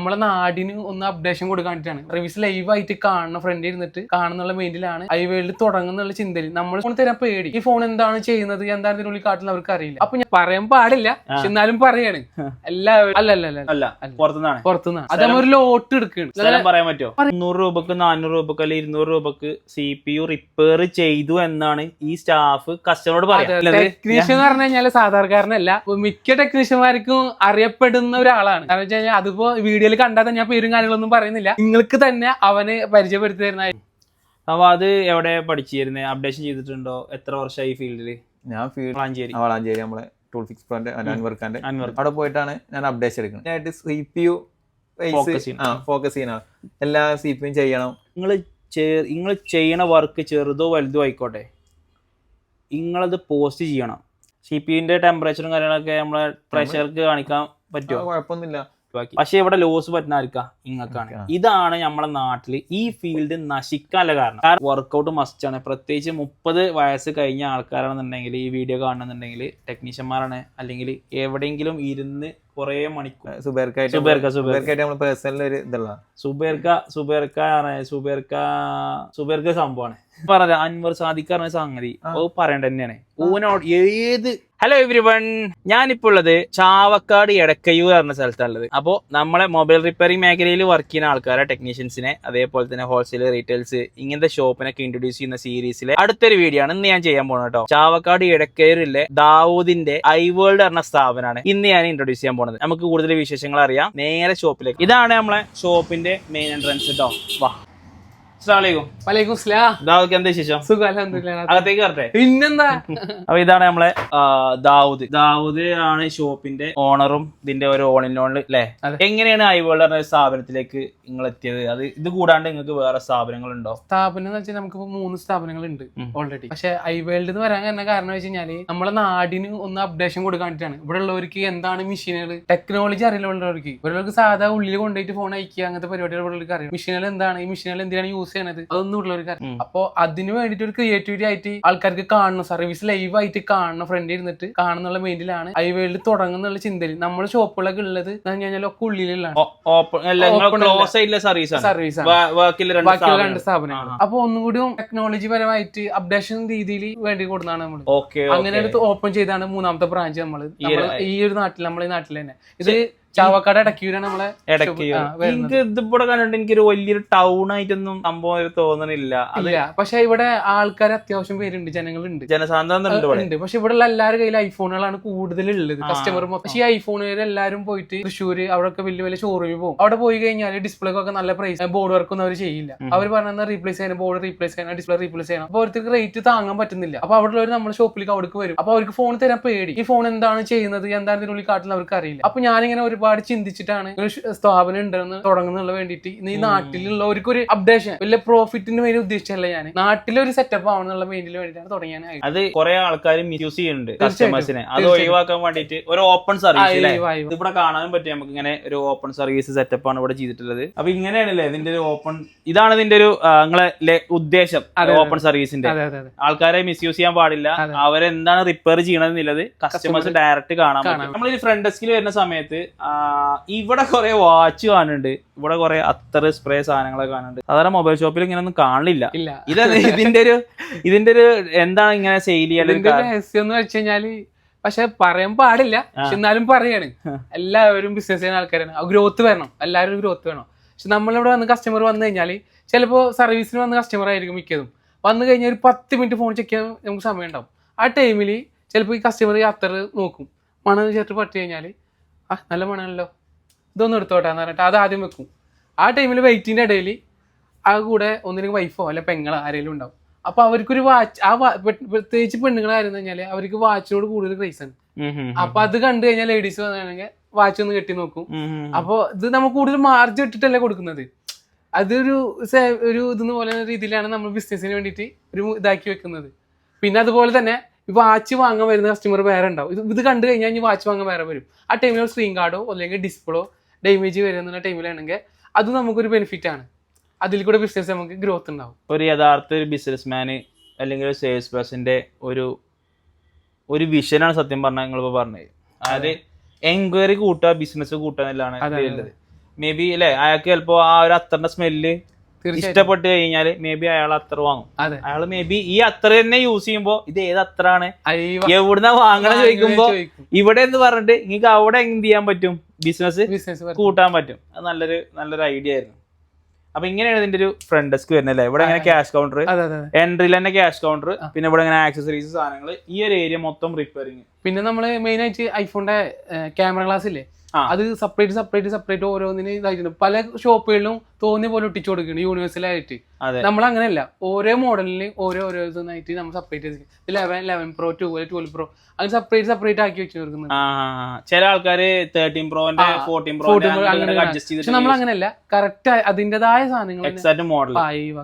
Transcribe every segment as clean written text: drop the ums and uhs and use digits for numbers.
നമ്മളെ നാടിന് ഒന്ന് അപ്ഡേഷൻ കൊടുക്കാനായിട്ടാണ്. റിവ്യൂസ് ലൈവായിട്ട് കാണുന്ന ഫ്രണ്ട് ഇരുന്നിട്ട് കാണുന്നുള്ള മെയിനിലാണ് ഐവേൾഡ് തുടങ്ങുന്നുള്ള ചിന്തയിൽ നമ്മൾ ഫോൺ തരാൻ പേടി. ഈ ഫോൺ എന്താണ് ചെയ്യുന്നത്, എന്താണ് ഇതിനുള്ളിൽ കാട്ടുന്നത് അവർക്ക് അറിയില്ല. അപ്പൊ ഞാൻ പറയാൻ പാടില്ല, പക്ഷെ എന്നാലും പറയാണ്. എല്ലാവരും അല്ല പുറത്തുനിന്നാണ്. അത് നമ്മൾ ഒരു ലോട്ട് എടുക്കുകയാണ്. പറയാൻ പറ്റുമോ? 300 രൂപക്ക് 400 രൂപക്ക് അല്ലെങ്കിൽ 200 രൂപക്ക് CPU റിപ്പയർ ചെയ്തു എന്നാണ് ഈ സ്റ്റാഫ് കസ്റ്റമറോട് പറയുന്നത്. ടെക്നീഷ്യൻ എന്ന് പറഞ്ഞു കഴിഞ്ഞാൽ സാധാരണക്കാരനല്ല, മിക്ക ടെക്നീഷ്യന്മാർക്കും അറിയപ്പെടുന്ന ഒരാളാണ്. കാരണം വെച്ച് കഴിഞ്ഞാൽ അതിപ്പോ വീഡിയോയിൽ കണ്ടാൽ ഞാൻ പേരും കാര്യങ്ങളൊന്നും പറയുന്നില്ല, നിങ്ങൾക്ക് തന്നെ അവന് പരിചയപ്പെടുത്തി തരുന്ന. അപ്പൊ അത് എവിടെ പഠിച്ചിരുന്നേ? അപ്ഡേഷൻ ചെയ്തിട്ടുണ്ടോ? എത്ര വർഷമായി ഫീൽഡില്? ഞാൻ വളാഞ്ചേരി നമ്മളെ ടൂൾ ഫിക്സ് പ്രോന്റെ അൻവർഖാന്റെ അവിടെ പോയിട്ടാണ് ഞാൻ അപ്ഡേഷൻ എടുക്കുന്നത്. CPU ഫോക്കസ് ചെയ്യണം, എല്ലാ CPU ചെയ്യണം. നിങ്ങൾ ചെയ്യണ വർക്ക് ചെറുതോ വലുതോ ആയിക്കോട്ടെ, നിങ്ങളത് പോസ്റ്റ് ചെയ്യണം. CPU ടെമ്പറേച്ചറും കാര്യങ്ങളൊക്കെ നമ്മളെ പ്രഷർക്ക് കാണിക്കാൻ പറ്റുമോ? കുഴപ്പമൊന്നുമില്ല. പക്ഷെ ഇവിടെ ലോസ് പറ്റുന്ന ആർക്കാ? നിങ്ങൾക്കാണ്. ഇതാണ് നമ്മളെ നാട്ടില് ഈ ഫീൽഡ് നശിക്കാനുള്ള കാരണം. വർക്കൗട്ട് മസ്റ്റ് ആണ്. പ്രത്യേകിച്ച് 30 വയസ്സ് കഴിഞ്ഞ ആൾക്കാരാണെന്നുണ്ടെങ്കിൽ, ഈ വീഡിയോ കാണുന്നുണ്ടെങ്കിൽ ടെക്നീഷ്യന്മാരാണ്, അല്ലെങ്കിൽ എവിടെയെങ്കിലും ഇരുന്ന് കുറെ മണിക്കൂർ സുബേർക്ക സംഭവമാണ് പറഞ്ഞ അൻവർ സാദിഖ് പറഞ്ഞ സംഗതി പറയേണ്ട തന്നെയാണ്. ഓനോട് ഏത് ഹലോ എവരിവൺ, ഞാനിപ്പോ ഉള്ളത് ചാവക്കാട് എടക്കയൂർ പറഞ്ഞ സ്ഥലത്താണുള്ളത്. അപ്പോൾ നമ്മളെ മൊബൈൽ റിപ്പയറിംഗ് മേഖലയിൽ വർക്ക് ചെയ്യുന്ന ആൾക്കാരെ, ടെക്നീഷ്യൻസിനെ, അതേപോലെ തന്നെ ഹോൾസെയിൽ റീറ്റെയിൽസ് ഇങ്ങനത്തെ ഷോപ്പിനൊക്കെ ഇൻട്രൊഡ്യൂസ് ചെയ്യുന്ന സീരീസിലെ അടുത്തൊരു വീഡിയോ ആണ് ഇന്ന് ഞാൻ ചെയ്യാൻ പോകുന്നത് കേട്ടോ. ചാവക്കാട് എടക്കയൂരിലെ ദാവൂദിന്റെ ഐവേൾഡ് പറഞ്ഞ സ്ഥാപനമാണ് ഇന്ന് ഞാൻ ഇൻട്രൊഡ്യൂസ് ചെയ്യാൻ പോകുന്നത്. നമുക്ക് കൂടുതൽ വിശേഷങ്ങൾ അറിയാം. നേരെ ഷോപ്പിലേക്ക്. ഇതാണ് നമ്മളെ ഷോപ്പിന്റെ മെയിൻ എൻട്രൻസ് കേട്ടോ. വാ. എന്താ വിശേഷം? അകത്തേക്ക് വരട്ടെ. പിന്നെന്താ? അപ്പൊ ഇതാണ് നമ്മളെ ദാവൂദ് ആണ് ഷോപ്പിന്റെ ഓണറും ഇതിന്റെ ഒരു ഓൺ ഇൻ ഓൺ അല്ലേ? എങ്ങനെയാണ് ഐവേൾഡ് പറഞ്ഞ സ്ഥാപനത്തിലേക്ക് നിങ്ങൾ എത്തിയത്? അത് ഇത് കൂടാണ്ട് നിങ്ങൾക്ക് വേറെ സ്ഥാപനങ്ങൾ ഉണ്ടോ? സ്ഥാപനം എന്ന് വെച്ചാൽ നമുക്കിപ്പോ 3 സ്ഥാപനങ്ങൾ ഉണ്ട് ഓൾറെഡി. പക്ഷെ ഐവേൾഡ് എന്ന് പറയാൻ കാരണം വെച്ച് കഴിഞ്ഞാല് നമ്മളെ നാടിന് ഒന്ന് അപ്ഡേഷൻ കൊടുക്കാനായിട്ടാണ്. ഇവിടെ ഉള്ളവർക്ക് എന്താണ് മെഷീനുകൾ, ടെക്നോളജി അറിയില്ലവർക്ക്. ഇവർക്ക് സാധാ ഉള്ളിൽ കൊണ്ടുപോയിട്ട് ഫോൺ അയക്കുക, അങ്ങനത്തെ പരിപാടികൾ ഉള്ളവർക്ക് അറിയാം. മെഷീനുകൾ എന്താണ്, ഈ മെഷീനുകൾ എന്തിനാണ് യൂസ് ചെയ്യണത്, അതൊന്നും ഉള്ളവർക്ക് അറിയാം. അപ്പൊ അതിന് വേണ്ടിട്ട് ഒരു ക്രിയേറ്റിവിറ്റി ആയിട്ട് ആൾക്കാർക്ക് കാണുന്ന, സർവീസ് ലൈവ് ആയിട്ട് കാണുന്ന ഫ്രണ്ട് ഇരുന്നിട്ട് കാണുന്നുള്ള മെയിനിലാണ് ഐവേൾഡ് തുടങ്ങുന്നുള്ള ചിന്തയിൽ. നമ്മുടെ ഷോപ്പുകളൊക്കെ ഉള്ളത് ഒക്കെ ഉള്ളിലാണ്, സർവീസ് ബാക്കിയുള്ള 2 സ്ഥാപനങ്ങൾ. അപ്പൊ ഒന്നുകൂടി ടെക്നോളജി പരമായിട്ട് അപ്ഡേഷൻ രീതിയിൽ വേണ്ടി കൊടുത്താണ് നമ്മൾ. അങ്ങനെ എടുത്ത് ഓപ്പൺ ചെയ്താണ് 3ാമത്തെ ബ്രാഞ്ച് നമ്മൾ ഈ ഒരു നാട്ടിൽ, നമ്മളെ ഈ നാട്ടിൽ തന്നെ. ഇത് ചാവക്കാട് എടക്കയൂരാണ് നമ്മളെ. ഇതിവിടെ കണ്ടിട്ട് എനിക്കൊരു വലിയൊരു ടൗൺ ആയിട്ടൊന്നും സംഭവം തോന്നണില്ല. പക്ഷെ ഇവിടെ ആൾക്കാർ അത്യാവശ്യം പേരുണ്ട്, ജനങ്ങളുണ്ട്, ജനസാന്ദ്രത ഉണ്ട്. പക്ഷെ ഇവിടെ എല്ലാവരുടെ കയ്യിൽ ഐഫോണുകളാണ് കൂടുതലുള്ളത്, കസ്റ്റമർ. പക്ഷെ ഈ ഐഫോണുകൾ എല്ലാവരും പോയിട്ട് തൃശ്ശൂര് അവിടെയൊക്കെ വലിയ വലിയ ഷോറൂമിൽ പോകും. അവിടെ പോയി കഴിഞ്ഞാൽ ഡിസ്പ്ലേക്കൊക്കെ നല്ല പ്രൈസ്, ബോർഡ് വർക്ക് ഒന്നും അവർ ചെയ്യില്ല. അവർ പറഞ്ഞാൽ റീപ്ലേസ് ചെയ്യണം, ബോർഡ് റീപ്ലേസ് ചെയ്യണം, ഡിസ്പ്ലേ റീപ്ലേസ് ചെയ്യണം. അപ്പൊ അവർക്ക് റേറ്റ് താങ്ങാൻ പറ്റുന്നില്ല. അപ്പൊ അവിടെ ഉള്ളവർ നമ്മുടെ ഷോപ്പിലേക്ക് അവിടേക്ക് വരും. അപ്പൊ അവർക്ക് ഫോൺ തരാൻ പേടി. ഈ ഫോൺ എന്താണ് ചെയ്യുന്നത്, എന്താണ് ഇതിനുള്ളിൽ കാട്ടുന്നത് അവർക്ക് അറിയില്ല. അപ്പൊ ഞാനിങ്ങനെ ഒരുപാട് ചിന്തിച്ചിട്ടാണ് സ്ഥാപനം ഉണ്ടെന്ന് തുടങ്ങുന്നുള്ള വേണ്ടിയിട്ട്. ഈ നാട്ടിലുള്ളവർക്ക് ഒരു അപ്ഡേഷൻ, വലിയ പ്രോഫിറ്റിന് വേണ്ടി ഉദ്ദേശിച്ചല്ല, ഞാൻ നാട്ടിലൊരു സെറ്റപ്പ് ആവണമെന്നുള്ള മെയിനിൽ വേണ്ടിയിട്ടാണ് തുടങ്ങിയത്. അത് കുറെ ആൾക്കാർ മിസ്യൂസ് ചെയ്യുന്നുണ്ട് കസ്റ്റമേഴ്സിനെ. അത് ഒഴിവാക്കാൻ വേണ്ടിയിട്ട് ഒരു ഓപ്പൺ സർവീസ് ഇവിടെ കാണാനും പറ്റും. നമുക്ക് ഇങ്ങനെ ഒരു ഓപ്പൺ സർവീസ് സെറ്റപ്പ് ആണ് ഇവിടെ ചെയ്തിട്ടുള്ളത്. അപ്പൊ ഇങ്ങനെയാണല്ലേ ഇതിന്റെ ഒരു ഓപ്പൺ, ഇതാണ് ഇതിന്റെ ഒരു നിങ്ങളെ ഉദ്ദേശം. ഓപ്പൺ സർവീസിന്റെ ആൾക്കാരെ മിസ്യൂസ് ചെയ്യാൻ പാടില്ല. അവരെന്താണ് റിപ്പയർ ചെയ്യണമെന്നുള്ളത് കസ്റ്റമേഴ്സ് ഡയറക്റ്റ് കാണാൻ പറ്റും. നമ്മൾ ഈ ഫ്രണ്ട് ഡെസ്കിൽ വരുന്ന സമയത്ത് ഇവിടെ കുറെ വാച്ച് കാണുന്നുണ്ട്, ഇവിടെ കുറെ അത്തർ സ്പ്രേ സാധനങ്ങളൊക്കെ കാണുന്നുണ്ട്. സാധാരണ മൊബൈൽ ഷോപ്പിൽ ഇങ്ങനെ ഒന്നും കാണില്ല. ഇതാണ് ഇതിന്റെ ഒരു എന്താണ് ഇങ്ങനെ സെയിൽ ചെയ്യാൻ രഹസ്യം എന്ന് വെച്ച് കഴിഞ്ഞാല്, പക്ഷെ പറയാൻ പാടില്ല, പക്ഷെ എന്നാലും പറയാണ്. എല്ലാവരും ബിസിനസ് ചെയ്യുന്ന ആൾക്കാരാണ്, ഗ്രോത്ത് വരണം, എല്ലാവരും ഗ്രോത്ത് വേണം. പക്ഷെ നമ്മളിവിടെ വന്ന് കസ്റ്റമർ വന്നു കഴിഞ്ഞാൽ, ചിലപ്പോൾ സർവീസിന് വന്ന് കസ്റ്റമർ ആയിരിക്കും മിക്കതും. വന്നു കഴിഞ്ഞാൽ ഒരു 10 മിനിറ്റ് ഫോൺ ചെക്ക് ചെയ്യാൻ നമുക്ക് സമയം ഉണ്ടാവും. ആ ടൈമിൽ ചിലപ്പോൾ ഈ കസ്റ്റമർ അത്തർ നോക്കും, മണം ചേർത്ത് പറ്റി കഴിഞ്ഞാൽ നല്ല മണമല്ലോ, ഇതൊന്നും എടുത്തോട്ടെ എന്ന് പറഞ്ഞിട്ട് അത് ആദ്യം വെക്കും. ആ ടൈമിൽ വെയിറ്റിൻ്റെ ഇടയിൽ ആ കൂടെ ഒന്നിനും വൈഫോ അല്ലെ പെങ്ങളോ ആരെങ്കിലും ഉണ്ടാവും. അപ്പൊ അവർക്കൊരു വാച്ച്, പ്രത്യേകിച്ച് പെണ്ണുങ്ങളായിരുന്നു കഴിഞ്ഞാൽ അവർക്ക് വാച്ചിനോട് കൂടുതൽ ക്രൈസാണ്. അപ്പൊ അത് കണ്ടു കഴിഞ്ഞാൽ ലേഡീസ് വന്നിട്ടുണ്ടെങ്കിൽ വാച്ച് ഒന്ന് കെട്ടി നോക്കും. അപ്പൊ ഇത് നമുക്ക് കൂടുതൽ മാർജിൻ ഇട്ടിട്ടല്ലേ കൊടുക്കുന്നത്. അതൊരു ഇതെന്ന് പോലെ രീതിയിലാണ് നമ്മൾ ബിസിനസിന് വേണ്ടിയിട്ട് ഒരു ഇതാക്കി വെക്കുന്നത്. പിന്നെ അതുപോലെ തന്നെ വാച്ച് വാങ്ങാൻ വരുന്ന കസ്റ്റമർ വേറെ ഉണ്ടാവും. ഇത് കണ്ടു കഴിഞ്ഞാൽ ഇനി വാച്ച് വാങ്ങാൻ വേറെ വരും. ആ ടൈമിൽ സ്ക്രീൻ കാർഡോ അല്ലെങ്കിൽ ഡിസ്പ്ലോ ഡാമേജ് വരുന്ന ടൈമിലാണെങ്കിൽ അത് നമുക്കൊരു ബെനിഫിറ്റ് ആണ്. അതിൽ കൂടെ ബിസിനസ് നമുക്ക് ഗ്രോത്ത് ഉണ്ടാവും. ഒരു യഥാർത്ഥ ഒരു ബിസിനസ്മാന് അല്ലെങ്കിൽ ഒരു സെയിൽസ് പേഴ്സന്റെ ഒരു വിഷനാണ് സത്യം പറഞ്ഞാൽ നിങ്ങളിപ്പോൾ പറഞ്ഞത്. അതായത് എൻക്വയറി കൂട്ടുക, ബിസിനസ് കൂട്ടുക എന്നുള്ളതാണ്. മേ ബി അല്ലെ അയാൾക്ക് ചിലപ്പോ ആ ഒരു അത്തറിന്റെ സ്മെല്ല് ഇഷ്ടപ്പെട്ട് കഴിഞ്ഞാല് മേ ബി അയാൾ അത്തർ വാങ്ങും. അയാൾ മേ ബി ഈ അത്തർ തന്നെ യൂസ് ചെയ്യുമ്പോ ഇത് ഏത് അത്തറാണ് എവിടുന്ന വാങ്ങണം ചോദിക്കുമ്പോ ഇവിടെ എന്ന് പറഞ്ഞിട്ട് നിങ്ങൾക്ക് അവിടെ എന്ത് ചെയ്യാൻ പറ്റും, ബിസിനസ് കൂട്ടാൻ പറ്റും. അത് നല്ലൊരു ഐഡിയ ആയിരുന്നു. അപ്പൊ ഇങ്ങനെയാണ് ഇതിന്റെ ഒരു ഫ്രണ്ട് ഡെസ്ക് വരുന്നത് അല്ലേ. ഇവിടെ ഇങ്ങനെ ക്യാഷ് കൗണ്ടർ, എൻട്രിയിൽ തന്നെ ക്യാഷ് കൗണ്ടർ, പിന്നെ ഇവിടെ ഇങ്ങനെ ആക്സസറീസ് സാധനങ്ങൾ, ഈ ഒരു ഏരിയ മൊത്തം റിപ്പയറിങ്. പിന്നെ നമ്മള് മെയിൻ ആയിട്ട് ഐഫോണിന്റെ ക്യാമറ ഗ്ലാസ് ഇല്ലേ, അത് സെപ്പറേറ്റ് ഓരോന്നിന് ഇതായിട്ടുണ്ട്. പല ഷോപ്പുകളിലും തോന്നിയ പോലെ ഒട്ടിച്ചു കൊടുക്കുന്നു യൂണിവേഴ്സലായിട്ട്. നമ്മൾ അങ്ങനെയല്ല, ഓരോ മോഡലിന് ഓരോ ഇതായിട്ട് നമ്മൾ സെപ്പറേറ്റ് ചെയ്ത് 11 Pro 12 Pro അത് സെപ്പറേറ്റ് ആക്കി വെച്ച് കൊടുക്കുന്നത്. ചില ആൾക്കാര് 13 Pro 14 Pro പക്ഷെ നമ്മൾ അങ്ങനെയല്ല, കറക്റ്റ് അതിന്റേതായ സാധനങ്ങൾ മോഡൽ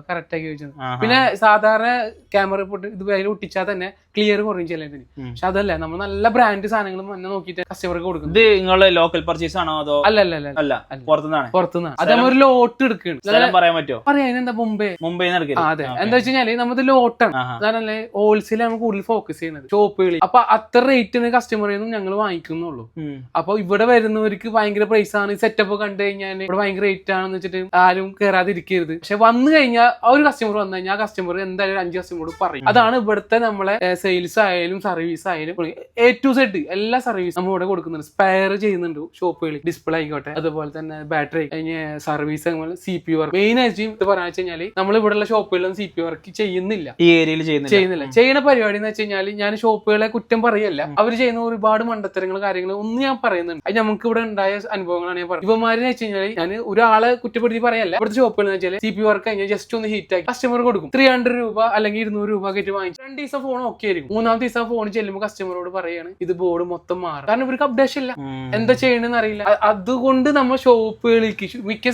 കറക്റ്റ് ആക്കി വെച്ചത്. പിന്നെ സാധാരണ ക്യാമറ ഇത് അതിൽ ഒട്ടിച്ചാൽ തന്നെ ക്ലിയർ കുറയും ചിലതിന്. പക്ഷെ അതല്ല, നമ്മൾ നല്ല ബ്രാൻഡ് സാധനങ്ങൾ തന്നെ നോക്കിയിട്ട് കസ്റ്റമർക്ക് കൊടുക്കുന്നത്. ഇത് നിങ്ങള് ലോക്കൽ പർച്ചേസ് ആണോ അതോ? അല്ല, പുറത്തുനിന്നാണ്. അത് നമ്മൾ ലോട്ട് എടുക്കണം. പറയാൻ പറ്റുമോ? പറയാൻ എന്താ മുംബൈ. അതെ, എന്താ വെച്ച് കഴിഞ്ഞാല് നമ്മുടെ ലോട്ടാണ്, അതാണല്ലേ ഹോൾസെയിൽ ആണ് കൂടുതൽ ഫോക്കസ് ചെയ്യുന്നത് ഷോപ്പുകളിൽ. അപ്പൊ അത്ര റേറ്റിന് കസ്റ്റമറിൽ നിന്നും ഞങ്ങൾ വാങ്ങിക്കുന്നുള്ളൂ. അപ്പൊ ഇവിടെ വരുന്നവർക്ക് ഭയങ്കര പ്രൈസ് ആണ്, സെറ്റപ്പ് കണ്ടു കഴിഞ്ഞാൽ ഇവിടെ ഭയങ്കര റേറ്റ് ആണെന്ന് വെച്ചിട്ട് ആരും കയറാതിരിക്കരുത്. പക്ഷെ വന്നു കഴിഞ്ഞാൽ ആ ഒരു കസ്റ്റമർ വന്നു കഴിഞ്ഞാൽ ആ കസ്റ്റമർ എന്തായാലും 5 കസ്റ്റമറോട് പറയും. അതാണ് ഇവിടുത്തെ നമ്മളെ സെയിൽസ് ആയാലും സർവീസ് ആയാലും A to Z എല്ലാ സർവീസും നമ്മൾ ഇവിടെ കൊടുക്കുന്നുണ്ട്. സ്പെയർ ചെയ്യുന്നുണ്ട് ഷോപ്പുകളിൽ, ഡിസ്പ്ലേ ആയിക്കോട്ടെ, അതുപോലെ തന്നെ ബാറ്ററി കഴിഞ്ഞ സർവീസ്, CPU വർക്ക്. മെയിൻ ആയിട്ട് ഇത് പറയാന്ന് വെച്ച് കഴിഞ്ഞാൽ നമ്മൾ ഇവിടെയുള്ള ഷോപ്പുകളിലും CPU വർക്ക് ചെയ്യുന്നില്ല, ഈ ഏരിയയിൽ ചെയ്യുന്നില്ല. ചെയ്യുന്ന പരിപാടി എന്ന് വെച്ച് കഴിഞ്ഞാൽ ഞാൻ ഷോപ്പുകളെ കുറ്റം പറയല്ല, അവർ ചെയ്യുന്ന ഒരുപാട് മണ്ടത്തരങ്ങൾ കാര്യങ്ങൾ ഒന്നും ഞാൻ പറയുന്നുണ്ട്. അത് നമുക്ക് ഇവിടെ ഉണ്ടായ അനുഭവങ്ങളാണ് ഞാൻ പറയുന്നത്. ഇവന്മാരെന്ന് വെച്ച് കഴിഞ്ഞാൽ ഞാൻ ഒരാളെ കുറ്റപ്പെടുത്തി പറയല്ല. ഇവിടുത്തെ ഷോപ്പുകൾ എന്ന് വെച്ചാൽ CPU വർക്ക് കഴിഞ്ഞാൽ ജസ്റ്റ് ഒന്ന് ഹീറ്റ് ആക്കി കസ്റ്റമർ കൊടുക്കും. 300 രൂപ അല്ലെങ്കിൽ 200 രൂപ കയറ്റി വാങ്ങിച്ചു 2 ദിവസം ഫോൺ ഓക്കെ ആയിരിക്കും. 3-ാമത്തെ ദിവസം ഫോൺ ചെല്ലുമ്പോൾ കസ്റ്റമറോട് പറയാണ് ഇത് ബോർഡ് മൊത്തം മാറും. കാരണം ഇവർക്ക് അപ്ഡേഷൻ ഇല്ല, എന്താ ചെയ്യണമെന്ന് അറിയില്ല. അതുകൊണ്ട് നമ്മൾ ഷോപ്പുകളിലേക്ക് മിക്ക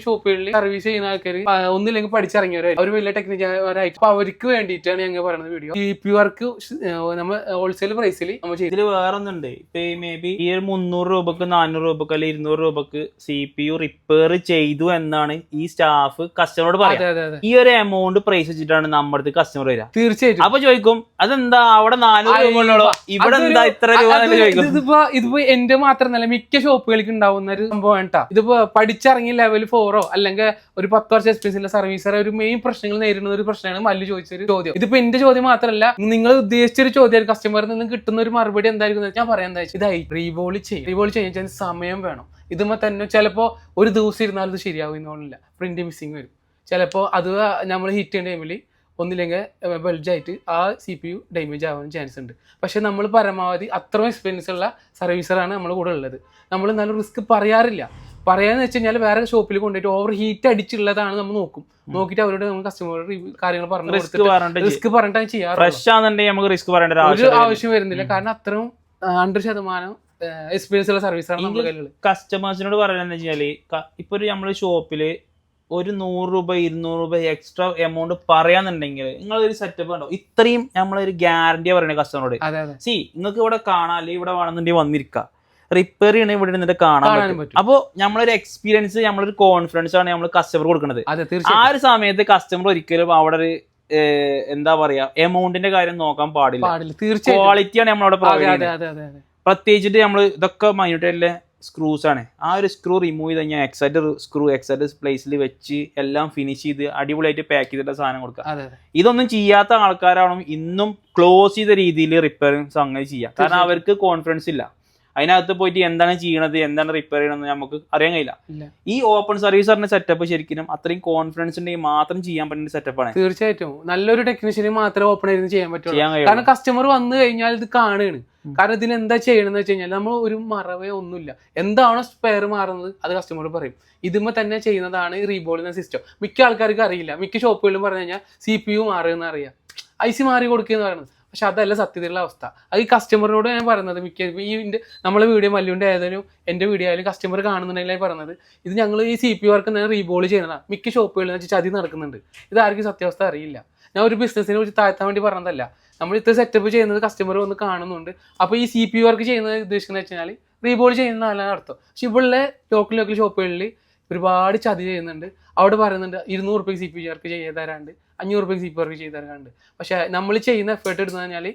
ഷോപ്പുകളിൽ സർവീസ് ചെയ്യുന്ന ആൾക്കാർ ഒന്നില്ലെങ്കിൽ പഠിച്ചിറങ്ങിയവരായി, അവർ വലിയ ടെക്നീഷ്യന്മാരായിട്ട്. അപ്പൊ അവർക്ക് വേണ്ടിയിട്ടാണ് ഞങ്ങൾ പറയുന്നത് വീഡിയോ. CPU വർക്ക് നമ്മൾ ഹോൾസെയിൽ പ്രൈസിൽ നമ്മൾ ചെയ്ത്. ഇതിൽ വേറെ ഒന്നുണ്ട്. ഇപ്പൊ മേ ബി ഈ 300 രൂപക്ക് 400 രൂപക്ക് അല്ലെങ്കിൽ 200 രൂപക്ക് CPU റിപ്പയർ ചെയ്തു എന്നാണ് ഈ സ്റ്റാഫ് കസ്റ്റമറോട് പറയുന്നത്. ഈ ഒരു എമൗണ്ട് പ്രൈസ് വെച്ചിട്ടാണ് നമ്മുടെ അടുത്ത് കസ്റ്റമർ വരിക. തീർച്ചയായിട്ടും. അപ്പൊ ചോദിക്കും അതെന്താ അവിടെ 400 രൂപ ഉള്ളോ, ഇവിടെ എന്താ ഇത്ര രൂപ? ഇതിപ്പോ എന്റെ മാത്രമല്ല മിക്ക ഷോപ്പുകൾക്ക് ഉണ്ടാവുന്ന ഒരു സംഭവം കേട്ടാ. ഇതിപ്പോ പഠിച്ചിറങ്ങിയ ലെവൽ 4 അല്ലെങ്കിൽ ഒരു 10 വർഷം എക്സ്പീരിയൻസ് സർവീസർ ഒരു മെയിൻ പ്രശ്നങ്ങൾ നേരിടുന്ന ഒരു പ്രശ്നമാണ് മല്ലു ചോദിച്ചൊരു ചോദ്യം. ഇതിപ്പോ എന്റെ ചോദ്യം മാത്രമല്ല, നിങ്ങൾ ഉദ്ദേശിച്ചൊരു ചോദ്യം കസ്റ്റമറിൽ നിന്ന് കിട്ടുന്ന ഒരു മറുപടി എന്തായിരിക്കും ഞാൻ പറയാൻ എന്താ വെച്ചാൽ ഇതായി റീബോൾ ചെയ്യാൻ സമയം വേണം. ഇതുമ്പോ തന്നെ ചിലപ്പോ ഒരു ദിവസം ഇരുന്നാലും ഇത് ശരിയാവുന്നില്ല, പ്രിന്റ് മിസ്സിങ് വരും. ചിലപ്പോ അത് നമ്മൾ ഹിറ്റ് ചെയ്യുന്ന ടൈമിൽ ഒന്നില്ലെങ്കിൽ ബൾജായിട്ട് ആ CPU ഡാമേജ് ആവാൻ ചാൻസ് ഉണ്ട്. പക്ഷെ നമ്മൾ പരമാവധി അത്രയും എക്സ്പീരിയൻസ് ഉള്ള സർവീസറാണ് നമ്മൾ കൂടെ ഉള്ളത്. നമ്മൾ നല്ല റിസ്ക് പറയാറില്ല. പറയാന്ന് വെച്ച് കഴിഞ്ഞാൽ വേറെ ഷോപ്പിൽ കൊണ്ടുപോയിട്ട് ഓവർ ഹീറ്റ് അടിച്ചുള്ളതാണ് നമ്മൾ നോക്കിയിട്ട് അവരോട് നമ്മൾ കസ്റ്റമറോട് കാര്യങ്ങൾ പറഞ്ഞു റിസ്ക് പറഞ്ഞിട്ടാണ് ചെയ്യാറ്. ഒരു ആവശ്യം വരുന്നില്ല, കാരണം അത്രയും 100% എക്സ്പീരിയൻസ് ഉള്ള സർവീസാണ് നമ്മുടെ കയ്യിലുള്ളത്. കസ്റ്റമേഴ്സിനോട് പറയുന്നത് വെച്ചാല് ഇപ്പൊ നമ്മള് ഷോപ്പില് ഒരു 100 രൂപ 200 രൂപ എക്സ്ട്രാ എമൗണ്ട് പറയാന്നുണ്ടെങ്കിൽ നിങ്ങളൊരു സെറ്റപ്പ് ഉണ്ടോ, ഇത്രയും നമ്മളൊരു ഗ്യാരണ്ടിയാ പറയുന്നത് കസ്റ്റമറോട്. നിങ്ങൾക്ക് ഇവിടെ കാണാം, അല്ലെങ്കിൽ ഇവിടെ വേണമെന്നുണ്ടെങ്കിൽ വന്നിരിക്കാം, റിപ്പയർ ചെയ്യണ ഇവിടെ ഇരുന്നിട്ട് കാണാൻ പറ്റും. അപ്പൊ നമ്മളൊരു എക്സ്പീരിയൻസ്, നമ്മളൊരു കോൺഫിഡൻസ് ആണ് നമ്മൾ കസ്റ്റമർ കൊടുക്കുന്നത്. ആ ഒരു സമയത്ത് കസ്റ്റമർ ഒരിക്കലും അവിടെ ഒരു എന്താ പറയാ എമൗണ്ടിന്റെ കാര്യം നോക്കാൻ പാടില്ല. ക്വാളിറ്റിയാണ് നമ്മളവിടെ പ്രൊവൈഡ് ചെയ്യുന്നത്. പ്രത്യേകിച്ചിട്ട് നമ്മൾ ഇതൊക്കെ മൈന്യൂട്ടായിട്ടുള്ള സ്ക്രൂസ് ആണ്. ആ ഒരു സ്ക്രൂ റിമൂവ് ചെയ്ത് കഴിഞ്ഞാൽ എക്സാക്ട് പ്ലേസിൽ വെച്ച് എല്ലാം ഫിനിഷ് ചെയ്ത് അടിപൊളിയായിട്ട് പാക്ക് ചെയ്തിട്ട് സാധനം കൊടുക്കുക. ഇതൊന്നും ചെയ്യാത്ത ആൾക്കാരാണ് ഇന്നും ക്ലോസ് ചെയ്ത രീതിയിൽ റിപ്പയറിംഗ് സംഗതി ചെയ്യാം. കാരണം അവർക്ക് കോൺഫിഡൻസ് ഇല്ല. അതിനകത്ത് പോയിട്ട് എന്താണ് ചെയ്യണത്, എന്താണ് റിപ്പയർ ചെയ്യണമെന്ന് നമുക്ക് അറിയാൻ കഴിയില്ല. ഈ ഓപ്പൺ സർവീസ് പറഞ്ഞ സെറ്റപ്പ് ശരിക്കും അത്രയും കോൺഫിഡൻസ് ഉണ്ടെങ്കിൽ മാത്രം ചെയ്യാൻ പറ്റുന്ന സെറ്റപ്പാണ്. തീർച്ചയായിട്ടും നല്ലൊരു ടെക്നീഷ്യന് മാത്രമേ ഓപ്പൺ ആയിരുന്നു ചെയ്യാൻ പറ്റുള്ളൂ. കാരണം കസ്റ്റമർ വന്നു കഴിഞ്ഞാൽ ഇത് കാണുകയാണ്. കാരണം ഇതിന് എന്താ ചെയ്യണമെന്ന് വെച്ച് കഴിഞ്ഞാൽ നമ്മൾ ഒരു മറവേ ഒന്നുമില്ല, എന്താണോ സ്പെയർ മാറുന്നത് അത് കസ്റ്റമർ പറയും. ഇതുമ്മ തന്നെ ചെയ്യുന്നതാണ് ഈ റീബോൾ എന്ന സിസ്റ്റം. മിക്ക ആൾക്കാർക്ക് അറിയില്ല. മിക്ക ഷോപ്പുകളിലും പറഞ്ഞു കഴിഞ്ഞാൽ CPU മാറുമെന്ന് അറിയാം, IC മാറി കൊടുക്കുക എന്ന് പറയുന്നത്. പക്ഷെ അതല്ല സത്യത്തിലുള്ള അവസ്ഥ. അത് ഈ കസ്റ്റമറിനോട് ഞാൻ പറയുന്നത് മിക്ക ഈ നമ്മളെ വീഡിയോ മല്ലുവിൻ്റെ ഏതായാലും എൻ്റെ വീഡിയോ ആയാലും കസ്റ്റമർ കാണുന്നുണ്ടെങ്കിൽ പറയുന്നത് ഇത് ഞങ്ങൾ ഈ CPU വർക്ക് തന്നെ റീബോൾ ചെയ്യുന്നതാണ്. മിക്ക ഷോപ്പുകളിൽ വെച്ച് ചതി നടക്കുന്നുണ്ട്. ഇത് ആർക്കും സത്യാവസ്ഥ അറിയില്ല. ഞാൻ ഒരു ബിസിനസ്സിനെ കുറിച്ച് താഴ്ത്താൻ വേണ്ടി പറഞ്ഞതല്ല. നമ്മൾ ഇത്ര സെറ്റപ്പ് ചെയ്യുന്നത് കസ്റ്റമർ വന്ന് കാണുന്നുണ്ട്. അപ്പോൾ ഈ CPU വർക്ക് ചെയ്യുന്നത് ഉദ്ദേശിക്കുന്നത് വെച്ച് കഴിഞ്ഞാൽ റീബോൾ ചെയ്യുന്നതല്ല അർത്ഥം. പക്ഷെ ഇവിടെ ലോക്കൽ ഷോപ്പുകളിൽ ഒരുപാട് ചതി ചെയ്യുന്നുണ്ട്. അവിടെ പറയുന്നുണ്ട് 200 രൂപയ്ക്ക് CPU വർക്ക് ചെയ്ത് തരാണ്ട്, 500 രൂപയ്ക്ക് CPU വർക്ക് ചെയ്ത് തരാണ്ട്. പക്ഷെ നമ്മൾ ചെയ്യുന്ന എഫേർട്ട് എടുത്തു കഴിഞ്ഞാൽ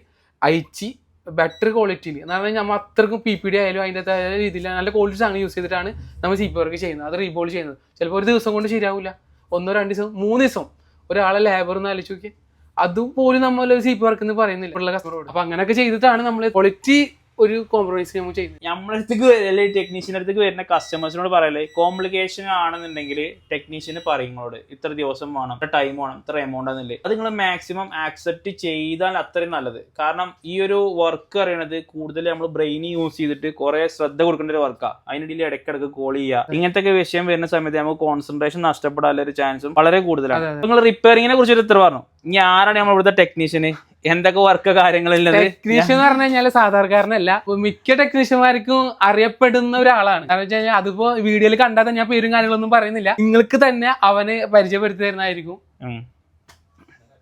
അയച്ച് ബെറ്റർ ക്വാളിറ്റിയിൽ എന്ന് പറഞ്ഞാൽ നമ്മൾ അത്രക്കും PPD ആയാലും അതിൻ്റെ രീതിയിൽ നല്ല ക്വാളിറ്റി സാധനം യൂസ് ചെയ്തിട്ടാണ് നമ്മൾ CP വർക്ക് ചെയ്യുന്നത്. അത് റീബോൾ ചെയ്യുന്നത് ചിലപ്പോൾ ഒരു ദിവസം കൊണ്ട് ശരിയാവില്ല, 1 2 ദിവസം 3 ദിവസം ഒരാളെ ലേബർ എന്ന് ആലോചിച്ച് നോക്കി. അതുപോലും നമ്മൾ CP വർക്ക് എന്ന് പറയുന്നില്ല ഉള്ള കസ്റ്റമറോട്. അപ്പൊ അങ്ങനെയൊക്കെ ചെയ്തിട്ടാണ് നമ്മൾ ക്വാളിറ്റി ഒരു കോംപ്രമൈസ് നമ്മൾ ചെയ്യുന്നത്. നമ്മളടുത്തേക്ക് വരല്ലേ ടെക്നീഷ്യൻ്റെ അടുത്തേക്ക് വരുന്ന കസ്റ്റമേഴ്സിനോട് പറയല്ലേ കോംപ്ലിക്കേഷൻ ആണെന്നുണ്ടെങ്കിൽ ടെക്നീഷ്യന് പറയുങ്ങളോട് ഇത്ര ദിവസം വേണം, ഇത്ര ടൈം വേണം, ഇത്ര എമൗണ്ട് ആണെന്നില്ലേ, അത് നിങ്ങൾ മാക്സിമം ആക്സെപ്റ്റ് ചെയ്താൽ അത്രയും നല്ലത്. കാരണം ഈ ഒരു വർക്ക് അറിയണത് കൂടുതൽ നമ്മൾ ബ്രെയിൻ യൂസ് ചെയ്തിട്ട് കുറെ ശ്രദ്ധ കൊടുക്കേണ്ട ഒരു വർക്കാണ്. അതിനിടയിൽ ഇടയ്ക്കിടയ്ക്ക് കോൾ ചെയ്യുക, ഇങ്ങനത്തെ വിഷയം വരുന്ന സമയത്ത് നമുക്ക് കോൺസെൻട്രേഷൻ നഷ്ടപ്പെടാനുള്ള ഒരു ചാൻസും വളരെ കൂടുതലാണ്. നിങ്ങൾ റിപ്പയറിങ്ങിനെ കുറിച്ച് ഇത്ര പറഞ്ഞു, ഇനി ആരാണ് നമ്മൾ ഇവിടുത്തെ ടെക്നീഷ്യന്, എന്തൊക്കെ വർക്ക് കാര്യങ്ങളില്ല? ടെക്നീഷ്യൻ എന്ന് പറഞ്ഞു കഴിഞ്ഞാൽ സാധാരണക്കാരനല്ല, മിക്ക ടെക്നീഷ്യന്മാർക്കും അറിയപ്പെടുന്ന ഒരാളാണ്. കാരണം വെച്ച് കഴിഞ്ഞാൽ അതിപ്പോ വീഡിയോയിൽ കണ്ടാൽ തന്നെ ഞാൻ പേരും കാര്യങ്ങളൊന്നും പറയുന്നില്ല, നിങ്ങൾക്ക് തന്നെ അവന് പരിചയപ്പെടുത്തി തരുന്നതായിരിക്കും.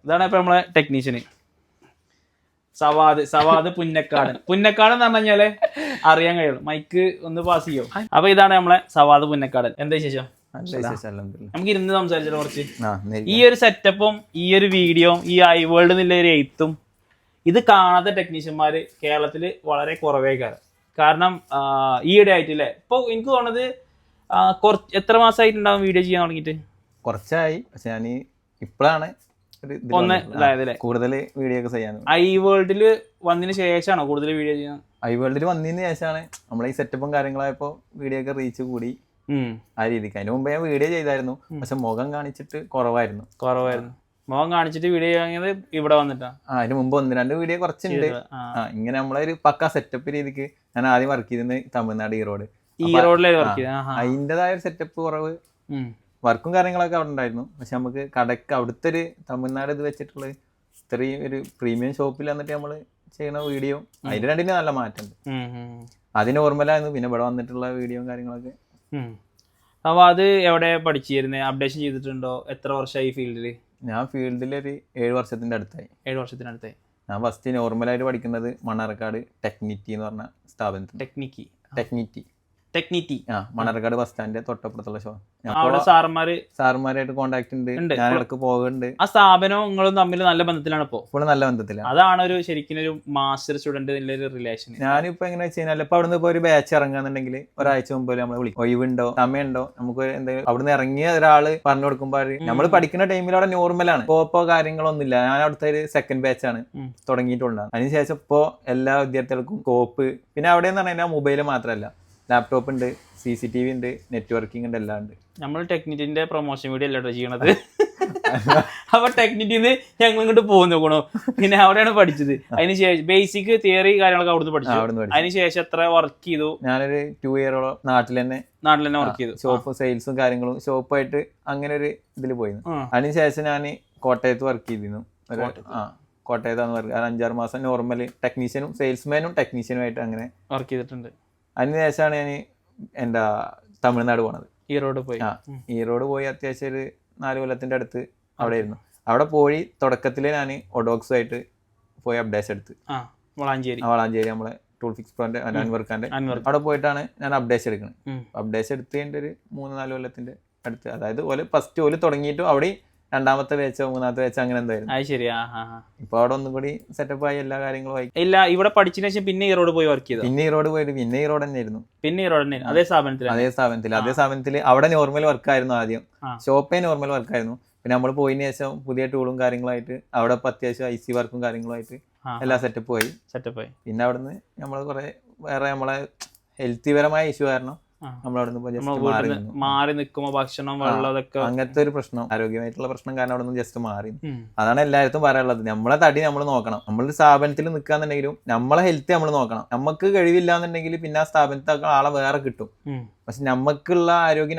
ഇതാണ് ഇപ്പൊ നമ്മളെ ടെക്നീഷ്യന് സവാദ് പുന്നക്കാടൻ എന്ന് പറഞ്ഞു കഴിഞ്ഞാല് അറിയാൻ കഴിയുള്ളൂ. മൈക്ക് ഒന്ന് പാസ് ചെയ്യോ? അപ്പൊ ഇതാണ് നമ്മളെ സവാദ് പുന്നക്കാടൻ. എന്താ വിശേഷം? നമുക്ക് ഇരുന്ന് സംസാരിച്ചാലോ കുറച്ച്? ഈ ഒരു സെറ്റപ്പും ഈ ഒരു വീഡിയോയും ഈ iWorld എന്നുള്ള ഒരു എഴുത്തും ഇത് കാണാത്ത ടെക്നീഷ്യന്മാര് കേരളത്തില് വളരെ കുറവേ കാരണം ഈയിടെ ആയിട്ടില്ലേ. ഇപ്പൊ എനിക്ക് തോന്നുന്നത് എത്ര മാസമായിട്ടുണ്ടാവും വീഡിയോ ചെയ്യാൻ തുടങ്ങിയിട്ട്? കുറച്ചായി, പക്ഷെ ഞാൻ ഇപ്പോഴാണ് കൂടുതൽ വീഡിയോ ഒക്കെ ചെയ്യാൻ. iWorld വന്നതിന് ശേഷമാണോ കൂടുതൽ വീഡിയോ ചെയ്യാൻ? iWorld വന്നതിന് ശേഷമാണ് നമ്മളെ ഈ സെറ്റപ്പും കാര്യങ്ങളായപ്പോ വീഡിയോ ഒക്കെ റീച്ച് കൂടി ആ രീതിക്ക്. അതിന് മുമ്പേ ഞാൻ വീഡിയോ ചെയ്തായിരുന്നു, പക്ഷെ മുഖം കാണിച്ചിട്ട് കുറവായിരുന്നു. മുഖം കാണിച്ചിട്ട് വീഡിയോ ചെയ്യാൻ ഇവിടെ വന്നിട്ടാ. അതിന് മുമ്പ് 1 2 വീഡിയോ കുറച്ചുണ്ട്. ഇങ്ങനെ നമ്മളെ ഒരു പക്ക സെറ്റപ്പ് രീതിക്ക് ഞാൻ ആദ്യം വർക്ക് ചെയ്തിരുന്നത് തമിഴ്നാട് ഈറോഡ്. അതിൻ്റെതായ ഒരു സെറ്റപ്പ് കുറവ്, വർക്കും കാര്യങ്ങളൊക്കെ അവിടെ ഉണ്ടായിരുന്നു. പക്ഷെ നമുക്ക് കടക്ക് അവിടുത്തെ ഒരു തമിഴ്നാട് ഇത് വെച്ചിട്ടുള്ള ഇത്രയും ഒരു പ്രീമിയം ഷോപ്പിൽ വന്നിട്ട് നമ്മൾ ചെയ്യുന്ന വീഡിയോ അതിന്റെ രണ്ടിന് നല്ല മാറ്റമുണ്ട്. അത് നോർമലായിരുന്നു. പിന്നെ ഇവിടെ വന്നിട്ടുള്ള വീഡിയോയും കാര്യങ്ങളൊക്കെ. അപ്പൊ അത് എവിടെ പഠിച്ചിരുന്നേ? അപ്ഡേഷൻ ചെയ്തിട്ടുണ്ടോ? എത്ര വർഷമായി ഫീൽഡില്? ഞാൻ ഫീൽഡിൽ ഒരു 7 വർഷത്തിന്റെ അടുത്തായി. 7 വർഷത്തിനടുത്തായി. ഞാൻ ഫസ്റ്റ് നോർമലായിട്ട് പഠിക്കുന്നത് മണ്ണാർക്കാട് ടെക്നിറ്റി എന്ന് പറഞ്ഞ സ്ഥാപനത്തിൽ. ടെക്നിറ്റി മണ്ണാർക്കാട് ബസ് സ്റ്റാൻഡിന്റെ തൊട്ടപ്പുറത്തുള്ള ഷോ. അവിടെ സാറുമാരായിട്ട് കോണ്ടാക്ട് ഉണ്ട്, ഞാൻ ഇടക്ക് പോകുന്നുണ്ട്. ആ സ്ഥാപനവും നിങ്ങളും തമ്മിൽ നല്ല ബന്ധത്തിലാണ് ഇപ്പോൾ നല്ല ബന്ധത്തിലാണ്. അതാണ് ഒരു ശരിക്കും ഒരു മാസ്റ്റർ സ്റ്റുഡന്റ് റിലേഷൻ. ഞാനിപ്പോ എങ്ങനെ വെച്ച് കഴിഞ്ഞാൽ ഇപ്പൊ അവിടുന്ന് ഇപ്പൊ ഒരു ബാച്ച് ഇറങ്ങാന്നുണ്ടെങ്കിൽ ഒരാഴ്ച മുമ്പ് നമ്മൾ വിളിക്കും, ഒഴിവുണ്ടോ സമയമുണ്ടോ, നമുക്ക് എന്തെങ്കിലും അവിടുന്ന് ഇറങ്ങിയ ഒരാള് പറഞ്ഞു കൊടുക്കുമ്പോൾ നമ്മൾ പഠിക്കുന്ന ടൈമിൽ അവിടെ നോർമലാണ്, ഇപ്പോ കാര്യങ്ങളൊന്നുമില്ല. ഞാൻ അവിടുത്തെ ഒരു സെക്കൻഡ് ബാച്ചാണ് തുടങ്ങിയിട്ടുള്ളത്. അതിനുശേഷം ഇപ്പോ എല്ലാ വിദ്യാർത്ഥികൾക്കും കോപ്പ്, പിന്നെ അവിടെ എന്ന് പറഞ്ഞാൽ മൊബൈല് മാത്രമല്ല, ലാപ്ടോപ്പ് ഉണ്ട്, CCTV ഉണ്ട്, നെറ്റ്വർക്കിംഗ് ഉണ്ട്, എല്ലാം ഉണ്ട്. നമ്മൾ ടെക്നിറ്റിന്റെ പ്രൊമോഷൻ വീഡിയോ അല്ലേ ചെയ്യണത്. അപ്പൊ ടെക്നിറ്റിന്ന് ഞങ്ങൾ ഇങ്ങോട്ട് പോകുന്നു നോക്കണോ, പിന്നെ അവിടെയാണ് പഠിച്ചത്. അതിനുശേഷം ബേസിക് തിയറി കാര്യങ്ങളൊക്കെ അവിടുന്ന് പഠിച്ചു. അതിനുശേഷം എത്ര വർക്ക് ചെയ്തു? ഞാനൊരു 2 ഇയറോളം നാട്ടിൽ തന്നെ വർക്ക് ചെയ്തു. ഷോപ്പ് സെയിൽസും കാര്യങ്ങളും ഷോപ്പായിട്ട് അങ്ങനെ ഒരു ഇതിൽ പോയിരുന്നു. അതിനുശേഷം ഞാൻ കോട്ടയത്ത് വർക്ക് ചെയ്തിരുന്നു. കോട്ടയത്താണ് വർക്ക്. 5-6 മാസം നോർമൽ ടെക്നീഷ്യനും സെയിൽസ്മാനും ടെക്നീഷ്യനുമായിട്ട് അങ്ങനെ വർക്ക് ചെയ്തിട്ടുണ്ട്. അതിനുശേഷമാണ് ഞാൻ എന്താ തമിഴ്നാട് പോണത്. ഈറോഡ് പോയി അത്യാവശ്യം ഒരു 4 കൊല്ലത്തിന്റെ അടുത്ത് അവിടെ ആയിരുന്നു. അവിടെ പോയി തുടക്കത്തിൽ ഞാൻ ഒഡോക്സുമായിട്ട് പോയി അപ്ഡേഷൻ എടുത്ത് വളാഞ്ചേരി നമ്മളെ ടൂൾ ഫിക്സ് പ്രോന്റെ അൻവർക്കാന്റെ അവിടെ പോയിട്ടാണ് ഞാൻ അപ്ഡേഷൻ എടുക്കുന്നത്. അപ്ഡേഷൻ എടുത്തതിന്റെ ഒരു 3-4 കൊല്ലത്തിന്റെ അടുത്ത്, അതായത് ഫസ്റ്റ് ഓല് തുടങ്ങിയിട്ടും അവിടെ 2ാമത്തെ ബാച്ചോ 3ാമത്തെ ബാച്ചോ അങ്ങനെ എന്തായിരുന്നു. ഇപ്പൊ അവിടെ ഒന്നും കൂടി സെറ്റപ്പ് ആയി, എല്ലാ കാര്യങ്ങളും ആയി. ഇല്ല, ഇവിടെ പഠിച്ചതിന് ശേഷം പിന്നെ ഈറോഡ് പോയി വർക്ക് ചെയ്തു. പിന്നെ ഈറോഡ് പോയിട്ട് പിന്നെ ഈറോഡ് തന്നെയായിരുന്നു. അതേ സ്ഥാപനത്തിൽ അവിടെ നോർമൽ വർക്കായിരുന്നു ആദ്യം. Shoppe normal വർക്കായിരുന്നു. പിന്നെ നമ്മൾ പോയതിനു ശേഷം പുതിയ ടൂളും കാര്യങ്ങളായിട്ട് അവിടെ അത്യാവശ്യം IC വർക്കും കാര്യങ്ങളുമായിട്ട് എല്ലാ സെറ്റപ്പായി. പിന്നെ അവിടുന്ന് നമ്മൾ കുറെ വേറെ നമ്മളെ ഹെൽത്ത് പരമായ ഇഷ്യൂ കാരണം മാറി നിൽക്കുമ്പോ ഭക്ഷണം വെള്ളം അതൊക്കെ അങ്ങനത്തെ ഒരു പ്രശ്നം, ആരോഗ്യമായിട്ടുള്ള പ്രശ്നം കാരണം അവിടെ നിന്ന് ജസ്റ്റ് മാറി. അതാണ് എല്ലായിടത്തും പറയാനുള്ളത്. നമ്മളെ തടി നമ്മൾ നോക്കണം. നമ്മളൊരു സ്ഥാപനത്തിൽ നിൽക്കാന്നുണ്ടെങ്കിലും നമ്മളെ ഹെൽത്ത് നമ്മൾ നോക്കണം. നമുക്ക് കഴിവില്ല എന്നുണ്ടെങ്കിൽ പിന്നെ ആ സ്ഥാപനത്തിൽ ആളെ വേറെ കിട്ടും. പക്ഷെ നമുക്കുള്ള ആരോഗ്യം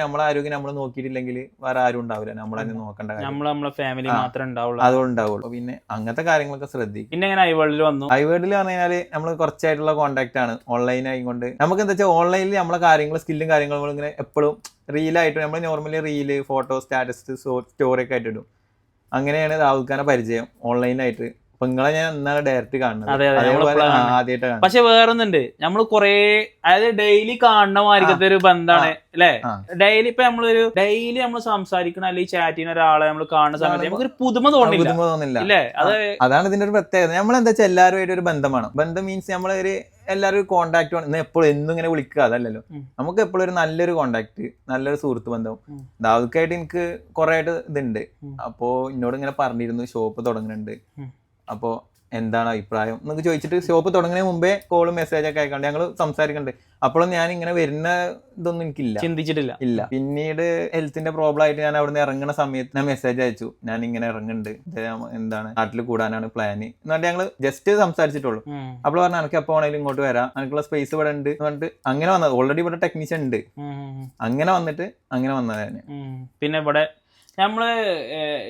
നമ്മൾ നോക്കിയിട്ടില്ലെങ്കിൽ വേറെ ആരും ഉണ്ടാവില്ല. നമ്മളതിനെ നോക്കേണ്ട കാര്യം നമ്മളെ ഫാമിലി മാത്രമേ ഉണ്ടാവുള്ളൂ. അതുകൊണ്ടാവുള്ളൂ. പിന്നെ അങ്ങനത്തെ കാര്യങ്ങളൊക്കെ ശ്രദ്ധിക്കും. പിന്നെ എങ്ങനെ iWorld വന്നു? iWorld പറഞ്ഞാല് നമ്മൾ കുറച്ചായിട്ടുള്ള കോൺടാക്ട് ആണ്. ഓൺലൈൻ ആയിക്കൊണ്ട് നമുക്ക് എന്താ വെച്ചാൽ ഓൺലൈനിൽ നമ്മളെ കാര്യങ്ങൾ സ്കില്ലും കാര്യങ്ങളും ഇങ്ങനെ എപ്പോഴും റീലായിട്ട് നമ്മൾ normally reel, photo, status, story ഒക്കെ ആയിട്ട് ഇടും. അങ്ങനെയാണ് രാഹുൽ ഖാനെ പരിചയം ഓൺലൈനായിട്ട് അപ്പൊ നിങ്ങളെ ഞാൻ എന്നാണ് ഡയറക്റ്റ് കാണുന്നത്. അതെ, അതെ, അതേപോലെ ആദ്യമായിട്ടാണ്. പക്ഷെ വേറൊന്നുണ്ട്, നമ്മള് കൊറേ അതായത് ഡെയിലി കാണുന്ന മാതിരിക്കത്തെ ഒരു ബന്ധാണ് അല്ലെ. ഡെയിലി ഇപ്പൊ നമ്മളൊരു ഡെയിലി നമ്മൾ സംസാരിക്കണ അല്ലെങ്കിൽ ചാറ്റ് ചെയ്യുന്ന ഒരാളെ നമ്മൾ കാണുന്ന സമയത്ത് നമുക്കൊരു പുതുമ തോന്നില്ല അല്ലേ. അതാണ് ഇതിന്റെ ഒരു പ്രത്യേകത. നമ്മളെന്താ വെച്ചാൽ എല്ലാവരുമായിട്ട് ഒരു ബന്ധമാണ്. ബന്ധം മീൻസ് നമ്മളൊരു എല്ലാവരും കോണ്ടാക്ട് വേണം. എപ്പോഴും എന്നും ഇങ്ങനെ വിളിക്കുക അതല്ലല്ലോ. നമുക്ക് എപ്പോഴും ഒരു നല്ലൊരു കോണ്ടാക്ട്, നല്ലൊരു സുഹൃത്ത് ബന്ധം. ദാവൂദ്ക്കായിട്ട് എനിക്ക് കുറെ ആയിട്ട് ഇതുണ്ട്. അപ്പോ എന്നോട് ഇങ്ങനെ പറഞ്ഞിരുന്നു ഷോപ്പ് തുടങ്ങുന്നുണ്ട്, അപ്പോ എന്താണ് അഭിപ്രായം എന്നൊക്കെ ചോദിച്ചിട്ട് ഷോപ്പ് തുടങ്ങുന്നതിന് മുമ്പേ കോളും മെസ്സേജ് ഒക്കെ അയക്കാണ്ട് ഞങ്ങൾ സംസാരിക്കുന്നുണ്ട്. അപ്പോഴും ഞാൻ ഇങ്ങനെ വരുന്ന ഇതൊന്നും എനിക്കില്ല, ചിന്തിച്ചിട്ടില്ല. ഇല്ല. പിന്നീട് ഹെൽത്തിന്റെ പ്രോബ്ലം ആയിട്ട് ഞാൻ അവിടുന്ന് ഇറങ്ങുന്ന സമയത്ത് ഞാൻ മെസ്സേജ് അയച്ചു, ഞാൻ ഇങ്ങനെ ഇറങ്ങുന്നുണ്ട്, എന്താണ് നാട്ടിൽ കൂടാനാണ് പ്ലാന് എന്നിട്ട് ഞങ്ങൾ ജസ്റ്റ് സംസാരിച്ചിട്ടുള്ളൂ. അപ്പോൾ പറഞ്ഞു എനിക്ക് എപ്പോ വേണമെങ്കിലും ഇങ്ങോട്ട് വരാം, എനിക്കുള്ള സ്പേസ് ഇവിടെ ഉണ്ട് പറഞ്ഞിട്ട് അങ്ങനെ വന്നത്. ഓൾറെഡി ഇവിടെ ടെക്നീഷ്യൻ ഉണ്ട്. അങ്ങനെ വന്നിട്ട് അങ്ങനെ വന്നതാണ്. പിന്നെ ഇവിടെ നമ്മള്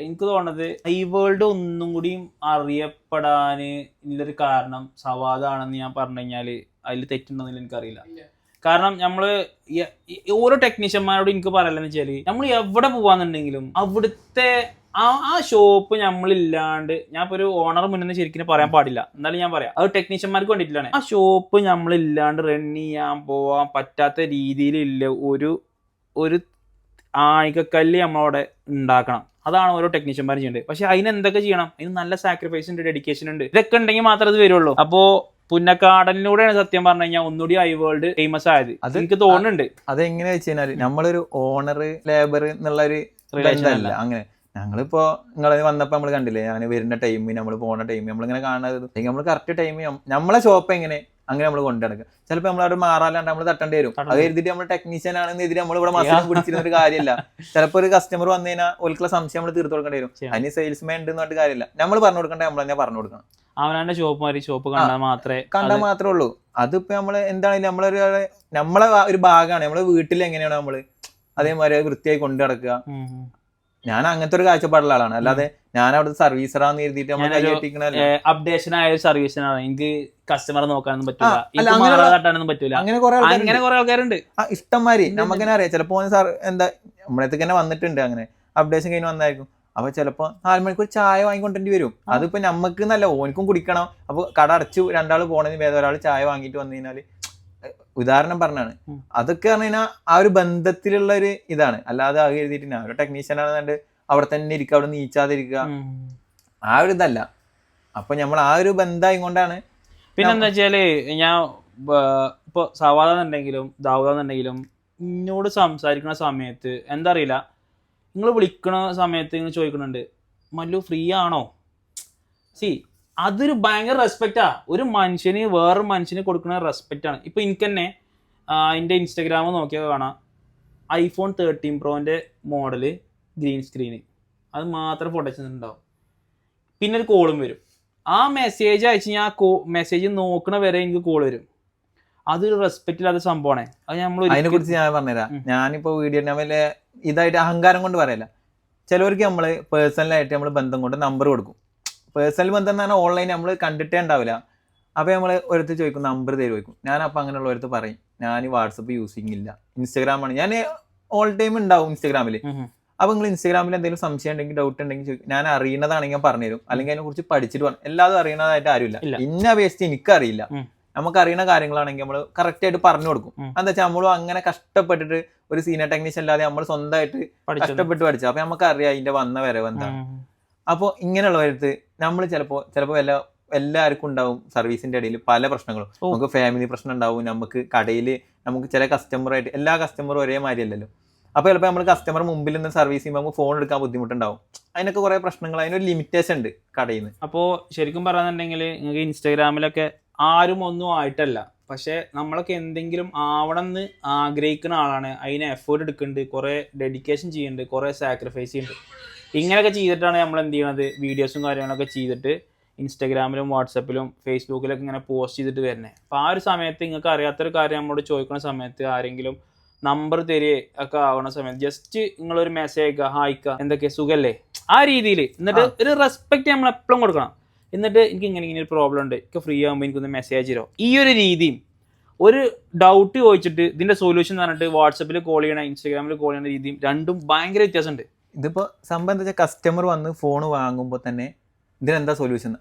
എനിക്ക് തോന്നുന്നത് ഈ വേൾഡ് ഒന്നും കൂടി അറിയപ്പെടാന് ഉള്ളൊരു കാരണം സവാദാണെന്ന് ഞാൻ പറഞ്ഞു കഴിഞ്ഞാല് അതിൽ തെറ്റുണ്ടെന്നില്ല എനിക്കറിയില്ല. കാരണം നമ്മള് ഓരോ ടെക്നീഷ്യന്മാരോട് എനിക്ക് പറയലെന്ന് വെച്ചാല് നമ്മൾ എവിടെ പോവാന്നുണ്ടെങ്കിലും അവിടുത്തെ ആ ഷോപ്പ് നമ്മളില്ലാണ്ട്, ഞാൻ ഇപ്പൊ ഒരു ഓണർ മുന്നേ ശരിക്കും പറയാൻ പാടില്ല, എന്നാലും ഞാൻ പറയാം, അത് ടെക്നീഷ്യന്മാർക്ക് വേണ്ടിയിട്ടാണ്. ആ ഷോപ്പ് നമ്മളില്ലാണ്ട് റൺ ചെയ്യാൻ പോവാൻ പറ്റാത്ത രീതിയിലുള്ള ഒരു ആണിക്കല്ല് നമ്മളവിടെ ഉണ്ടാക്കണം. അതാണ് ഓരോ ടെക്നീഷ്യന്മാരും ചെയ്യേണ്ടത്. പക്ഷെ അതിന് എന്തൊക്കെ ചെയ്യണം? അതിന് നല്ല സാക്രിഫൈസ് ഉണ്ട്, ഡെഡിക്കേഷൻ ഉണ്ട്. ഇതൊക്കെ ഉണ്ടെങ്കിൽ മാത്രമേ അത് വരുള്ളൂ. അപ്പോ പുന്നക്കാടനിലൂടെയാണ് സത്യം പറഞ്ഞു കഴിഞ്ഞാൽ ഒന്നുകൂടി ഐ വേൾഡ് ഫേമസ് ആയത് എനിക്ക് തോന്നുന്നുണ്ട്. അതെങ്ങനെയാ വെച്ച് കഴിഞ്ഞാല് നമ്മളൊരു ഓണർ ലേബർ എന്നുള്ള ഒരു റിലേഷൻ അല്ല. അങ്ങനെ ഞങ്ങളിപ്പോ നിങ്ങൾ വന്നപ്പോ നമ്മൾ കണ്ടില്ലേ, ഞാൻ വരുന്ന ടൈം, നമ്മൾ പോണ ടൈം, നമ്മളിങ്ങനെ കാണുന്നത് നമ്മൾ കറക്റ്റ് ടൈം നമ്മളെ ഷോപ്പ് എങ്ങനെ അങ്ങനെ നമ്മൾ കൊണ്ടുനടക്കുക. ചിലപ്പോൾ നമ്മൾ അവിടെ മാറാലാണ്ട് നമ്മൾ തട്ടേണ്ടി വരും. അത് എഴുതിട്ട് നമ്മൾ ടെക്നീഷ്യൻ ആണെന്ന് എതിരെ നമ്മൾ ഇവിടെ മസാല പിടിച്ചിരുന്ന ഒരു കാര്യമില്ല. ചിലപ്പോൾ ഒരു കസ്റ്റമർ വന്നു കഴിഞ്ഞാൽ ഒരിക്കലും സംശയം നമ്മൾ തീർത്തു കൊടുക്കേണ്ടി വരും. അതിന് സെയിൽസ്മാൻ ഉണ്ട് എന്ന് പറഞ്ഞിട്ട് കാര്യമില്ല. നമ്മൾ പറഞ്ഞു കൊടുക്കണ്ടേ നമ്മൾ തന്നെ പറഞ്ഞു കൊടുക്കണം. അവനാന്റെ ഷോപ്പ് കണ്ടാൽ മാത്രമേ ഉള്ളൂ. അതിപ്പോ നമ്മള് എന്താണെങ്കിലും നമ്മളെ ഒരു ഭാഗമാണ്. നമ്മളെ വീട്ടിൽ എങ്ങനെയാണ് നമ്മള് അതേമാതിരി വൃത്തിയായി കൊണ്ടു നടക്കുക. ഞാൻ അങ്ങനത്തെ ഒരു കാഴ്ചപ്പാടുള്ള ആളാണ്. അല്ലാതെ ഞാൻ അവിടെ സർവീസറാന്ന് എഴുതിയിട്ട് നമ്മൾ കൈയ്യട്ടിക്കണല്ലോ. അപ്ഡേഷൻ ആയ ഒരു സർവീസിനാണ്. എനിക്ക് കസ്റ്റമറെ നോക്കാനൊന്നും പറ്റില്ല. അങ്ങനെ കുറെ ആൾക്കാരുണ്ട് ഇഷ്ടംമാരി. നമുക്കെന്നെ അറിയാം. ചിലപ്പോ എന്താ നമ്മളത്തേക്ക് തന്നെ വന്നിട്ടുണ്ട് അങ്ങനെ അപ്ഡേഷൻ കഴിഞ്ഞ് വന്നായിരിക്കും. അപ്പൊ ചിലപ്പോ 4 മണിക്കൂർ ചായ വാങ്ങിക്കൊണ്ടേണ്ടി വരും. അതിപ്പോ നമുക്ക് നല്ല ഓനിക്കും കുടിക്കണം. അപ്പൊ കട അടച്ചു രണ്ടാൾ പോണതിന് വേറെ ഒരാൾ ചായ വാങ്ങിയിട്ട് വന്നു കഴിഞ്ഞാല്, ഉദാഹരണം പറഞ്ഞാണ്. അതൊക്കെ പറഞ്ഞു കഴിഞ്ഞാൽ ആ ഒരു ബന്ധത്തിലുള്ള ഒരു ഇതാണ്. അല്ലാതെ അത് എഴുതിയിട്ട് ഞാൻ ഒരു ടെക്നീഷ്യൻ ആണെന്നുണ്ട് അവിടെ തന്നെ ഇരിക്കുക, അവിടെ നീച്ചാതിരിക്കുക, ആ ഒരു ഇതല്ല. അപ്പൊ നമ്മൾ ആ ഒരു ബന്ധം കൊണ്ടാണ്. പിന്നെന്താ വെച്ചാല് ഞാൻ ഇപ്പൊ സവാദാന്നുണ്ടെങ്കിലും ദാവൂദാന്നുണ്ടെങ്കിലും എന്നോട് സംസാരിക്കുന്ന സമയത്ത് എന്താ അറിയില്ല, നിങ്ങൾ വിളിക്കണ സമയത്ത് നിങ്ങൾ ചോദിക്കുന്നുണ്ട് മല്ലു ഫ്രീ ആണോ. അതൊരു ഭയങ്കര റെസ്പെക്റ്റാ. ഒരു മനുഷ്യന് വേറൊരു മനുഷ്യന് കൊടുക്കുന്ന റെസ്പെക്റ്റ് ആണ്. ഇപ്പൊ എനിക്ക് തന്നെ എൻ്റെ ഇൻസ്റ്റാഗ്രാം നോക്കിയാൽ കാണാം, iPhone 13 Proന്റെ മോഡല് ഗ്രീൻ സ്ക്രീന്, അത് മാത്രം പ്രൊട്ടക്ഷൻ ഉണ്ടാവും. പിന്നെ ഒരു കോളും വരും. ആ മെസ്സേജ് അയച്ച് ഞാൻ മെസ്സേജ് നോക്കണ വരെ എനിക്ക് കോൾ വരും. അതൊരു റെസ്പെക്റ്റ് ഇല്ലാത്ത സംഭവമാണ്. അത് നമ്മൾ അതിനെ കുറിച്ച് ഞാൻ പറഞ്ഞുതരാം. ഞാനിപ്പോ വീഡിയോ വലിയ ഇതായിട്ട് അഹങ്കാരം കൊണ്ട് പറയല്ല. ചിലവർക്ക് നമ്മള് പേഴ്സണലായിട്ട് നമ്മൾ ബന്ധം കൊണ്ട് നമ്പർ കൊടുക്കും. പേഴ്സണൽ ബന്ധം എന്ന് പറഞ്ഞാൽ ഓൺലൈൻ നമ്മൾ കണ്ടിട്ടേ ഉണ്ടാവില്ല. അപ്പോൾ നമ്മൾ ഒരുത്ത് ചോദിക്കും നമ്പർ തരും ചോദിക്കും. ഞാൻ അപ്പോൾ അങ്ങനെയുള്ള ഒരുത്ത് പറയും ഞാൻ വാട്സപ്പ് യൂസിങ് ഇല്ല, ഇൻസ്റ്റാഗ്രാമാണ്. ഞാൻ ഓൾ ടൈം ഉണ്ടാവും ഇൻസ്റ്റാഗ്രാമിൽ. അപ്പോൾ നിങ്ങൾ ഇൻസ്റ്റാഗ്രാമിൽ എന്തെങ്കിലും സംശയം ഉണ്ടെങ്കിൽ ഡൗട്ട് ഉണ്ടെങ്കിൽ ചോദിക്കും. ഞാൻ അറിയുന്നതാണെങ്കിൽ ഞാൻ പറഞ്ഞുതരും, അല്ലെങ്കിൽ അതിനെ കുറിച്ച് പഠിച്ചിട്ട് പറഞ്ഞു. എല്ലാതും അറിയുന്നതായിട്ട് ആരുമില്ല. ഇന്ന അപേക്ഷിച്ച് എനിക്കറിയില്ല. നമുക്ക് അറിയുന്ന കാര്യങ്ങളാണെങ്കിൽ നമ്മൾ കറക്റ്റ് ആയിട്ട് പറഞ്ഞു കൊടുക്കും. എന്താ വെച്ചാൽ നമ്മളും അങ്ങനെ കഷ്ടപ്പെട്ടിട്ട് ഒരു സീനിയർ ടെക്നീഷ്യൻ അല്ലാതെ നമ്മൾ സ്വന്തമായിട്ട് കഷ്ടപ്പെട്ട് പഠിച്ചു. അപ്പൊ നമുക്ക് അറിയാം അതിന്റെ വന്ന വരവ് എന്താണ്. അപ്പോൾ ഇങ്ങനെയുള്ളവരത്ത് നമ്മൾ ചിലപ്പോൾ എല്ലാവർക്കും ഉണ്ടാവും സർവീസിന്റെ ഇടയിൽ പല പ്രശ്നങ്ങളും. നമുക്ക് ഫാമിലി പ്രശ്നം ഉണ്ടാവും, നമുക്ക് കടയിൽ നമുക്ക് ചില കസ്റ്റമറായിട്ട് എല്ലാ കസ്റ്റമറും ഒരേ മാതിരി അല്ലല്ലോ. അപ്പോൾ ചിലപ്പോൾ നമ്മൾ കസ്റ്റമർ മുമ്പിൽ നിന്ന് സർവീസ് ചെയ്യുമ്പോൾ നമുക്ക് ഫോൺ എടുക്കാൻ ബുദ്ധിമുട്ടുണ്ടാവും. അതിനൊക്കെ കുറെ പ്രശ്നങ്ങൾ, അതിനൊരു ലിമിറ്റേഷൻ ഉണ്ട് കടയിൽ നിന്ന്. അപ്പോൾ ശരിക്കും പറയാന്നുണ്ടെങ്കിൽ നിങ്ങൾക്ക് ഇൻസ്റ്റാഗ്രാമിലൊക്കെ ആരും ഒന്നും ആയിട്ടല്ല, പക്ഷെ നമ്മളൊക്കെ എന്തെങ്കിലും ആവണം എന്ന് ആഗ്രഹിക്കുന്ന ആളാണ്. അതിന് എഫേർട്ട് എടുക്കുന്നുണ്ട്, കുറേ ഡെഡിക്കേഷൻ ചെയ്യുന്നുണ്ട്, കുറേ സാക്രിഫൈസ് ചെയ്യുന്നുണ്ട്. ഇങ്ങനെയൊക്കെ ചെയ്തിട്ടാണ് നമ്മൾ എന്ത് ചെയ്യണത്, വീഡിയോസും കാര്യങ്ങളൊക്കെ ചെയ്തിട്ട് ഇൻസ്റ്റാഗ്രാമിലും വാട്സപ്പിലും ഫേസ്ബുക്കിലൊക്കെ ഇങ്ങനെ പോസ്റ്റ് ചെയ്തിട്ട് വരുന്നത്. അപ്പോൾ ആ ഒരു സമയത്ത് നിങ്ങൾക്ക് അറിയാത്തൊരു കാര്യം നമ്മളോട് ചോദിക്കുന്ന സമയത്ത് ആരെങ്കിലും നമ്പർ തരിക ഒക്കെ ആവണ സമയത്ത് ജസ്റ്റ് നിങ്ങളൊരു മെസ്സേജ് അയക്കുക, ഹായിക്കുക, എന്തൊക്കെ സുഖല്ലേ, ആ രീതിയിൽ. എന്നിട്ട് ഒരു റെസ്പെക്റ്റ് നമ്മൾ എപ്പോഴും കൊടുക്കണം. എന്നിട്ട് എനിക്ക് ഇങ്ങനെ ഒരു പ്രോബ്ലം ഉണ്ട്, എനിക്ക് ഫ്രീ ആകുമ്പോൾ എനിക്കൊന്ന് മെസ്സേജ് തരുമോ, ഈ ഒരു രീതിയും ഒരു ഡൗട്ട് ചോദിച്ചിട്ട് ഇതിന്റെ സൊല്യൂഷൻ എന്ന് പറഞ്ഞിട്ട് വാട്സപ്പിൽ കോൾ ചെയ്യണ ഇൻസ്റ്റാഗ്രാമിൽ കോൾ ചെയ്യുന്ന രീതിയും രണ്ടും ഭയങ്കര വ്യത്യാസമുണ്ട്. ഇതിപ്പോൾ സംഭവം എന്താ വെച്ചാൽ കസ്റ്റമർ വന്ന് ഫോൺ വാങ്ങുമ്പോൾ തന്നെ ഇതിനെന്താ സൊല്യൂഷൻ.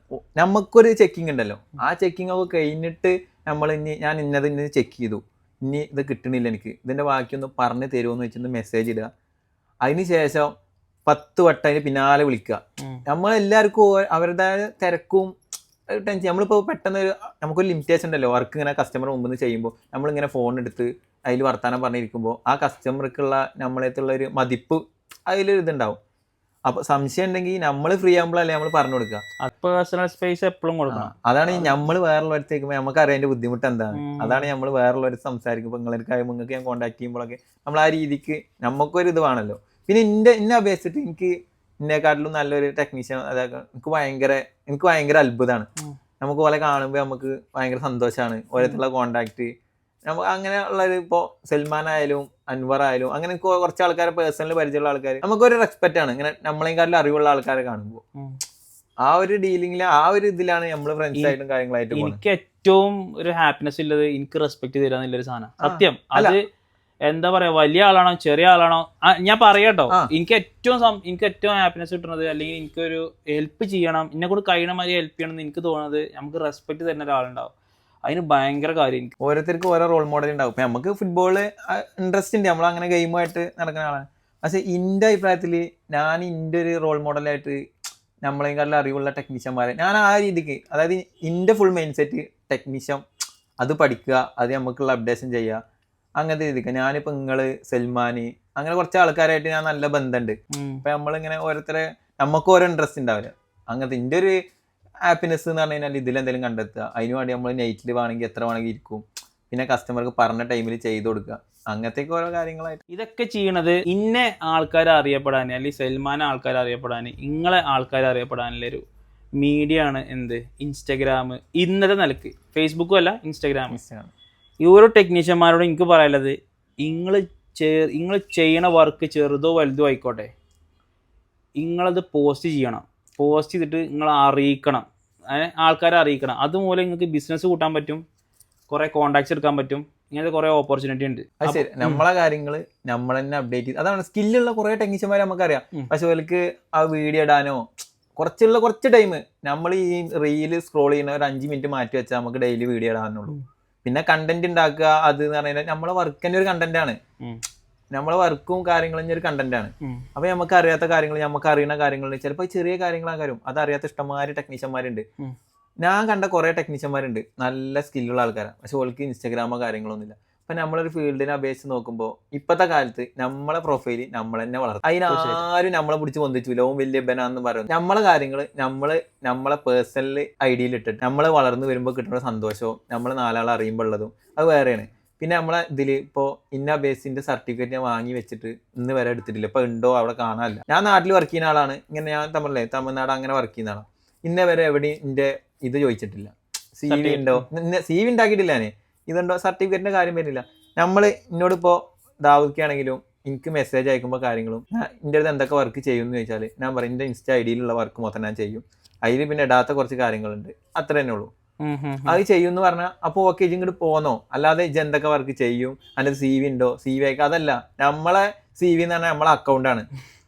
നമുക്കൊരു ചെക്കിങ് ഉണ്ടല്ലോ, ആ ചെക്കിങ് ഒക്കെ കഴിഞ്ഞിട്ട് നമ്മൾ ഞാൻ ഇന്നത് ചെക്ക് ചെയ്തു, ഇനി ഇത് കിട്ടണില്ല, എനിക്ക് ഇതിൻ്റെ ബാക്കിയൊന്ന് പറഞ്ഞു തരുമോയെന്ന് വെച്ചിട്ട് മെസ്സേജ് ഇടുക. അതിന് ശേഷം 10 വട്ടം അതിന് പിന്നാലെ വിളിക്കുക. നമ്മളെല്ലാവർക്കും അവരുടേതായ തിരക്കും ടെൻഷൻ. നമ്മളിപ്പോൾ പെട്ടെന്ന് നമുക്കൊരു ലിമിറ്റേഷൻ ഉണ്ടല്ലോ, വർക്ക് ഇങ്ങനെ കസ്റ്റമർ മുമ്പിൽ നിന്ന് ചെയ്യുമ്പോൾ നമ്മളിങ്ങനെ ഫോൺ എടുത്ത് അതിൽ വർത്താനം പറഞ്ഞിരിക്കുമ്പോൾ ആ കസ്റ്റമർക്കുള്ള നമ്മളേത്തുള്ള ഒരു മതിപ്പ് അതിലൊരു ഇതുണ്ടാവും. അപ്പോൾ സംശയം ഉണ്ടെങ്കിൽ നമ്മൾ ഫ്രീ ആകുമ്പോഴല്ലേ നമ്മൾ പറഞ്ഞു കൊടുക്കുക. പേഴ്സണൽ സ്പേസ് എപ്പോഴും കൊടുക്കണം. അതാണ് നമ്മൾ വേറുള്ളവരത്തേക്കുമ്പോൾ നമുക്കറിയാം അതിൻ്റെ ബുദ്ധിമുട്ട് എന്താണ്. അതാണ് നമ്മൾ വേറുള്ളവർ സംസാരിക്കുമ്പോൾ നിങ്ങൾക്ക് ഞാൻ കോൺടാക്ട് ചെയ്യുമ്പോഴൊക്കെ നമ്മൾ ആ രീതിക്ക് നമുക്കൊരു ഇത് വേണമല്ലോ. പിന്നെ എന്നെ അപേക്ഷിച്ചിട്ട് എനിക്ക് എന്നെക്കാട്ടിലും നല്ലൊരു ടെക്നീഷ്യൻ അതൊക്കെ എനിക്ക് ഭയങ്കര അത്ഭുതമാണ്. നമുക്ക് പോലെ കാണുമ്പോൾ നമുക്ക് ഭയങ്കര സന്തോഷമാണ്. ഓരോരുത്തരുള്ള കോണ്ടാക്ട് നമുക്ക് അങ്ങനെ ഉള്ളൊരു ഇപ്പോൾ സൽമാൻ ആയാലും അൻവർ ആയാലും അങ്ങനെ കുറച്ച് ആൾക്കാരെ പേഴ്സണലി പരിചയമുള്ള ആൾക്കാർ നമുക്കൊരു റെസ്പെക്റ്റ് ആണ്. ഇങ്ങനെ നമ്മളെക്കാട്ടിലും അറിവുള്ള ആൾക്കാരെ കാണുമ്പോൾ ആ ഒരു ഡീലിങ്ങിൽ ആ ഒരു ഇതിലാണ് നമ്മൾ ഫ്രണ്ട്സ് ആയിട്ടും കാര്യങ്ങളായിട്ടും. എനിക്ക് ഏറ്റവും ഒരു ഹാപ്പിനെസ് ഉള്ളത് എനിക്ക് റെസ്പെക്ട് തരാ എന്നുള്ളൊരു സാധനം. സത്യം. അത് എന്താ പറയാ, വലിയ ആളാണോ ചെറിയ ആളാണോ ഞാൻ പറയാട്ടോ, എനിക്ക് ഏറ്റവും ഹാപ്പിനെസ് കിട്ടുന്നത്, അല്ലെങ്കിൽ എനിക്കൊരു ഹെൽപ്പ് ചെയ്യണം, എന്നെ കൂടെ കഴിയണ മാതിരി ഹെൽപ്പ് ചെയ്യണം എന്ന് എനിക്ക് തോന്നുന്നത് നമുക്ക് റെസ്പെക്ട് തരുന്ന ഒരാളുണ്ടാവും. അതിന് ഭയങ്കര കാര്യം. ഓരോരുത്തർക്ക് ഓരോ റോൾ മോഡൽ ഉണ്ടാവും. ഇപ്പം നമുക്ക് ഫുട്ബോള് ഇൻട്രസ്റ്റ് ഉണ്ട്, നമ്മൾ അങ്ങനെ ഗെയിമായിട്ട് നടക്കുന്ന ആളാണ്. പക്ഷെ എൻ്റെ അഭിപ്രായത്തിൽ ഞാൻ എൻ്റെ ഒരു റോൾ മോഡലായിട്ട് നമ്മളെക്കാട്ടിലും അറിവുള്ള ടെക്നീഷ്യന്മാരെ ഞാൻ ആ രീതിക്ക്, അതായത് എൻ്റെ ഫുൾ മൈൻഡ് സെറ്റ് ടെക്നീഷ്യൻ, അത് പഠിക്കുക, അത് നമുക്കുള്ള അപ്ഡേഷൻ ചെയ്യുക, അങ്ങനത്തെ രീതിക്ക്. ഞാനിപ്പോൾ നിങ്ങള് സൽമാന് അങ്ങനെ കുറച്ച് ആൾക്കാരായിട്ട് ഞാൻ നല്ല ബന്ധമുണ്ട്. അപ്പം നമ്മളിങ്ങനെ ഓരോരുത്തരെ നമുക്ക് ഓരോ ഇൻട്രസ്റ്റ് ഉണ്ടാവില്ല. അങ്ങനത്തെ എൻ്റെ ഒരു ഹാപ്പിനെസ് എന്ന് പറഞ്ഞു കഴിഞ്ഞാൽ ഇതിലെന്തെങ്കിലും കണ്ടെത്തുക. അതിന് വേണ്ടി നമ്മൾ നൈറ്റിൽ വേണമെങ്കിൽ എത്ര വേണമെങ്കിൽ ഇരിക്കും, പിന്നെ കസ്റ്റമർക്ക് പറഞ്ഞ ടൈമിൽ ചെയ്ത് കൊടുക്കുക, അങ്ങനത്തേക്ക് ഓരോ കാര്യങ്ങളായിട്ട്. ഇതൊക്കെ ചെയ്യണത് ഇന്ന ആൾക്കാരെ അറിയപ്പെടാൻ, അല്ലെങ്കിൽ സൽമാൻ ആൾക്കാരെ അറിയപ്പെടാൻ, ഇങ്ങളെ ആൾക്കാരെ അറിയപ്പെടാനുള്ളൊരു മീഡിയ ആണ് എന്ത് ഇൻസ്റ്റഗ്രാം. ഇന്നത്തെ നിലക്ക് ഫേസ്ബുക്കും അല്ല, ഇൻസ്റ്റഗ്രാം. ഈ ഓരോ ടെക്നീഷ്യന്മാരോട് എനിക്ക് പറയാനുള്ളത്, നിങ്ങൾ ചെയ്യണ വർക്ക് ചെറുതോ വലുതോ ആയിക്കോട്ടെ, നിങ്ങളത് പോസ്റ്റ് ചെയ്യണം. പോസ്റ്റ് ചെയ്തിട്ട് നിങ്ങൾ അറിയിക്കണം, ആൾക്കാരെ അറിയിക്കണം. അതുമൂലം നിങ്ങൾക്ക് ബിസിനസ് കൂട്ടാൻ പറ്റും, കുറേ കോണ്ടാക്ട്സ് എടുക്കാൻ പറ്റും, ഇങ്ങനത്തെ കുറേ ഓപ്പർച്യൂണിറ്റി ഉണ്ട്. അത് ശരി, നമ്മളെ കാര്യങ്ങൾ നമ്മൾ തന്നെ അപ്ഡേറ്റ് ചെയ്ത്, അതാണ് സ്കില്ലുള്ള കുറേ ടെക്നീഷ്യന്മാരെ നമുക്കറിയാം. പക്ഷെ അവർക്ക് ആ വീഡിയോ ഇടാനോ കുറച്ച് ടൈം നമ്മൾ ഈ റീല് സ്ക്രോൾ ചെയ്യുന്ന ഒരു 5 മിനിറ്റ് മാറ്റി വെച്ചാൽ നമുക്ക് ഡെയിലി വീഡിയോ ഇടാനുള്ളൂ. പിന്നെ കണ്ടന്റ് ഉണ്ടാക്കുക, അത് എന്ന് പറഞ്ഞാൽ നമ്മളെ വർക്ക് തന്നെ ഒരു കണ്ടന്റ് ആണ്. നമ്മളെ വർക്കും കാര്യങ്ങളും ഒരു കണ്ടന്റ് ആണ്. അപ്പൊ നമുക്ക് അറിയാത്ത കാര്യങ്ങൾ, നമുക്ക് അറിയുന്ന കാര്യങ്ങൾ, ചിലപ്പോൾ ചെറിയ കാര്യങ്ങളാകാരും അത് അറിയാത്ത ഇഷ്ടംമാതിരി ടെക്നീഷ്യന്മാരുണ്ട്. ഞാൻ കണ്ട കുറെ ടെക്നീഷ്യന്മാരുണ്ട്, നല്ല സ്കില്ലുള്ള ആൾക്കാരാണ്. പക്ഷെ ഓൾക്ക് ഇൻസ്റ്റാഗ്രാമോ കാര്യങ്ങളൊന്നുമില്ല. അപ്പൊ നമ്മളൊരു ഫീൽഡിനെ അപേക്ഷിച്ച് നോക്കുമ്പോൾ ഇപ്പോഴത്തെ കാലത്ത് നമ്മളെ പ്രൊഫൈല് നമ്മൾ തന്നെ വളർത്തും. അതിനാരും നമ്മളെ പിടിച്ച് പൊന്തിച്ചില്ല, ഓൻ വലിയ ബനാന്ന് പറയുന്നത്. നമ്മളെ കാര്യങ്ങൾ നമ്മളെ പേഴ്സണൽ ഐഡിയയിൽ ഇട്ടിട്ട് നമ്മളെ വളർന്നു വരുമ്പോൾ കിട്ടുന്ന സന്തോഷവും നമ്മൾ 4 ആളെ അറിയുമ്പോൾ ഉള്ളതും അത് വേറെയാണ്. പിന്നെ നമ്മളെ ഇതിൽ ഇപ്പോൾ ഇന്ന ബേസിന്റെ സർട്ടിഫിക്കറ്റ് ഞാൻ വാങ്ങി വെച്ചിട്ട് ഇന്ന് വരെ എടുത്തിട്ടില്ല. ഇപ്പൊ ഉണ്ടോ അവിടെ കാണാനില്ല. ഞാൻ നാട്ടിൽ വർക്ക് ചെയ്യുന്ന ആളാണ്, ഇങ്ങനെ ഞാൻ തമിഴ്നാട് അങ്ങനെ വർക്ക് ചെയ്യുന്ന ആളാണ്. ഇന്ന വരെ എവിടെയും എൻ്റെ ഇത് ചോദിച്ചിട്ടില്ല, CV ഉണ്ടോ, CV ഉണ്ടാക്കിയിട്ടില്ല. ഞാൻ ഇതുണ്ടോ, സർട്ടിഫിക്കറ്റിന്റെ കാര്യം വരുന്നില്ല. നമ്മൾ എന്നോടിപ്പോൾ ദാവൂദിക്കാണെങ്കിലും എനിക്ക് മെസ്സേജ് അയക്കുമ്പോൾ കാര്യങ്ങളും എൻ്റെ അടുത്ത് എന്തൊക്കെ വർക്ക് ചെയ്യുമെന്ന് ചോദിച്ചാൽ ഞാൻ പറയും എൻ്റെ ഇൻസ്റ്റ ഐഡിയിലുള്ള വർക്ക് മൊത്തം ഞാൻ ചെയ്യും. അതിൽ പിന്നെ ഇടാത്ത കുറച്ച് കാര്യങ്ങളുണ്ട്, അത്ര തന്നെ ഉള്ളൂ. അത് ചെയ്യും എന്ന് പറഞ്ഞാൽ അപ്പോൾ ഓക്കെ ഇങ്ങോട്ട് പോന്നോ, അല്ലാതെ ഇജ് എന്തൊക്കെ വർക്ക് ചെയ്യും, അതിൻ്റെ CV ഉണ്ടോ, CV അയക്കുക, അതല്ല. നമ്മളെ CV എന്ന് പറഞ്ഞാൽ നമ്മളെ അക്കൗണ്ടാണ്.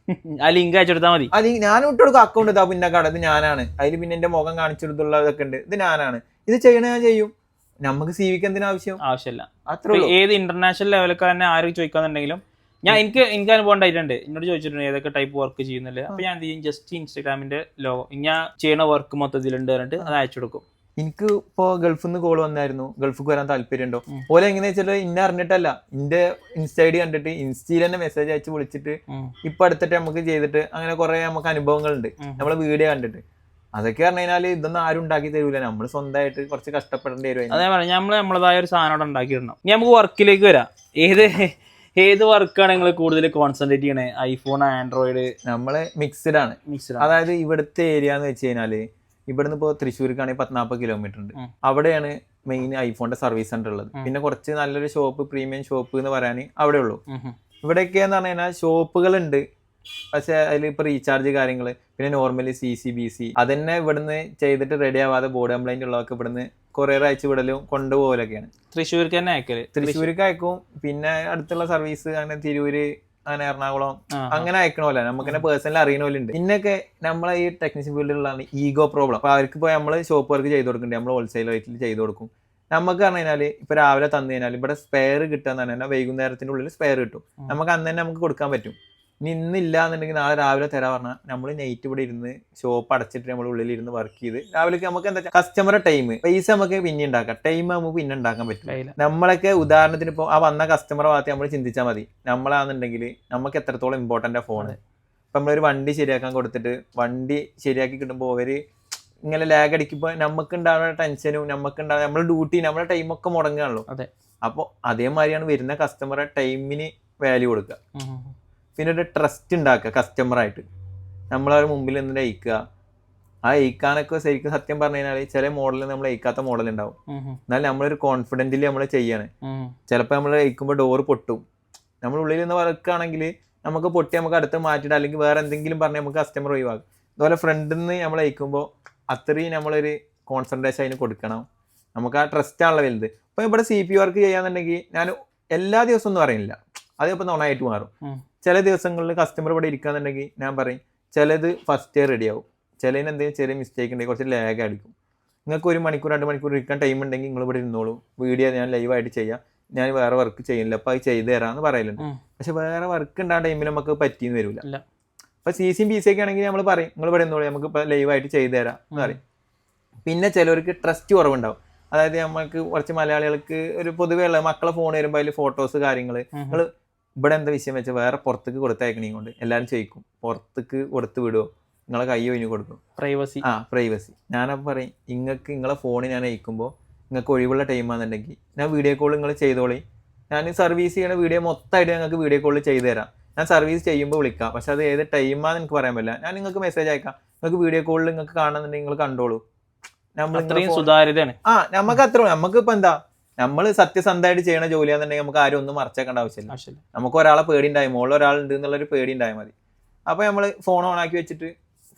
ആ ലിങ്ക് അയച്ചെടുത്താൽ മതി. അത് ഞാൻ ഇട്ടെടുക്കും, അക്കൗണ്ട് ഇതാ പിന്നെ കട, ഇത് ഞാനാണ്. അതിൽ പിന്നെ എൻ്റെ മുഖം കാണിച്ചെടുത്തുള്ളതൊക്കെ ഉണ്ട്, ഇത് ഞാനാണ്. ഇത് ചെയ്യണ ഞാൻ ചെയ്യും. നമുക്ക് CV-ക്ക് എന്തിനാവശ്യം? ആവശ്യമില്ല. അത്ര ഏത് ഇന്റർനാഷണൽ ലെവലൊക്കെ തന്നെ ആരും ചോദിക്കാന്നുണ്ടെങ്കിലും എനിക്ക് അനുഭവം ഉണ്ടായിട്ടുണ്ട്. എന്നോട് ചോദിച്ചിട്ടുണ്ട് ഏതൊക്കെ ടൈപ്പ് വർക്ക് ചെയ്യുന്നില്ല. അപ്പൊ ഞാൻ എന്ത് ചെയ്യും, ജസ്റ്റ് ഇൻസ്റ്റാഗ്രാമിന്റെ ലോഗോ ഞാൻ ചെയ്യണ വർക്ക് മൊത്തത്തിലുണ്ട് പറഞ്ഞിട്ട് അത് അയച്ചു കൊടുക്കും. എനിക്ക് ഇപ്പോൾ ഗൾഫിൽ നിന്ന് കോൾ വന്നായിരുന്നു, ഗൾഫിൽ വരാൻ താല്പര്യമുണ്ടോ. ഓലെ എങ്ങനെയാ വെച്ചാൽ ഇന്നെ അറിഞ്ഞിട്ടല്ല, എന്റെ ഇൻസ്റ്റ ID കണ്ടിട്ട് ഇൻസ്റ്റയിൽ തന്നെ മെസ്സേജ് അയച്ച് വിളിച്ചിട്ട് ഇപ്പൊ അടുത്തിട്ട് നമുക്ക് ചെയ്തിട്ട് അങ്ങനെ കുറെ നമുക്ക് അനുഭവങ്ങളുണ്ട് നമ്മളെ വീഡിയോ കണ്ടിട്ട്. അതൊക്കെ പറഞ്ഞു കഴിഞ്ഞാൽ ഇതൊന്നും ആരും ഉണ്ടാക്കി തരൂല, നമ്മൾ സ്വന്തമായിട്ട് കുറച്ച് കഷ്ടപ്പെടേണ്ടി വരും. അതേ പറയാം, നമ്മളതായ ഒരു സാധനം അവിടെ ഉണ്ടാക്കിയിടണം. ഇനി നമുക്ക് വർക്കിലേക്ക് വരാം. ഏത് വർക്കാണ് നിങ്ങൾ കൂടുതൽ കോൺസെൻട്രേറ്റ് ചെയ്യണേ? IPhone, Android? നമ്മള് മിക്സ്ഡ് ആണ്. അതായത് ഇവിടുത്തെ ഏരിയ എന്ന് വെച്ച് കഴിഞ്ഞാല് ഇവിടുന്ന് ഇപ്പോൾ തൃശ്ശൂർക്കാണെങ്കിൽ 40 കിലോമീറ്റർ ഉണ്ട്. അവിടെയാണ് മെയിൻ ഐഫോണിന്റെ സർവീസ് സെന്റർ ഉള്ളത്. പിന്നെ കുറച്ച് നല്ലൊരു ഷോപ്പ്, പ്രീമിയം ഷോപ്പ് എന്ന് പറയാൻ അവിടെ ഉള്ളൂ. ഇവിടെയൊക്കെയെന്ന് പറഞ്ഞു കഴിഞ്ഞാൽ ഷോപ്പുകളുണ്ട്, പക്ഷെ അതിൽ ഇപ്പൊ റീചാർജ് കാര്യങ്ങൾ, പിന്നെ നോർമലി CC/BC അതന്നെ ഇവിടുന്ന് ചെയ്തിട്ട് റെഡി ആവാതെ ബോർഡ് കംപ്ലൈന്റ് ഉള്ളതൊക്കെ ഇവിടുന്ന് കൊറിയർ അയച്ചു വിടലും കൊണ്ടുപോകലൊക്കെയാണ്. തൃശ്ശൂർക്ക് തന്നെ അയക്കല്? തൃശ്ശൂർക്ക് അയക്കും. പിന്നെ അടുത്തുള്ള സർവീസ് അങ്ങനെ തിരൂര്, അങ്ങനെ എറണാകുളം അങ്ങനെ അയക്കണമല്ല നമുക്ക് തന്നെ പേഴ്സണലി അറിയണ പോലെ ഉണ്ട്. പിന്നൊക്കെ നമ്മളെ ഈ ടെക്നീഷ്യൻ ഫീൽഡിലുള്ളതാണ് ഈഗോ പ്രോബ്ലം. അപ്പൊ അവർക്ക് പോയി നമ്മൾ ഷോപ്പ് വർക്ക് ചെയ്ത് കൊടുക്കുന്നുണ്ട്, നമ്മൾ ഹോൾസെയിൽ റേറ്റിൽ ചെയ്ത് കൊടുക്കും. നമുക്ക് പറഞ്ഞു കഴിഞ്ഞാൽ ഇപ്പൊ രാവിലെ തന്നു കഴിഞ്ഞാൽ ഇവിടെ സ്പെയർ കിട്ടാന്ന് പറഞ്ഞാൽ വൈകുന്നേരത്തിന്റെ ഉള്ളിൽ സ്പെയർ കിട്ടും. നമുക്ക് അന്ന് തന്നെ നമുക്ക് കൊടുക്കാൻ പറ്റും. ഇനി ഇന്നില്ല എന്നുണ്ടെങ്കിൽ നാളെ രാവിലെ തരാൻ പറഞ്ഞാൽ നമ്മൾ നൈറ്റ് ഇവിടെ ഇരുന്ന് ഷോപ്പ് അടച്ചിട്ട് നമ്മൾ ഉള്ളിൽ ഇരുന്ന് വർക്ക് ചെയ്ത് രാവിലേക്ക് നമുക്ക് എന്താ കസ്റ്റമറെ ടൈം പൈസ നമുക്ക് പിന്നെ ഉണ്ടാക്കാം, ടൈം നമുക്ക് പിന്നെ ഉണ്ടാക്കാൻ പറ്റില്ല. നമ്മളൊക്കെ ഉദാഹരണത്തിന് ഇപ്പോൾ ആ വന്ന കസ്റ്റമറെ ഭാഗത്ത് നമ്മൾ ചിന്തിച്ചാൽ മതി. നമ്മളാണെന്നുണ്ടെങ്കിൽ നമുക്ക് എത്രത്തോളം ഇമ്പോർട്ടൻ്റ് ആ ഫോണ്. ഇപ്പം നമ്മളൊരു വണ്ടി ശരിയാക്കാൻ കൊടുത്തിട്ട് വണ്ടി ശരിയാക്കി കിട്ടുമ്പോൾ അവര് ഇങ്ങനെ ലാഗ് അടിക്കുമ്പോൾ നമുക്ക് ഉണ്ടാകുന്ന ടെൻഷനും നമുക്കുണ്ടാകുന്ന നമ്മുടെ ഡ്യൂട്ടി നമ്മുടെ ടൈമൊക്കെ മുടങ്ങുകയാണല്ലോ. അപ്പോൾ അതേമാതിരിയാണ് വരുന്ന കസ്റ്റമറെ ടൈമിന് വാല്യൂ കൊടുക്കുക. പിന്നെ ഒരു ട്രസ്റ്റ് ഉണ്ടാക്കുക കസ്റ്റമറായിട്ട്. നമ്മളവരുടെ മുമ്പിൽ എന്തിനാ അയക്കുക, ആ അയക്കാനൊക്കെ ശരിക്കും സത്യം പറഞ്ഞു കഴിഞ്ഞാൽ ചില മോഡലിൽ നമ്മൾ അയക്കാത്ത മോഡൽ ഉണ്ടാവും. എന്നാൽ നമ്മളൊരു കോൺഫിഡൻറ്റിൽ നമ്മൾ ചെയ്യാണ്. ചിലപ്പോൾ നമ്മൾ അയക്കുമ്പോൾ ഡോറ് പൊട്ടും. നമ്മൾ ഉള്ളിൽ നിന്ന് വർക്കാണെങ്കിൽ നമുക്ക് പൊട്ടി നമുക്ക് അടുത്ത് മാറ്റിയിട്ട് അല്ലെങ്കിൽ വേറെ എന്തെങ്കിലും പറഞ്ഞ് നമുക്ക് കസ്റ്റമർ ഒഴിവാക്കും. അതുപോലെ ഫ്രണ്ടിൽ നിന്ന് നമ്മൾ അയക്കുമ്പോൾ അത്രയും നമ്മളൊരു കോൺസെൻട്രേഷൻ അതിന് കൊടുക്കണം. നമുക്ക് ആ ട്രസ്റ്റ് ആണല്ലോ വലുത്. അപ്പോൾ ഇവിടെ CP വർക്ക് ചെയ്യാന്നുണ്ടെങ്കിൽ ഞാൻ എല്ലാ ദിവസവും ഒന്നും പറയുന്നില്ല, അതിപ്പോൾ നന്നായിട്ട് മാറും. ചില ദിവസങ്ങളിൽ കസ്റ്റമർ ഇവിടെ ഇരിക്കുകയെന്നുണ്ടെങ്കിൽ ഞാൻ പറയും ചിലത് ഫസ്റ്റ് ഇയർ റെഡി ആവും, ചിലതിന് എന്തെങ്കിലും ചെറിയ മിസ്റ്റേക്ക് ഉണ്ടെങ്കിൽ കുറച്ച് ലാഗ് അടിക്കും. നിങ്ങൾക്ക് 1 മണിക്കൂർ 2 മണിക്കൂർ ഇരിക്കാൻ ടൈം ഉണ്ടെങ്കിൽ നിങ്ങൾ ഇവിടെ ഇരുന്നോളൂ, വീഡിയോ ഞാൻ ലൈവായിട്ട് ചെയ്യാം, ഞാൻ വേറെ വർക്ക് ചെയ്യുന്നില്ല അപ്പോൾ അത് ചെയ്ത് തരാമെന്ന് പറയലുണ്ട്. പക്ഷെ വേറെ വർക്ക് ഉണ്ടാകുന്ന ടൈമിൽ നമുക്ക് പറ്റിയെന്ന് വരില്ല. അപ്പോൾ CCയും PC ഒക്കെ ആണെങ്കിൽ നമ്മൾ പറയും നിങ്ങൾ ഇവിടെ ഇരുന്നോളൂ, നമുക്ക് ഇപ്പോൾ ലൈവായിട്ട് ചെയ്ത് തരാം എന്ന് പറയും. പിന്നെ ചിലവർക്ക് ട്രസ്റ്റ് കുറവുണ്ടാവും. അതായത് നമുക്ക് കുറച്ച് മലയാളികൾക്ക് ഒരു പൊതുവേ ഉള്ള മക്കളെ ഫോൺ വരുമ്പോൾ അതിൽ ഫോട്ടോസ് കാര്യങ്ങൾ നിങ്ങൾ ഇവിടെ എന്താ വിഷയം വെച്ചാൽ വേറെ പുറത്തേക്ക് കൊടുത്തയക്കണേ കൊണ്ട് എല്ലാവരും ചോദിക്കും പുറത്തേക്ക് കൊടുത്ത് വിടുമോ, നിങ്ങളെ കൈ ഒഴിഞ്ഞ് കൊടുക്കും. പ്രൈവസി. ഞാനപ്പോൾ പറയും നിങ്ങളെ ഫോൺ ഞാൻ അയക്കുമ്പോൾ നിങ്ങൾക്ക് ഒഴിവുള്ള ടൈമാണെന്നുണ്ടെങ്കിൽ ഞാൻ വീഡിയോ കോൾ നിങ്ങൾ ചെയ്തോളി, ഞാൻ സർവീസ് ചെയ്യണ വീഡിയോ മൊത്തമായിട്ട് ഞങ്ങൾക്ക് വീഡിയോ കോൾ ചെയ്ത് തരാം. ഞാൻ സർവീസ് ചെയ്യുമ്പോൾ വിളിക്കാം, പക്ഷെ അത് ഏത് ടൈമാണെന്ന് എനിക്ക് പറയാൻ പറ്റില്ല. ഞാൻ നിങ്ങൾക്ക് മെസ്സേജ് അയക്കാം, നിങ്ങൾക്ക് വീഡിയോ കോളിൽ നിങ്ങൾക്ക് കാണുന്നുണ്ടെങ്കിൽ നിങ്ങൾ കണ്ടോളൂ. സുതാര്യതയാണ്. നമുക്ക് അത്ര നമുക്കിപ്പോൾ എന്താ നമ്മൾ സത്യസന്ധമായിട്ട് ചെയ്യണ ജോലിയാണെന്നുണ്ടെങ്കിൽ നമുക്ക് ആരും ഒന്നും മറച്ചേക്കേണ്ട ആവശ്യമില്ല. നമുക്ക് ഒരാളെ പേടി ഉണ്ടായി മുകളിൽ ഒരാളുണ്ട് എന്നുള്ളൊരു പേടി ഉണ്ടായാൽ മതി. അപ്പോൾ നമ്മൾ ഫോൺ ഓൺ ആക്കി വെച്ചിട്ട്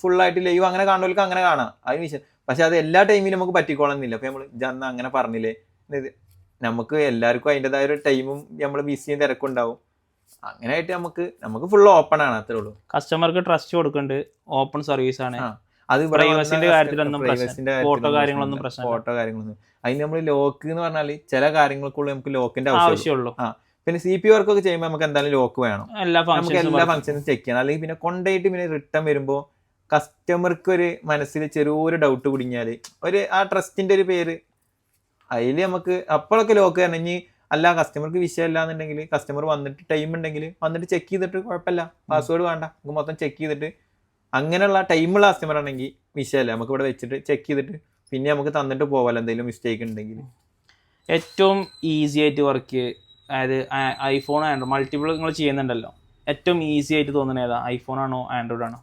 ഫുള്ളായിട്ട് ലൈവ് അങ്ങനെ കാണുന്നവർക്ക് അങ്ങനെ കാണാം, അതിന് വിഷയം. പക്ഷെ അത് എല്ലാ ടൈമിലും നമുക്ക് പറ്റിക്കോളുന്നില്ല. അപ്പോൾ നമ്മൾ ജന്ന അങ്ങനെ പറഞ്ഞില്ലേ, നമുക്ക് എല്ലാവർക്കും അതിൻ്റെതായ ഒരു ടൈമും നമ്മൾ ബിസിയും തിരക്കും ഉണ്ടാവും. അങ്ങനെയായിട്ട് നമുക്ക് ഫുൾ ഓപ്പൺ ആണ്, അത്രേ ഉള്ളൂ. കസ്റ്റമർക്ക് ട്രസ്റ്റ് കൊടുക്കുന്നുണ്ട്, ഓപ്പൺ സർവീസ് ആണ്. അത് ഫോട്ടോ കാര്യങ്ങളൊന്നും അതിന് നമ്മൾ ലോക്ക് എന്ന് പറഞ്ഞാൽ ചില കാര്യങ്ങൾക്കുള്ള നമുക്ക് ലോക്കിന്റെ ആവശ്യമുള്ളൂ. പിന്നെ CP വർക്കൊക്കെ ചെയ്യുമ്പോൾ നമുക്ക് എന്തായാലും ലോക്ക് വേണം, നമുക്ക് എല്ലാ ഫംഗ്ഷനും ചെക്ക് ചെയ്യണം. അല്ലെങ്കിൽ പിന്നെ കൊണ്ടുപോയിട്ട് പിന്നെ റിട്ടേൺ വരുമ്പോൾ കസ്റ്റമർക്ക് ഒരു മനസ്സിൽ ചെറിയൊരു ഡൗട്ട് കുടുങ്ങിയാൽ ആ ട്രസ്റ്റിന്റെ ഒരു പേര് അതിൽ നമുക്ക് അപ്പോഴൊക്കെ ലോക്ക് തരണം. ഇനി അല്ല കസ്റ്റമർക്ക് വിഷയമല്ല എന്നുണ്ടെങ്കിൽ കസ്റ്റമർ വന്നിട്ട് ടൈം ഉണ്ടെങ്കിൽ വന്നിട്ട് ചെക്ക് ചെയ്തിട്ട് കുഴപ്പമില്ല, പാസ്വേഡ് വേണ്ട, നമുക്ക് മൊത്തം ചെക്ക് ചെയ്തിട്ട് അങ്ങനെയുള്ള ടൈമുള്ള കസ്റ്റമർ ആണെങ്കിൽ വിഷയമല്ല, നമുക്ക് ഇവിടെ വെച്ചിട്ട് ചെക്ക് ചെയ്തിട്ട് പിന്നെ നമുക്ക് തന്നിട്ട് പോകാമല്ലോ എന്തെങ്കിലും മിസ്റ്റേക്ക് ഉണ്ടെങ്കിൽ. ഏറ്റവും ഈസി ആയിട്ട് വർക്ക്, അതായത് ഐഫോൺ ആൻഡ്രോയിഡ് മൾട്ടിപ്പിൾ നിങ്ങൾ ചെയ്യുന്നുണ്ടല്ലോ, ഏറ്റവും ഈസി ആയിട്ട് തോന്നുന്നത് ഏതാ, ഐഫോൺ ആണോ ആൻഡ്രോയിഡ് ആണോ?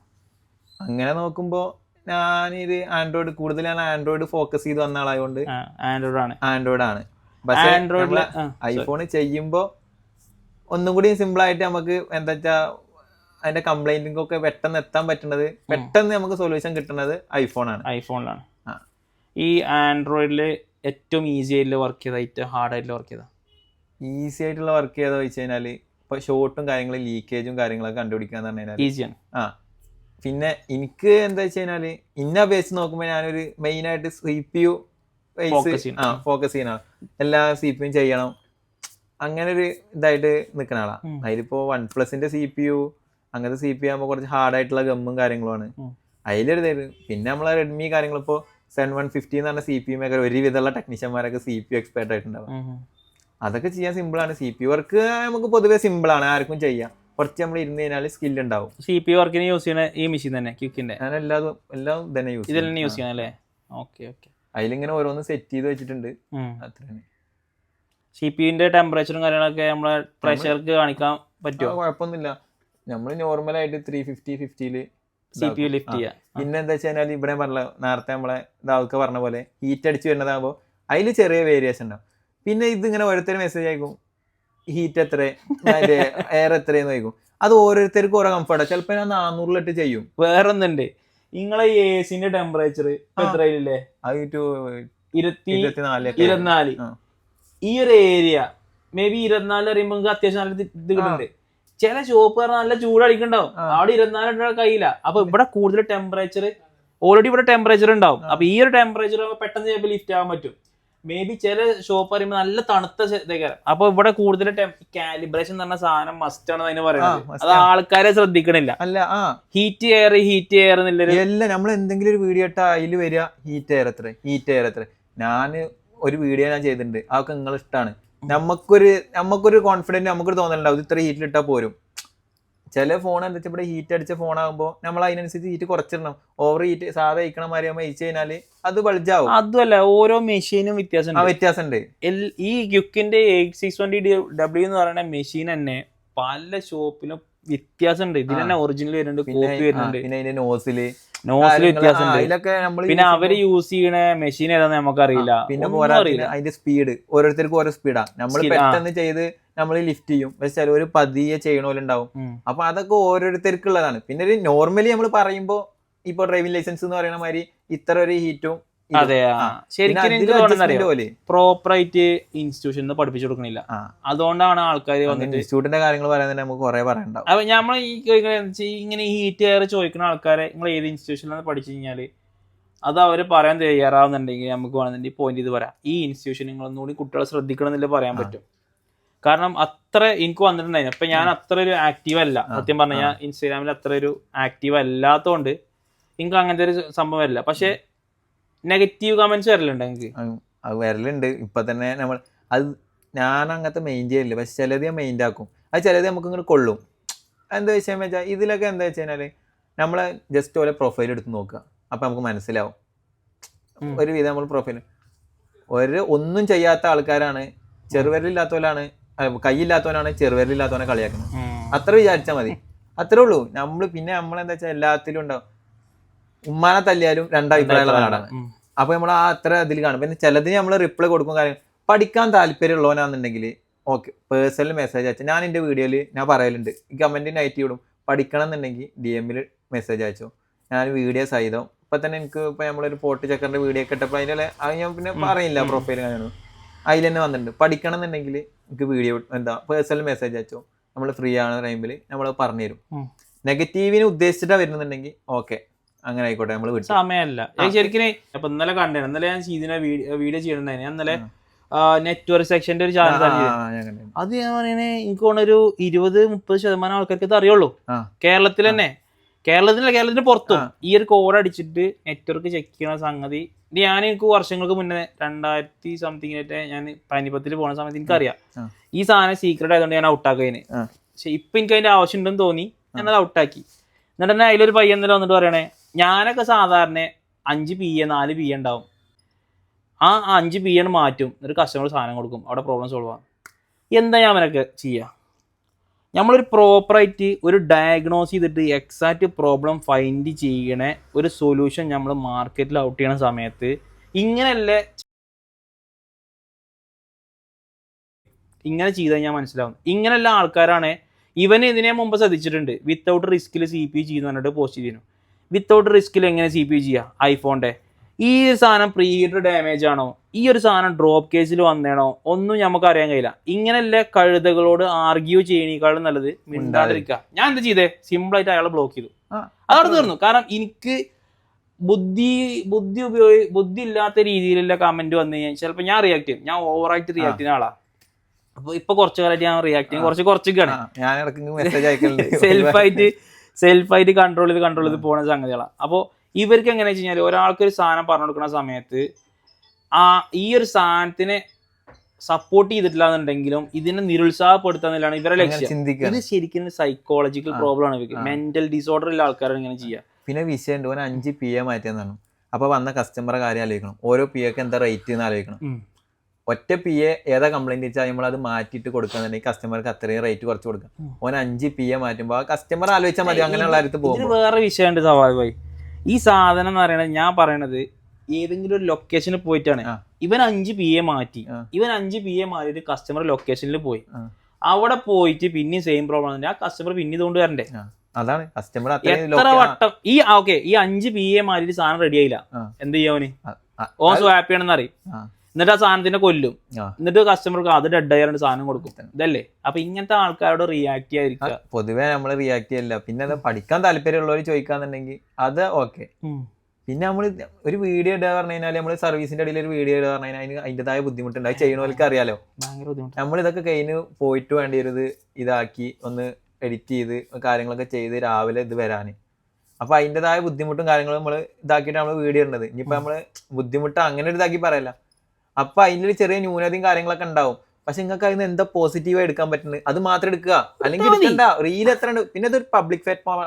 അങ്ങനെ നോക്കുമ്പോൾ ഞാനിത് ആൻഡ്രോയിഡ് കൂടുതൽ ഞാൻ ആൻഡ്രോയിഡ് ഫോക്കസ് ചെയ്ത് വന്ന ആളായതുകൊണ്ട് ആൻഡ്രോയിഡ് ആണ്. പക്ഷേ ഐഫോൺ ചെയ്യുമ്പോൾ ഒന്നും കൂടി സിമ്പിൾ ആയിട്ട് നമുക്ക് എന്താ വെച്ചാൽ അതിന്റെ കംപ്ലൈന്റിങ്ങൊക്കെ പെട്ടെന്ന് എത്താൻ പറ്റുന്നത്, പെട്ടെന്ന് നമുക്ക് സൊല്യൂഷൻ കിട്ടുന്നത് ഐഫോണിലാണ്. ഈ ആൻഡ്രോയിഡില് ഏറ്റവും ഈസി ആയിട്ടുള്ള വർക്ക് ചെയ്ത ഏറ്റവും ഹാർഡ് ആയിട്ടുള്ള വർക്ക് ചെയ്ത ഈസി ആയിട്ടുള്ള വർക്ക് ചെയ്താ വെച്ച് കഴിഞ്ഞാല് ഇപ്പൊ ഷോർട്ടും കാര്യങ്ങളും ലീക്കേജും കാര്യങ്ങളൊക്കെ കണ്ടുപിടിക്കാന്ന് പറഞ്ഞു ഈസിയാണ്. പിന്നെ എനിക്ക് എന്താ വെച്ച് കഴിഞ്ഞാല് ഇന്ന ബേസ് നോക്കുമ്പോൾ ഞാനൊരു മെയിൻ ആയിട്ട് CPU ഫോക്കസ് ചെയ്യണ എല്ലാ CPU ചെയ്യണം, അങ്ങനെ ഒരു ഇതായിട്ട് നിൽക്കുന്ന ആളാ. അതിലിപ്പോ OnePlusന്റെ CPU അങ്ങനത്തെ CPU ആകുമ്പോൾ കുറച്ച് ഹാർഡായിട്ടുള്ള ഗമ്മും കാര്യങ്ങളുമാണ് അതിലൊരു തരും. പിന്നെ നമ്മളെ റെഡ്മി കാര്യങ്ങളിപ്പോ 7150 എന്ന് പറഞ്ഞ CPU മേഖല ഒരുവിധമുള്ള ടെക്നീഷ്യന്മാരൊക്കെ CPU എക്സ്പെർട്ട് ആയിട്ടുണ്ടാവും. അതൊക്കെ ചെയ്യാൻ സിമ്പിളാണ്. CPU വർക്ക് നമുക്ക് പൊതുവെ സിമ്പിളാണ്, ആർക്കും ചെയ്യാം. കുറച്ച് നമ്മൾ ഇരുന്ന് കഴിഞ്ഞാൽ സ്കില്ല് ഉണ്ടാവും. CPU വർക്കിന് യൂസ് ചെയ്യുന്ന ഈ മെഷീൻ തന്നെ ക്വിക്കിന്റെ ഞാൻ എല്ലാം തന്നെ യൂസ് ചെയ്യണം അല്ലേ? അതിലിങ്ങനെ ഓരോന്ന് സെറ്റ് ചെയ്ത് വെച്ചിട്ടുണ്ട്. അത്രയാണ്. CPUന്റെ ടെമ്പറേച്ചറും കാര്യങ്ങളൊക്കെ നമ്മളെ പ്രഷർക്ക് കാണിക്കാൻ പറ്റുമോ? കുഴപ്പമൊന്നുമില്ല. നമ്മൾ നോർമലായിട്ട് 350-50 CPU ലിഫ്റ്റ് ചെയ്യാം. പിന്നെ എന്താ വെച്ച് കഴിഞ്ഞാൽ ഇവിടെ പറഞ്ഞ നേരത്തെ നമ്മളെ ഇതാൾക്ക് പറഞ്ഞ പോലെ ഹീറ്റ് അടിച്ച് വരുന്നതാകുമ്പോൾ അതിൽ ചെറിയ വേരിയേഷൻ ഉണ്ടാവും. പിന്നെ ഇതിങ്ങനെ ഓരോരുത്തർ മെസ്സേജ് അയക്കും ഹീറ്റ് എത്ര എയർ എത്രയെന്ന് ചോദിക്കും. അത് ഓരോരുത്തർക്കും ഓരോ കംഫർട്ടാണ്. ചിലപ്പോൾ ഞാൻ 400 ചെയ്യും. വേറൊന്നുണ്ട്, നിങ്ങളെ എസിന്റെ ടെമ്പറേച്ചർ എത്രയില്ലേ? 24. ഈ ഒരു ഏരിയ മേ ബി 24 അറിയുമ്പോൾ അത്യാവശ്യം നല്ല ഇത് കിട്ടുന്നുണ്ട്. ചില ഷോപ്പ് പറഞ്ഞാൽ നല്ല ചൂടടിക്കുന്നുണ്ടാവും, അവിടെ 24 കഴിയില്ല. അപ്പൊ ഇവിടെ കൂടുതൽ ടെമ്പറേച്ചർ, ഓൾറെഡി ഇവിടെ ടെമ്പറേച്ചർ ഉണ്ടാവും. അപ്പൊ ഈ ഒരു ടെമ്പറേച്ചർ പെട്ടെന്ന് ചിലപ്പോൾ ലിഫ്റ്റ് ആവാൻ പറ്റും. മേ ബി ചില ഷോപ്പ് പറയുമ്പോൾ നല്ല തണുത്ത ഇതേക്കാരം. അപ്പൊ ഇവിടെ കൂടുതൽ കാലിബ്രേഷൻ എന്ന് പറഞ്ഞ സാധനം മസ്റ്റ് ആണ് അതിന് പറയുന്നത്. അത് ആൾക്കാരെ ശ്രദ്ധിക്കണില്ല. അല്ല ഹീറ്റ് എയർ എന്നുള്ളൊരു എല്ലാം നമ്മൾ എന്തെങ്കിലും ഒരു വീഡിയോ ഇട്ടാ അതിൽ വരിക ഹീറ്റ് എയർ എത്ര. ഞാൻ ഒരു വീഡിയോ ഞാൻ ചെയ്തിട്ടുണ്ട്, അതൊക്കെ നിങ്ങൾ ഇഷ്ടമാണ്. നമുക്കൊരു കോൺഫിഡൻറ്റ്, നമുക്കൊരു തോന്നലുണ്ടാവും ഇത്ര ഹീറ്റിലിട്ടാൽ പോരും. ചില ഫോൺ എന്താ വെച്ചാൽ ഇവിടെ ഹീറ്റ് അടിച്ച ഫോണാകുമ്പോൾ നമ്മൾ അതിനനുസരിച്ച് ഹീറ്റ് കുറച്ചിടണം. ഓവർ ഹീറ്റ് സാധാ കഴിക്കണ മാതിരി ആകുമ്പോൾ കഴിച്ചു കഴിഞ്ഞാൽ അത് ബൾജാവും. അതുമല്ല, ഓരോ മെഷീനും വ്യത്യാസമുണ്ട്. ഈ ക്യുക്കിന്റെ 8620W എന്ന് പറയുന്ന മെഷീൻ തന്നെ പല ഷോപ്പിലും വ്യത്യാസമുണ്ട്. ഇതിൽ തന്നെ ഒറിജിനൽ വരുന്നുണ്ട്, കോപ്പി വരുന്നുണ്ട്, പിന്നെ അതിന്റെ നോസില് വ്യത്യാസമുണ്ട്. പിന്നെ അവര് യൂസ് ചെയ്യണ മെഷീൻ ഏതാന്ന് നമുക്കറിയില്ല. പിന്നെ അതിന്റെ സ്പീഡ് ഓരോരുത്തർക്കും ഓരോ സ്പീഡാ. നമ്മൾ പെട്ടെന്ന് ചെയ്ത് നമ്മൾ ലിഫ്റ്റ് ചെയ്യും, പക്ഷെ ചിലവര് പതിയെ ചെയ്യണോലുണ്ടാവും. അപ്പൊ അതൊക്കെ ഓരോരുത്തർക്കുള്ളതാണ്. പിന്നെ ഒരു നോർമലി നമ്മൾ പറയുമ്പോ ഇപ്പൊ ഡ്രൈവിംഗ് ലൈസൻസ് എന്ന് പറയുന്ന മാതിരി ഇത്ര ഒരു ഹീറ്റും. അതെ, ശരിക്കും പ്രോപ്പറായിട്ട് ഇൻസ്റ്റിറ്റ്യൂഷൻ പഠിപ്പിച്ചു കൊടുക്കണില്ല. അതുകൊണ്ടാണ് ആൾക്കാർ വന്നിട്ട് ഇൻസ്റ്റിറ്റ്യൂട്ടിന്റെ കാര്യങ്ങൾ പറയാൻ നമുക്ക് കുറെ പറയണ്ടാവും. അപ്പൊ നമ്മൾ ഇങ്ങനെ ഹീറ്റ് എയർ ചോദിക്കുന്ന ആൾക്കാരെ നിങ്ങൾ ഏത് ഇൻസ്റ്റിറ്റ്യൂഷനിലാണ് പഠിച്ചു കഴിഞ്ഞാല് അത് അവര് പറയാൻ തയ്യാറാവുന്നുണ്ടെങ്കിൽ നമുക്ക് വേണമെന്നുണ്ടെങ്കിൽ പോയിന്റ് ചെയ്ത് പറയാം. ഈ ഇൻസ്റ്റിറ്റ്യൂഷൻ നിങ്ങളൊന്നുകൂടി കുട്ടികളെ ശ്രദ്ധിക്കണം എന്നില്ല പറയാൻ പറ്റും. കാരണം അത്ര എനിക്ക് വന്നിട്ടുണ്ടായിരുന്നു. അപ്പൊ ഞാൻ അത്ര ഒരു ആക്റ്റീവ് അല്ല, സത്യം പറഞ്ഞാൽ ഞാൻ ഇൻസ്റ്റാഗ്രാമിൽ അത്ര ഒരു ആക്റ്റീവ് അല്ലാത്തതുകൊണ്ട് എനിക്ക് അങ്ങനത്തെ ഒരു സംഭവം വരില്ല. പക്ഷെ നെഗറ്റീവ് കമന്റ്സ് വരലുണ്ട് എനിക്ക്. അത് വരലുണ്ട്. ഇപ്പൊ തന്നെ നമ്മൾ അത് ഞാൻ അങ്ങനത്തെ മെയിൻ ചെയ്യില്ല, പക്ഷെ ചിലത് ഞാൻ മെയിൻ ആക്കും. അത് ചിലത് നമുക്ക് ഇങ്ങനെ കൊള്ളും. എന്താ വെച്ചാൽ ഇതിലൊക്കെ എന്താ വെച്ച് കഴിഞ്ഞാൽ നമ്മളെ ജസ്റ്റ് ഓരോ പ്രൊഫൈൽ എടുത്ത് നോക്കുക, അപ്പൊ നമുക്ക് മനസ്സിലാവും. ഒരുവിധം നമ്മൾ പ്രൊഫൈൽ ഒന്നും ചെയ്യാത്ത ആൾക്കാരാണ്, ചെറുവിരലില്ലാത്തവരാണ്, കൈയില്ലാത്തവനാണ് ചെറുവിരലില്ലാത്തവനെ കളിയാക്കുന്നത്. അത്ര വിചാരിച്ചാൽ മതി, അത്രേ ഉള്ളൂ. പിന്നെ നമ്മളെന്താ വെച്ചാൽ എല്ലാത്തിലും ഉണ്ടാവും. ഉമ്മാനെ തല്ലിയാലും രണ്ടഭിപ്രായമുള്ള നാടാണ്. അപ്പൊ നമ്മൾ ആ അത്ര അതിൽ കാണും. പിന്നെ ചിലതിന് നമ്മൾ റിപ്ലൈ കൊടുക്കും. കാര്യം പഠിക്കാൻ താല്പര്യമുള്ളവനാണെന്നുണ്ടെങ്കിൽ ഓക്കെ, പേഴ്സണൽ മെസ്സേജ് അയച്ചു. ഞാൻ എൻ്റെ വീഡിയോയിൽ ഞാൻ പറയലുണ്ട്, ഈ കമന്റ് നൈറ്റ് ഇടും. പഠിക്കണം എന്നുണ്ടെങ്കിൽ DM മെസ്സേജ് അയച്ചോ, ഞാൻ വീഡിയോ സഹിതം. ഇപ്പൊ തന്നെ എനിക്ക് ഇപ്പൊ നമ്മളൊരു പോട്ട് ചക്കറിന്റെ വീഡിയോ ഒക്കെ ഇട്ടപ്പോൾ അതിൻ്റെ അത് ഞാൻ പിന്നെ പറയില്ല പ്രൊഫൈൽ കാണുന്നു, അതിൽ തന്നെ വന്നിട്ടുണ്ട്. പഠിക്കണം എന്നുണ്ടെങ്കിൽ എനിക്ക് വീഡിയോ പേഴ്സണൽ മെസ്സേജ് അയച്ചോ, നമ്മൾ ഫ്രീ ആണ് ടൈമിൽ നമ്മൾ പറഞ്ഞു തരും. നെഗറ്റീവിന് ഉദ്ദേശിച്ചിട്ടാ വരുന്നുണ്ടെങ്കിൽ ഓക്കെ, അങ്ങനെ ആയിക്കോട്ടെ, നമ്മൾ സമയമല്ല. ശരിക്കും അപ്പൊ ഇന്നലെ കണ്ടേ, ഇന്നലെ ഞാൻ ഇതിനെ വീഡിയോ ചെയ്യണ്ടായിരുന്നു. ഞാൻ ഇന്നലെ നെറ്റ്വർക്ക് സെക്ഷന്റെ ഒരു ചാനൽ അത് ഞാൻ പറയണേ, എനിക്ക് തോന്നുന്നൊരു 20-30% ആൾക്കാർക്ക് ഇത് അറിയുള്ളൂ. കേരളത്തിൽ തന്നെ, കേരളത്തിന് പുറത്തും ഈ ഒരു കോഡ് അടിച്ചിട്ട് നെറ്റ്വർക്ക് ചെക്ക് ചെയ്യണ സംഗതി. എനിക്ക് വർഷങ്ങൾക്ക് മുന്നേ 2000 സംതിങ്ങിനൊക്കെ ഞാൻ പാനിപ്പത്തിൽ പോകുന്ന സമയത്ത് എനിക്കറിയാം ഈ സാധനം സീക്രട്ട് ആയതുകൊണ്ട് ഞാൻ ഔട്ടാക്കിയതിന്. പക്ഷെ ഇപ്പൊ എനിക്ക് അതിന്റെ ആവശ്യം ഉണ്ടെന്ന് തോന്നി, ഞാനത് ഔട്ടാക്കി. എന്നിട്ട് തന്നെ അതിലൊരു പയ്യൻ എന്തെങ്കിലും വന്നിട്ട് പറയണേ, ഞാനൊക്കെ സാധാരണ 5 PA 4 PA ഉണ്ടാവും, ആ 5 PA മാറ്റും, ഒരു കസ്റ്റമർ സാധനം കൊടുക്കും, അവിടെ പ്രോബ്ലം സോൾവ് ആകും. എന്താ ഞാൻ അവനൊക്കെ ചെയ്യുക? നമ്മളൊരു പ്രോപ്പറായിട്ട് ഒരു ഡയഗ്നോസ് ചെയ്തിട്ട് എക്സാക്റ്റ് പ്രോബ്ലം ഫൈൻഡ് ചെയ്യണ ഒരു സൊല്യൂഷൻ നമ്മൾ മാർക്കറ്റിൽ ഔട്ട് ചെയ്യണ സമയത്ത് ഇങ്ങനെ ചെയ്ത് കഴിഞ്ഞാൽ മനസ്സിലാവും. ഇങ്ങനെയുള്ള ആൾക്കാരാണ്. ഇവന് ഇതിനെ മുമ്പ് ശ്രദ്ധിച്ചിട്ടുണ്ട്, വിത്തൗട്ട് റിസ്കിൽ CPU ചെയ്യുന്ന പറഞ്ഞിട്ട് പോസ്റ്റ് ചെയ്യുന്നു. വിത്തൗട്ട് റിസ്കിൽ എങ്ങനെ CPU ചെയ്യുക? ഐഫോണിന്റെ ഈ സാധനം പ്രീ ഹീറ്റർ ഡാമേജ് ആണോ, ഈ ഒരു സാധനം ഡ്രോപ്പ് കേസിൽ വന്നേണോ, ഒന്നും നമുക്ക് അറിയാൻ കഴിയില്ല. ഇങ്ങനെയുള്ള കഴുതകളോട് ആർഗ്യൂ ചെയ്യണേക്കാളും നല്ലത് മിണ്ടാതിരിക്കുക. ഞാൻ എന്താ ചെയ്തേ, സിമ്പിൾ ആയിട്ട് അയാളെ ബ്ലോക്ക് ചെയ്തു, അതവിടെ തീർന്നു. കാരണം എനിക്ക് ബുദ്ധി ഇല്ലാത്ത രീതിയിലുള്ള കമന്റ് വന്നു കഴിഞ്ഞാൽ ചിലപ്പോൾ ഞാൻ റിയാക്ട് ചെയ്യും. ഞാൻ ഓവറായിട്ട് റിയാക്ട് ചെയ്യുന്ന ആളാ. അപ്പൊ ഇപ്പൊ കുറച്ചു കാലമായിട്ട് ഞാൻ റിയാക്ട് ചെയ്യും, കുറച്ചൊക്കെയാണ്. സെൽഫായിട്ട് കൺട്രോൾ ചെയ്ത് പോകുന്ന സംഗതികളാണ്. അപ്പോൾ ഇവർക്ക് എങ്ങനെയാ വെച്ച് കഴിഞ്ഞാൽ ഒരാൾക്കൊരു സാധനം പറഞ്ഞു കൊടുക്കുന്ന സമയത്ത് ഈ ഒരു സാധനത്തിനെ സപ്പോർട്ട് ചെയ്തിട്ടില്ല എന്നുണ്ടെങ്കിലും ഇതിനെ നിരുത്സാഹപ്പെടുത്താന്നുള്ളതാണ് ഇവരുടെ ലക്ഷ്യം. ഇത് ശരിക്കും സൈക്കോളജിക്കൽ പ്രോബ്ലം ആണ് ഇവർക്ക്. മെന്റൽ ഡിസോർഡർ ഉള്ള ആൾക്കാരാണ് ഇങ്ങനെ ചെയ്യുക. പിന്നെ വിഷയം ഉണ്ട്, 5 PA മാറ്റിയെന്നാണ്. അപ്പൊ വന്ന കസ്റ്റമറെ കാര്യം ആലോചിക്കണം, ഓരോ PAക്ക് എന്താ റേറ്റ് എന്ന് ആലോചിക്കണം. ഒറ്റ PA ഏതാ കംപ്ലൈന്റ് വെച്ചാൽ നമ്മൾ അത് മാറ്റിയിട്ട് കൊടുക്കാന്നുണ്ടെങ്കിൽ കസ്റ്റമർക്ക് അത്രയും റേറ്റ് കുറച്ച് കൊടുക്കാം. 5 PA മാറ്റുമ്പോൾ ആ കസ്റ്റമർ ആലോചിച്ചാൽ മതി. അങ്ങനെയുള്ള കാര്യത്തിൽ പോകും. വേറെ വിഷയമുണ്ട് സ്വാഭാവികമായി. ഈ സാധനം എന്ന് പറയുന്നത്, ഞാൻ പറയണത് ഏതെങ്കിലും ഒരു ലൊക്കേഷനിൽ പോയിട്ടാണ് ഇവൻ 5 PA മാറ്റി. ഇവൻ 5 PA മാറ്റിയിട്ട് കസ്റ്റമർ ലൊക്കേഷനിൽ പോയി. അവിടെ പോയിട്ട് പിന്നെയും സെയിം പ്രോബ്ലം, ആ കസ്റ്റമർ പിന്നെ ഇതുകൊണ്ട് വരണ്ടേ? അതാണ് കസ്റ്റമർ എത്ര വട്ടം ഈ 5 PA മാറ്റിയിട്ട് സാധനം റെഡി ആയില്ല, എന്ത് ചെയ്യാവന്? ഓ സോ ഹാപ്പി ആണെന്ന് അറിയും. എന്നിട്ട് ആ സാധനത്തിനെ കൊല്ലും, ആ. എന്നിട്ട് കസ്റ്റമർക്ക് അത് ഡെഡ് ആയിട്ട് സാധനം കൊടുക്കും. ഇതല്ലേ അപ്പൊ ഇങ്ങനത്തെ ആൾക്കാരോട് റിയാക്ട് ചെയ്യാതിരിക്കുക. പൊതുവെ നമ്മൾ റിയാക്ട് ചെയ്യില്ല. പിന്നെ അത് പഠിക്കാൻ താല്പര്യമുള്ളവർ ചോദിക്കാന്നുണ്ടെങ്കിൽ അത് ഓക്കെ. പിന്നെ നമ്മൾ ഒരു വീഡിയോ ഇടുക പറഞ്ഞു കഴിഞ്ഞാൽ നമ്മൾ സർവീസിന്റെ ഇടയിൽ ഒരു വീഡിയോ ഇടുക പറഞ്ഞു കഴിഞ്ഞാൽ അതിന് അതിൻ്റെതായ ബുദ്ധിമുട്ടുണ്ട്. അത് ചെയ്യണവർക്ക് അറിയാലോ. നമ്മൾ ഇതൊക്കെ കഴിഞ്ഞ് പോയിട്ട് വേണ്ടി ഒരു ഇതാക്കി ഒന്ന് എഡിറ്റ് ചെയ്ത് കാര്യങ്ങളൊക്കെ ചെയ്ത് രാവിലെ ഇത് വരാന്. അപ്പൊ അതിൻ്റെതായ ബുദ്ധിമുട്ടും കാര്യങ്ങളും നമ്മൾ ഇതാക്കിയിട്ട് നമ്മൾ വീഡിയോ ഇടുന്നത്. ഇനിയിപ്പോ നമ്മള് ബുദ്ധിമുട്ട് അങ്ങനെ ഒരു ഇതാക്കി പറയല്ല. അപ്പൊ അതിൻ്റെ ചെറിയ ന്യൂനതയും കാര്യങ്ങളൊക്കെ ഉണ്ടാവും. പക്ഷെ നിങ്ങൾക്ക് അതിന് എന്താ പോസിറ്റീവായി എടുക്കാൻ പറ്റുന്നത് അത് മാത്രം എടുക്കുക. അല്ലെങ്കിൽ എടുക്കണ്ട. റീൽ എത്ര ഉണ്ട്. പിന്നെ ഇതൊരു പബ്ലിക്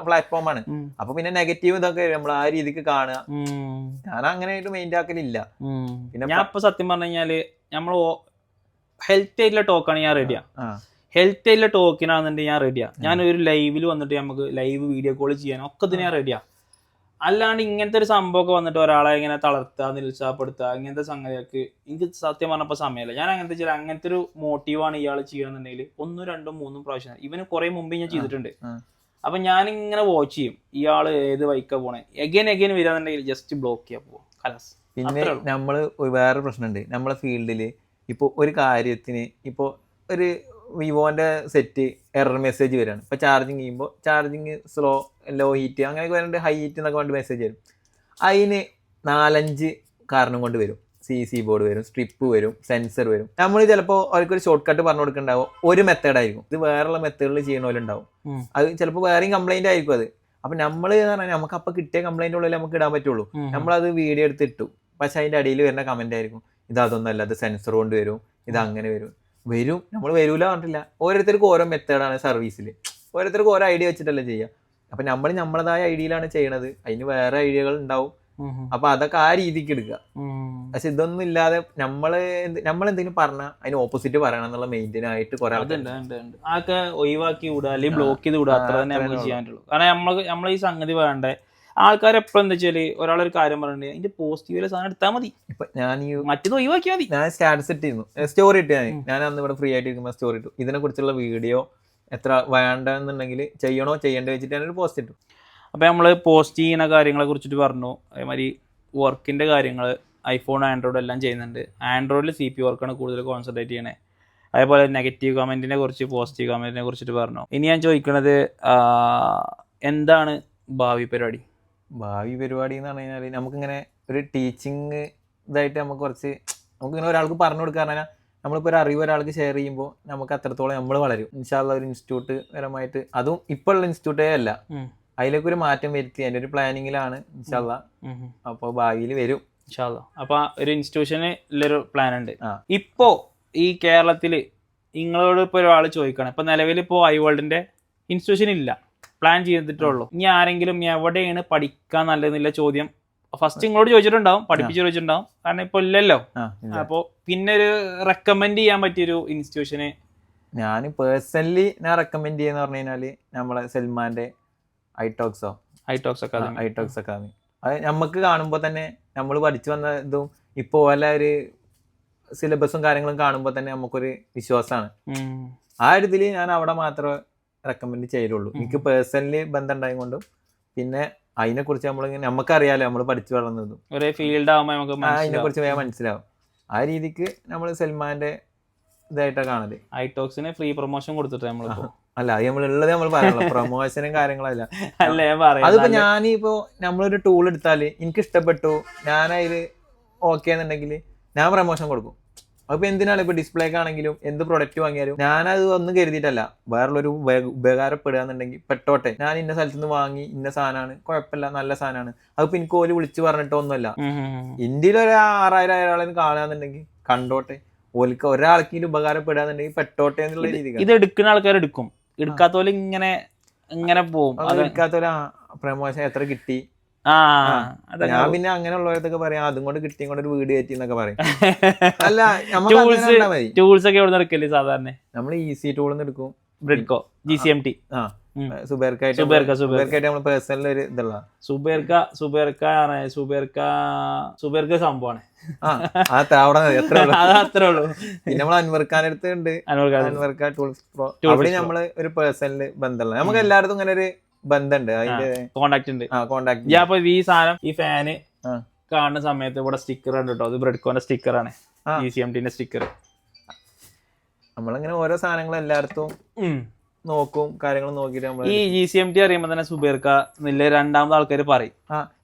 പ്ലാറ്റ്ഫോം ആണ്. അപ്പൊ പിന്നെ നെഗറ്റീവ് ഇതൊക്കെ നമ്മൾ ആ രീതിക്ക് കാണുക. ഞാൻ അങ്ങനെ ആയിട്ട് മെയിൻ ആക്കലില്ല. പിന്നെ ഞാൻ ഇപ്പൊ സത്യം പറഞ്ഞു കഴിഞ്ഞാല് നമ്മൾ ഹെൽത്ത് ആയിട്ടുള്ള ടോക്കാണ് ഞാൻ റെഡിയാ. ഹെൽത്ത് ആയിട്ടുള്ള ടോക്കിനാണെന്നുണ്ടെങ്കിൽ ഞാൻ റെഡിയാ. ഞാൻ ഒരു ലൈവിൽ വന്നിട്ട് നമുക്ക് ലൈവ് വീഡിയോ കോൾ ചെയ്യാൻ ഒക്കെ ഇതിന് ഞാൻ റെഡിയാ. അല്ലാണ്ട് ഇങ്ങനത്തെ ഒരു സംഭവമൊക്കെ വന്നിട്ട് ഒരാളെ ഇങ്ങനെ തളർത്തുക, നിരുത്സാഹപ്പെടുത്തുക, ഇങ്ങനത്തെ സംഗതികൾക്ക് എനിക്ക് സത്യം പറഞ്ഞപ്പോൾ സമയമല്ല. ഞാൻ അങ്ങനത്തെ ഒരു മോട്ടീവാണ് ഇയാൾ ചെയ്യണമെന്നുണ്ടെങ്കിൽ 1, 2, 3 പ്രാവശ്യം ഇവന് കുറെ മുമ്പ് ഞാൻ ചെയ്തിട്ടുണ്ട്. അപ്പൊ ഞാൻ ഇങ്ങനെ വാച്ച് ചെയ്യും ഇയാള് ഏത് വൈക്കാ പോണേ. എഗൈൻ വരാന്നുണ്ടെങ്കിൽ ജസ്റ്റ് ബ്ലോക്ക് ചെയ്യാൻ പോവാം. പിന്നെ നമ്മള് വേറെ പ്രശ്നമുണ്ട് നമ്മളെ ഫീൽഡില്. ഇപ്പോൾ ഒരു കാര്യത്തിന് ഇപ്പോൾ ഒരു വിവോന്റെ സെറ്റ് എറർ മെസ്സേജ് വരികയാണ്. ഇപ്പോൾ ചാർജിങ് ചെയ്യുമ്പോൾ ചാർജിങ് സ്ലോ, ലോ ഹീറ്റ് അങ്ങനെയൊക്കെ വരുന്നുണ്ട്, ഹൈ ഹീറ്റ് എന്നൊക്കെ വേണ്ടി മെസ്സേജ് വരും. അതിന് 4-5 കാരണം കൊണ്ട് വരും. CC ബോർഡ് വരും, സ്ട്രിപ്പ് വരും, സെൻസർ വരും. നമ്മൾ ചിലപ്പോൾ അവർക്കൊരു ഷോർട്ട് കട്ട് പറഞ്ഞു കൊടുക്കുന്നുണ്ടാവും. ഒരു മെത്തേഡായിരിക്കും. ഇത് വേറെയുള്ള മെത്തേഡിൽ ചെയ്യണവരുണ്ടാവും. അത് ചിലപ്പോൾ വേറെയും കംപ്ലൈന്റ് ആയിരിക്കും അത്. അപ്പൊ നമ്മൾ പറഞ്ഞാൽ നമുക്ക് അപ്പൊ കിട്ടിയ കംപ്ലൈന്റ് ഉള്ളിൽ നമുക്ക് ഇടാൻ പറ്റുള്ളൂ. നമ്മളത് വീഡിയോ എടുത്ത് ഇട്ടു. പക്ഷെ അതിന്റെ അടിയിൽ വരുന്ന കമന്റ് ആയിരിക്കും ഇതൊന്നല്ല, അത് സെൻസർ കൊണ്ട് വരും, ഇത് അങ്ങനെ വരും. നമ്മൾ വരൂല പറഞ്ഞിട്ടില്ല. ഓരോരുത്തർക്കും ഓരോ മെത്തേഡാണ് സർവീസിൽ. ഓരോരുത്തർക്കും ഓരോ ഐഡിയ വെച്ചിട്ടല്ലേ ചെയ്യുക. അപ്പൊ നമ്മൾ നമ്മളതായ ഐഡിയയിലാണ് ചെയ്യണത്. അതിന് വേറെ ഐഡിയകൾ ഉണ്ടാവും. അപ്പൊ അതൊക്കെ ആ രീതിക്ക് എടുക്കുക. പക്ഷെ ഇതൊന്നും ഇല്ലാതെ നമ്മളെന്തെങ്കിലും പറഞ്ഞാൽ അതിന് ഓപ്പോസിറ്റ് പറയണം എന്നുള്ള മെയിൻറ്റെയിൻ ആയിട്ട് കുറെ അതൊക്കെ ഒഴിവാക്കി വിടുക, അല്ലെങ്കിൽ ബ്ലോക്ക് ചെയ്ത് വിടുക. അത്ര തന്നെ നമുക്ക് ചെയ്യാൻ പറ്റുള്ളൂ. കാരണം നമ്മൾ ഈ സംഗതി വേണ്ടേ. ആൾക്കാർ എപ്പോഴും എന്താ വെച്ചാല് ഒരാളൊരു കാര്യം പറഞ്ഞിട്ട് അതിന്റെ പോസിറ്റീവിലെ സാധനം എടുത്താൽ മതി. ഇപ്പൊ ഞാൻ മറ്റത് ഒഴിവാക്കിയാൽ മതി. ഞാൻ സ്റ്റാറ്റസ് ഇട്ടിരുന്നു, സ്റ്റോറി ഇട്ട് ഞാൻ അന്ന് ഇവിടെ ഫ്രീ ആയിട്ട് ഇരിക്കുമ്പോൾ സ്റ്റോറി ഇട്ടു. ഇതിനെ കുറിച്ചുള്ള വീഡിയോ എത്ര വേണ്ടെന്നുണ്ടെങ്കിൽ ചെയ്യണോ ചെയ്യേണ്ടി വെച്ചിട്ട് ഞാനൊരു പോസ്റ്റ് ഇട്ടു. അപ്പോൾ നമ്മൾ പോസ്റ്റ് ചെയ്യുന്ന കാര്യങ്ങളെ കുറിച്ചിട്ട് പറഞ്ഞു. അതേമാതിരി വർക്കിൻ്റെ കാര്യങ്ങൾ ഐഫോൺ, ആൻഡ്രോയിഡ് എല്ലാം ചെയ്യുന്നുണ്ട്. ആൻഡ്രോയിഡിൽ CPU വർക്കാണ് കൂടുതൽ കോൺസെൻട്രേറ്റ് ചെയ്യണേ. അതേപോലെ നെഗറ്റീവ് കമൻറ്റിനെ കുറിച്ച്, പോസിറ്റീവ് കമൻറ്റിനെ കുറിച്ചിട്ട് പറഞ്ഞു. ഇനി ഞാൻ ചോദിക്കണത് എന്താണ് ഭാവി പരിപാടി? ഭാവി പരിപാടി എന്ന് പറഞ്ഞു കഴിഞ്ഞാൽ നമുക്കിങ്ങനെ ഒരു ടീച്ചിങ് ഇതായിട്ട് നമുക്കിങ്ങനെ ഒരാൾക്ക് പറഞ്ഞു കൊടുക്കുക പറഞ്ഞാൽ നമ്മളിപ്പോൾ ഒരു അറിവ് ഒരാൾക്ക് ഷെയർ ചെയ്യുമ്പോൾ നമുക്ക് അത്രത്തോളം നമ്മൾ വളരും. ഇൻഷാല്ലാ ഒരു ഇൻസ്റ്റിറ്റ്യൂട്ട് പരമായിട്ട്, അതും ഇപ്പോൾ ഉള്ള ഇൻസ്റ്റിറ്റ്യൂട്ടേ അല്ല, അതിലേക്ക് ഒരു മാറ്റം വരുത്തി അതിൻ്റെ ഒരു പ്ലാനിങ്ങിലാണ് ഇൻഷാല്ലാ. അപ്പോൾ ഭാവിയിൽ വരും ഇൻഷാല്ലാ. അപ്പോൾ ഒരു ഇൻസ്റ്റിറ്റ്യൂഷന് ഉള്ളൊരു പ്ലാൻ ഉണ്ട്. ഇപ്പോൾ ഈ കേരളത്തിൽ നിങ്ങളോട് ഇപ്പോൾ ഒരാൾ ചോദിക്കണം, ഇപ്പോൾ നിലവിൽ ഇപ്പോൾ iWorld ഇൻസ്റ്റിറ്റ്യൂഷൻ ഇല്ല, പ്ലാൻ ചെയ്തിട്ടുള്ളൂ. ഇനി ആരെങ്കിലും എവിടെയാണ് പഠിക്കാൻ നല്ലതെന്നില്ല ചോദ്യം ഫസ്റ്റ് നിങ്ങളോട് ചോദിച്ചിട്ടുണ്ടാവും, പഠിപ്പിച്ച് ചോദിച്ചിട്ടുണ്ടാവും. കാരണം ഇപ്പൊ ഇല്ലല്ലോ. അപ്പൊ പിന്നെ ഒരു റെക്കമെൻഡ് ചെയ്യാൻ പറ്റിയൊരു ഇൻസ്റ്റിറ്റ്യൂഷന് ഞാൻ പേഴ്സണലി റെക്കമെൻഡ് ചെയ്യുന്ന പറഞ്ഞു കഴിഞ്ഞാല് നമ്മളെ സൽമാന്റെ ഐടോക്സ് അക്കാദമി. അത് നമുക്ക് കാണുമ്പോൾ തന്നെ നമ്മൾ പഠിച്ചു വന്ന ഇതും ഇപ്പൊ വല്ല ഒരു സിലബസും കാര്യങ്ങളും കാണുമ്പോൾ തന്നെ നമുക്കൊരു വിശ്വാസമാണ്. ആ ഒരു ഇതിൽ ഞാൻ അവിടെ മാത്രമേ റെക്കമെൻഡ് ചെയ്തുള്ളൂ. എനിക്ക് പേഴ്സണലി ബന്ധം ഉണ്ടായത് കൊണ്ടും പിന്നെ അതിനെ കുറിച്ച് നമുക്കറിയാലോ, നമ്മൾ പഠിച്ചു വളർന്നതും ഒരേ ഫീൽഡ് ആകുമ്പോൾ അതിനെ കുറിച്ച് വേഗം മനസ്സിലാവും. ആ രീതിക്ക് നമ്മൾ സൽമാന്റെ ഇതായിട്ടാണ് കാണല്. ഐടോക്സിന് ഫ്രീ പ്രൊമോഷൻ കൊടുത്തിട്ട് നമ്മളിപ്പോ അല്ല അത് നമ്മളുള്ളത് നമ്മൾ പറയണം, പ്രൊമോഷനും കാര്യങ്ങളല്ല. അതിപ്പോ ഞാനിപ്പോ നമ്മളൊരു ടൂൾ എടുത്താല് എനിക്ക് ഇഷ്ടപ്പെട്ടു, ഞാൻ അതിൽ ഓക്കെ എന്നുണ്ടെങ്കിൽ ഞാൻ പ്രൊമോഷൻ കൊടുക്കും. അപ്പൊ എന്തിനാണ് ഇപ്പൊ ഡിസ്പ്ലേക്ക് എന്ത് പ്രൊഡക്റ്റ് വാങ്ങിയാലും ഞാനത് ഒന്നും കരുതിയിട്ടല്ല, വേറുള്ളൊരു ഉപകാരപ്പെടുക എന്നുണ്ടെങ്കിൽ പെട്ടോട്ടെ, ഞാൻ ഇന്ന സ്ഥലത്ത് നിന്ന് വാങ്ങി ഇന്ന സാധനമാണ്, കുഴപ്പമില്ല, നല്ല സാധനമാണ്. അതിപ്പോ എനിക്ക് ഓല് വിളിച്ച് പറഞ്ഞിട്ടൊന്നുമല്ല. ഇന്ത്യയിൽ ഒരു 6000 ആളെ കാണുകയെന്നുണ്ടെങ്കിൽ കണ്ടോട്ടെ, ഓലിക്ക് ഒരാൾക്കെങ്കിലും ഉപകാരപ്പെടുകയെന്നുണ്ടെങ്കിൽ പെട്ടോട്ടെ എന്നുള്ള രീതിക്ക്. ഇത് എടുക്കുന്ന ആൾക്കാർ എടുക്കും, എടുക്കാത്തോലെ ഇങ്ങനെ പോകും. എടുക്കാത്തോലെ പ്രമോഷൻ എത്ര കിട്ടി, ഞാൻ പിന്നെ അങ്ങനെയുള്ളവരൊക്കെ പറയാം അതും കൊണ്ട് കിട്ടിയും കൊണ്ട് ഒരു വീട് കയറ്റി എന്നൊക്കെ പറയും. അല്ല ടൂൾസ് ഒക്കെ എവിടെ എടുക്കല്ലേ സാധാരണ? നമ്മൾ ഈസി ടൂളിന്ന് എടുക്കും, ബ്രിഡ്കോ, GCMT, സുബേർക്കായിട്ട് നമ്മൾ പേഴ്സണൽ ഒരു ഇതുള്ള സുബേർക്ക സംഭവമാണ്. അത്രേ ഉള്ളൂ. പിന്നെ നമ്മൾ അൻവർഖാൻ അടുത്തുണ്ട്, അൻവർഖാൻ ടൂൾസ് പ്രോ. അവിടെ നമ്മള് ഒരു പേഴ്സണൽ ബന്ധമുള്ള, നമുക്ക് എല്ലായിടത്തും ഇങ്ങനെ ഒരു ബന്ധമുണ്ട്, അതിന്റെ കോണ്ടാക്ട് ഉണ്ട്. ഞാൻ ഈ സാധനം ഈ ഫാന് കാണുന്ന സമയത്ത് ഇവിടെ സ്റ്റിക്കർ ഉണ്ട് കേട്ടോ, അത് ബ്രെഡ്കോന്റെ സ്റ്റിക്കറാണ്. GCMT sticker. നമ്മളിങ്ങനെ ഓരോ സാധനങ്ങളും എല്ലായിടത്തും നോക്കും, കാര്യങ്ങൾ നോക്കിയിട്ട് നമ്മൾ ഈ GCMT അറിയുമ്പോ തന്നെ സുബേർക്ക എന്നില്ല രണ്ടാമത് ആൾക്കാർ പറയും.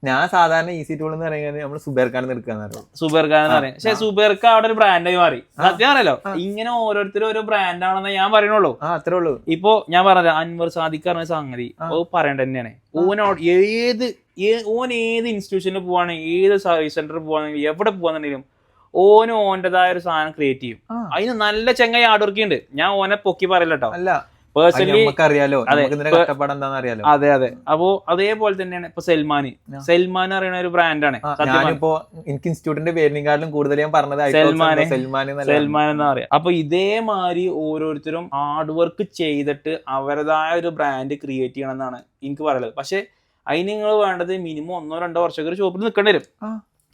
ഞാൻ സാധാരണ ഈസി ടൂൾ എന്ന് പറയുന്നത് നമ്മൾ സുബേർഖാൻ എടുക്കാന്ന് സുബേർഖാൻ എന്ന് പറയും. പക്ഷെ സുബേർക്ക അവിടെ ഒരു ബ്രാൻഡായി മാറി. സത്യം അറിയാലോ, ഇങ്ങനെ ഓരോരുത്തരും ഓരോ ബ്രാൻഡാണെന്ന് ഞാൻ പറയുന്നുള്ളൂ. അത്രേ ഉള്ളൂ. ഇപ്പൊ ഞാൻ പറഞ്ഞ അൻവർ സാദിഖ് പറഞ്ഞ സംഗതി പറയേണ്ട തന്നെയാണ്. ഓൻ ഏത് ഇൻസ്റ്റിറ്റ്യൂഷനിൽ പോവാണ്, ഏത് സർവീസ് സെന്ററിൽ പോവാണെങ്കിലും എവിടെ പോവാന്നുണ്ടെങ്കിലും ഓന്റേതായ ഒരു സാധനം ക്രിയേറ്റ് ചെയ്യും. അതിന് നല്ല ചെങ്ങായി ഹാർഡ് വർക്ക് ഉണ്ട്. ഞാൻ ഓനെ പൊക്കി പറയില്ല കേട്ടോ. പേഴ്സണലി അതെ അതെ. അപ്പോ അതേപോലെ തന്നെയാണ് ഇപ്പൊ സൽമാൻ അറിയണ ഒരു ബ്രാൻഡാണ്. എനിക്ക് ഇൻസ്റ്റിറ്റ്യൂട്ടിന്റെ പേരിനെക്കാളും കൂടുതൽ ഞാൻ പറഞ്ഞത് സൽമാൻ എന്നാ പറയാ. അപ്പൊ ഇതേമാതിരി ഓരോരുത്തരും ഹാർഡ് വർക്ക് ചെയ്തിട്ട് അവരുടേതായ ഒരു ബ്രാൻഡ് ക്രിയേറ്റ് ചെയ്യണം എന്നാണ് എനിക്ക് പറയുന്നത്. പക്ഷെ അതിന് നിങ്ങൾ വേണ്ടത് മിനിമം 1-2 വർഷമൊക്കെ ഒരു ഷോപ്പിൽ നിൽക്കേണ്ടി വരും.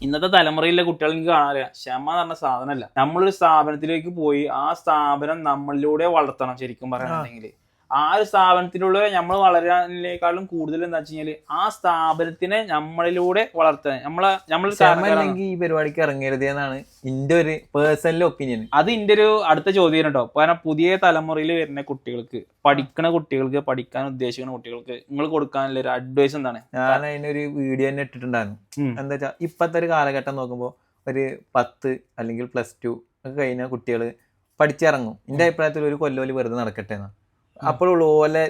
ഇന്നത്തെ തലമുറയിലെ കുട്ടികൾ എനിക്ക് കാണാറില്ല. ക്ഷമ എന്ന് പറഞ്ഞ സാധനമല്ല. നമ്മളൊരു സ്ഥാപനത്തിലേക്ക് പോയി ആ സ്ഥാപനം നമ്മളിലൂടെ വളർത്തണം. ശരിക്കും പറയുകയാണെങ്കിൽ ആ ഒരു സ്ഥാപനത്തിലുള്ള നമ്മൾ വളരാനേക്കാളും കൂടുതൽ എന്താ വെച്ച് കഴിഞ്ഞാല് ആ സ്ഥാപനത്തിനെ നമ്മളിലൂടെ വളർത്താൻ ഈ പരിപാടിക്ക് ഇറങ്ങരുത് എന്നാണ് എന്റെ ഒരു പേഴ്സണൽ ഒപ്പീനിയൻ. അത് എന്റെ ഒരു അടുത്ത ചോദ്യം കേട്ടോ. കാരണം പുതിയ തലമുറയിൽ വരുന്ന കുട്ടികൾക്ക്, പഠിക്കുന്ന കുട്ടികൾക്ക്, പഠിക്കാൻ ഉദ്ദേശിക്കുന്ന കുട്ടികൾക്ക് നിങ്ങൾ കൊടുക്കാനുള്ള ഒരു അഡ്വൈസ് എന്താണ്? ഞാൻ അതിനൊരു വീഡിയോ തന്നെ ഇട്ടിട്ടുണ്ടായിരുന്നു. എന്താ വെച്ചാൽ ഇപ്പത്തെ ഒരു കാലഘട്ടം നോക്കുമ്പോൾ ഒരു 10 അല്ലെങ്കിൽ +2 ഒക്കെ കഴിഞ്ഞ കുട്ടികൾ പഠിച്ചിറങ്ങും. എന്റെ അഭിപ്രായത്തിൽ ഒരു കൊല്ലോല് വെറുതെ നടക്കട്ടെ എന്നാ. അപ്പോഴുള്ള ഓലെ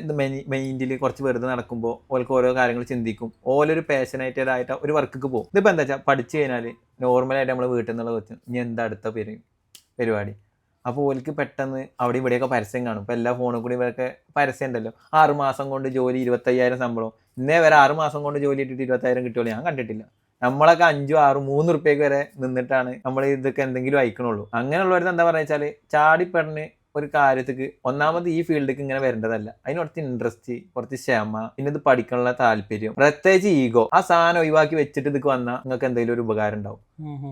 മൈൻഡിൽ കുറച്ച് വെറുതെ നടക്കുമ്പോൾ ഓൾക്ക് ഓരോ കാര്യങ്ങൾ ചിന്തിക്കും. ഓലൊരു പാഷനേറ്റഡ് ഒരു വർക്കിക്ക് പോകും. ഇതിപ്പോൾ എന്താ വെച്ചാൽ പഠിച്ചു കഴിഞ്ഞാൽ നോർമലായിട്ട് നമ്മൾ വീട്ടിൽ നിന്നുള്ള വെച്ച് ഇനി എന്താ അടുത്ത പരിപാടി. അപ്പോൾ ഓൾക്ക് പെട്ടെന്ന് അവിടെ ഇവിടെയൊക്കെ പരസ്യം കാണും. ഇപ്പോൾ എല്ലാ ഫോണിൽ കൂടി ഇവരൊക്കെ പരസ്യം ഉണ്ടല്ലോ. 6 മാസം കൊണ്ട് ജോലി 25,000 ശമ്പളം. ഇന്നേ വരെ 6 മാസം കൊണ്ട് ജോലി ഇട്ടിട്ട് 20,000 കിട്ടുള്ളൂ ഞാൻ കണ്ടിട്ടില്ല. നമ്മളൊക്കെ 5, 6, 3 റുപ്യക്ക് വരെ നിന്നിട്ടാണ് നമ്മൾ ഇതൊക്കെ എന്തെങ്കിലും അയക്കണുള്ളൂ. അങ്ങനെയുള്ളവർക്ക് എന്താ പറയുക വെച്ചാൽ ചാടിപ്പെടന്ന് ഒരു കാര്യത്തിക്ക് ഒന്നാമത് ഈ ഫീൽഡിലേക്ക് ഇങ്ങനെ വരേണ്ടതല്ല. അതിന് കുറച്ച് ഇൻട്രസ്റ്റ്, കുറച്ച് ക്ഷമ, പിന്നെ ഇത് പഠിക്കാനുള്ള താല്പര്യം, പ്രത്യേകിച്ച് ഈഗോ. ആ സാധനം ഒഴിവാക്കി വെച്ചിട്ട് ഇതൊക്കെ വന്നാൽ നിങ്ങൾക്ക് എന്തെങ്കിലും ഒരു ഉപകാരം ഉണ്ടാവും.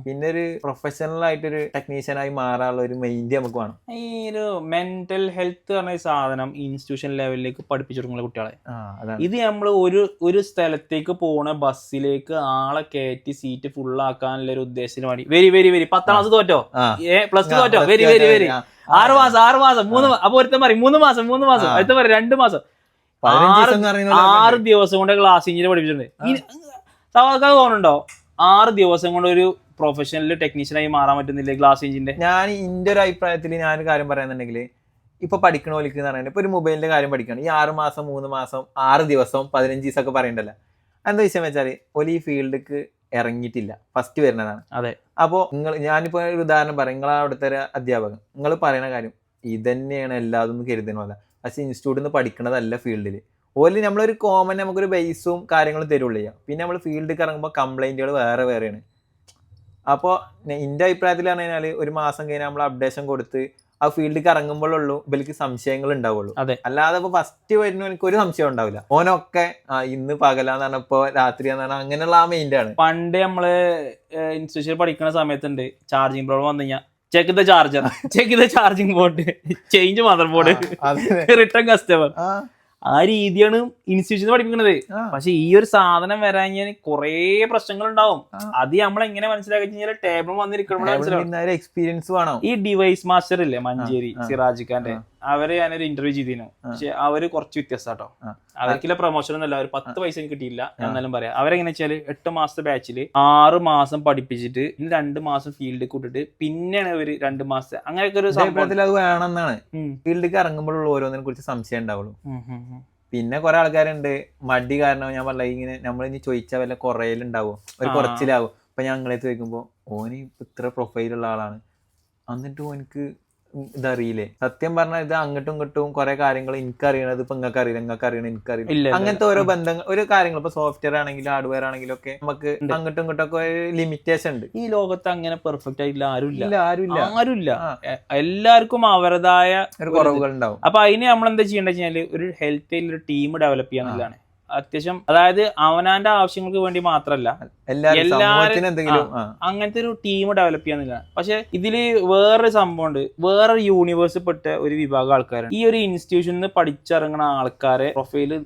പിന്നെ ഒരു പ്രൊഫഷണൽ ആയിട്ടൊരു ടെക്നീഷ്യനായി മാറാനുള്ള ഒരു മൈൻഡ് നമുക്ക് വേണം. ഈ ഒരു മെന്റൽ ഹെൽത്ത് പറഞ്ഞ സാധനം ഇൻസ്റ്റിറ്റ്യൂഷൻ ലെവലിലേക്ക് പഠിപ്പിച്ചെടുക്കുന്ന കുട്ടികളെ ഇത് നമ്മൾ ഒരു സ്ഥലത്തേക്ക് പോണ ബസ്സിലേക്ക് ആളെ കയറ്റി സീറ്റ് ഫുള്ളാക്കാനുള്ള ഒരു ഉദ്ദേശത്തിന് വേണ്ടി വെരി 10ാം ക്ലാസ് തോറ്റോ, +2 തോറ്റോ, വെരി 6 മാസം 3 അപ്പൊ ഒരുത്തൻ പറയും 3 മാസം ഒരുത്തൻ പറയും 2 മാസം 6 ദിവസം കൊണ്ട് ക്ലാസ് ഇഞ്ചിനെ പഠിപ്പിച്ചിട്ടുണ്ട്. സവാൾക്ക് തോന്നുന്നുണ്ടോ 6 ദിവസം കൊണ്ട് ഒരു പ്രൊഫഷണൽ ടെക്നീഷ്യനായി മാറാൻ പറ്റുന്നില്ലേ ഗ്ലാസ് ഇഞ്ചിന്റെ? ഞാൻ എന്റെ ഒരു അഭിപ്രായത്തിൽ ഞാനൊരു കാര്യം പറയാന്നുണ്ടെങ്കിൽ ഇപ്പൊ പഠിക്കണോലിക്ക് എന്ന് പറയുന്നത് ഇപ്പൊ ഒരു മൊബൈലിന്റെ കാര്യം പഠിക്കണം. ഈ 6 മാസം 3 മാസം 6 ദിവസം 15 ദിവസം ഒക്കെ പറയണ്ടല്ലോ. എന്താ വിഷയം വെച്ചാല് ഒരു ഈ ഫീൽഡിക്ക് ഇറങ്ങിയിട്ടില്ല, ഫസ്റ്റ് വരുന്നതാണ്. അതെ. അപ്പോൾ ഞാനിപ്പോ ഒരു ഉദാഹരണം പറയാം. നിങ്ങളെ അവിടുത്തെ ഒരു അധ്യാപകൻ നിങ്ങൾ പറയുന്ന കാര്യം ഇതന്നെയാണ് എല്ലാതും കരുതുന്നതല്ല. പക്ഷെ ഇൻസ്റ്റിറ്റ്യൂട്ടിൽ നിന്ന് പഠിക്കണതല്ല ഫീൽഡിൽ. ഓല് നമ്മളൊരു കോമൺ നമുക്കൊരു ബേസും കാര്യങ്ങളും തരുള്ളൂ ചെയ്യാം. പിന്നെ നമ്മൾ ഫീൽഡിൽ ഇറങ്ങുമ്പോൾ കംപ്ലൈന്റുകൾ വേറെയാണ്. അപ്പോൾ എൻ്റെ അഭിപ്രായത്തിൽ പറഞ്ഞു കഴിഞ്ഞാൽ ഒരു മാസം കഴിഞ്ഞാൽ നമ്മൾ അപ്ഡേഷൻ കൊടുത്ത് ആ ഫീൽഡിലേക്ക് ഇറങ്ങുമ്പോഴുള്ളൂ ഇവർക്ക് സംശയങ്ങൾ ഉണ്ടാവുള്ളൂ. അല്ലാതെ ഇപ്പൊ ഫസ്റ്റ് വരുന്ന എനിക്ക് ഒരു സംശയം ഉണ്ടാവില്ല. ഓനൊക്കെ ഇന്ന് പകലാന്ന് പറഞ്ഞ ഇപ്പൊ രാത്രിയാന്ന് പറഞ്ഞാൽ അങ്ങനെയുള്ള ആ മൈൻഡ് ആണ്. പണ്ട് നമ്മള് ഇൻസ്റ്റിറ്റ്യൂഷൻ പഠിക്കുന്ന സമയത്തുണ്ട് ചാർജിങ് പ്രോബ്ലം വന്നു കഴിഞ്ഞാൽ check the charger, check the charging board, change mother board, return customer. ആ രീതിയാണ് ഇൻസ്റ്റിറ്റ്യൂഷൻ പഠിപ്പിക്കുന്നത്. പക്ഷെ ഈ ഒരു സാധനം വരാൻ കുറെ പ്രശ്നങ്ങൾ ഉണ്ടാവും. അത് നമ്മളെങ്ങനെ മനസ്സിലാക്കി കഴിഞ്ഞാൽ ടേബിൾ വന്നിരിക്കണം എക്സ്പീരിയൻസ് വേണം. ഈ ഡിവൈസ് മാസ്റ്റർ ഇല്ലേ മഞ്ചേരി സിറാജ് ഖാന്റെ, അവരെ ഞാനൊരു ഇന്റർവ്യൂ ചെയ്തിരുന്നു. പക്ഷെ അവര് കുറച്ച് വ്യത്യസ്താട്ടോ. അവർക്കില്ല പ്രൊമോഷൻ ഒന്നല്ല, ഒരു 10 പൈസ കിട്ടിയില്ല എന്നാലും പറയാം. അവരെങ്ങനെ വെച്ചാല് 8 മാസത്തെ ബാച്ചില് 6 മാസം പഠിപ്പിച്ചിട്ട് 2 മാസം ഫീൽഡിൽ കൂട്ടിട്ട് പിന്നെയാണ് അവര് 2 മാസത്തെ അങ്ങനെയൊക്കെ ഒരു സംഭവത്തിൽ അത് വേണമെന്നാണ്. ഫീൽഡിലേക്ക് ഇറങ്ങുമ്പോഴുള്ള ഓരോന്നിനെ കുറിച്ച് സംശയം ഉണ്ടാവുള്ളൂ. പിന്നെ കുറെ ആൾക്കാരുണ്ട് മടി കാരണം ഞാൻ പറഞ്ഞ ഇങ്ങനെ നമ്മളിനി ചോദിച്ചാൽ വല്ല കുറയിലുണ്ടാവും, ഒരു കുറച്ചിലാവും. ഇപ്പൊ ഞങ്ങളെ ചോദിക്കുമ്പോ ഓന് ഇത്ര പ്രൊഫൈലുള്ള ആളാണ് എന്നിട്ട് ഓനിക്ക് ഇതറിയില്ലേ. സത്യം പറഞ്ഞാൽ ഇത് അങ്ങോട്ടും ഇങ്ങോട്ടും കുറെ കാര്യങ്ങൾ എനിക്കറിയണത് ഇപ്പൊ നിങ്ങൾക്ക് അറിയണം എനിക്കറിയില്ല. അങ്ങനത്തെ ഓരോ ബന്ധങ്ങൾ ഒരു കാര്യങ്ങൾ ഇപ്പൊ സോഫ്റ്റ്വെയർ ആണെങ്കിലും ഹാർഡ്വെയർ ആണെങ്കിലും ഒക്കെ നമുക്ക് അങ്ങോട്ടും ഇങ്ങോട്ടും ഒക്കെ ലിമിറ്റേഷൻ ഉണ്ട്. ഈ ലോകത്ത് അങ്ങനെ പെർഫെക്റ്റ് ആയിട്ടില്ല, ആരുമില്ല. എല്ലാവർക്കും അവരുടേതായ കുറവുകൾ ഉണ്ടാവും. അപ്പൊ അതിന് നമ്മൾ എന്താ ചെയ്യേണ്ടത് വെച്ചാല് ഒരു ഹെൽത്തി ഒരു ടീം ഡെവലപ്പ് ചെയ്യാന്നുള്ളതാണ്. അത്യാവശ്യം, അതായത് അവനാന്റെ ആവശ്യങ്ങൾക്ക് വേണ്ടി മാത്രല്ല എല്ലാവരും എന്തെങ്കിലും അങ്ങനത്തെ ഒരു ടീം ഡെവലപ്പ് ചെയ്യാന്നില്ല. പക്ഷെ ഇതില് വേറൊരു സംഭവം ഉണ്ട്, വേറൊരു യൂണിവേഴ്സിൽ പെട്ട ഒരു വിഭാഗം ആൾക്കാരാണ്. ഈ ഒരു ഇൻസ്റ്റിറ്റ്യൂഷനിൽ നിന്ന് പഠിച്ചിറങ്ങുന്ന ആൾക്കാരെ പ്രൊഫൈല്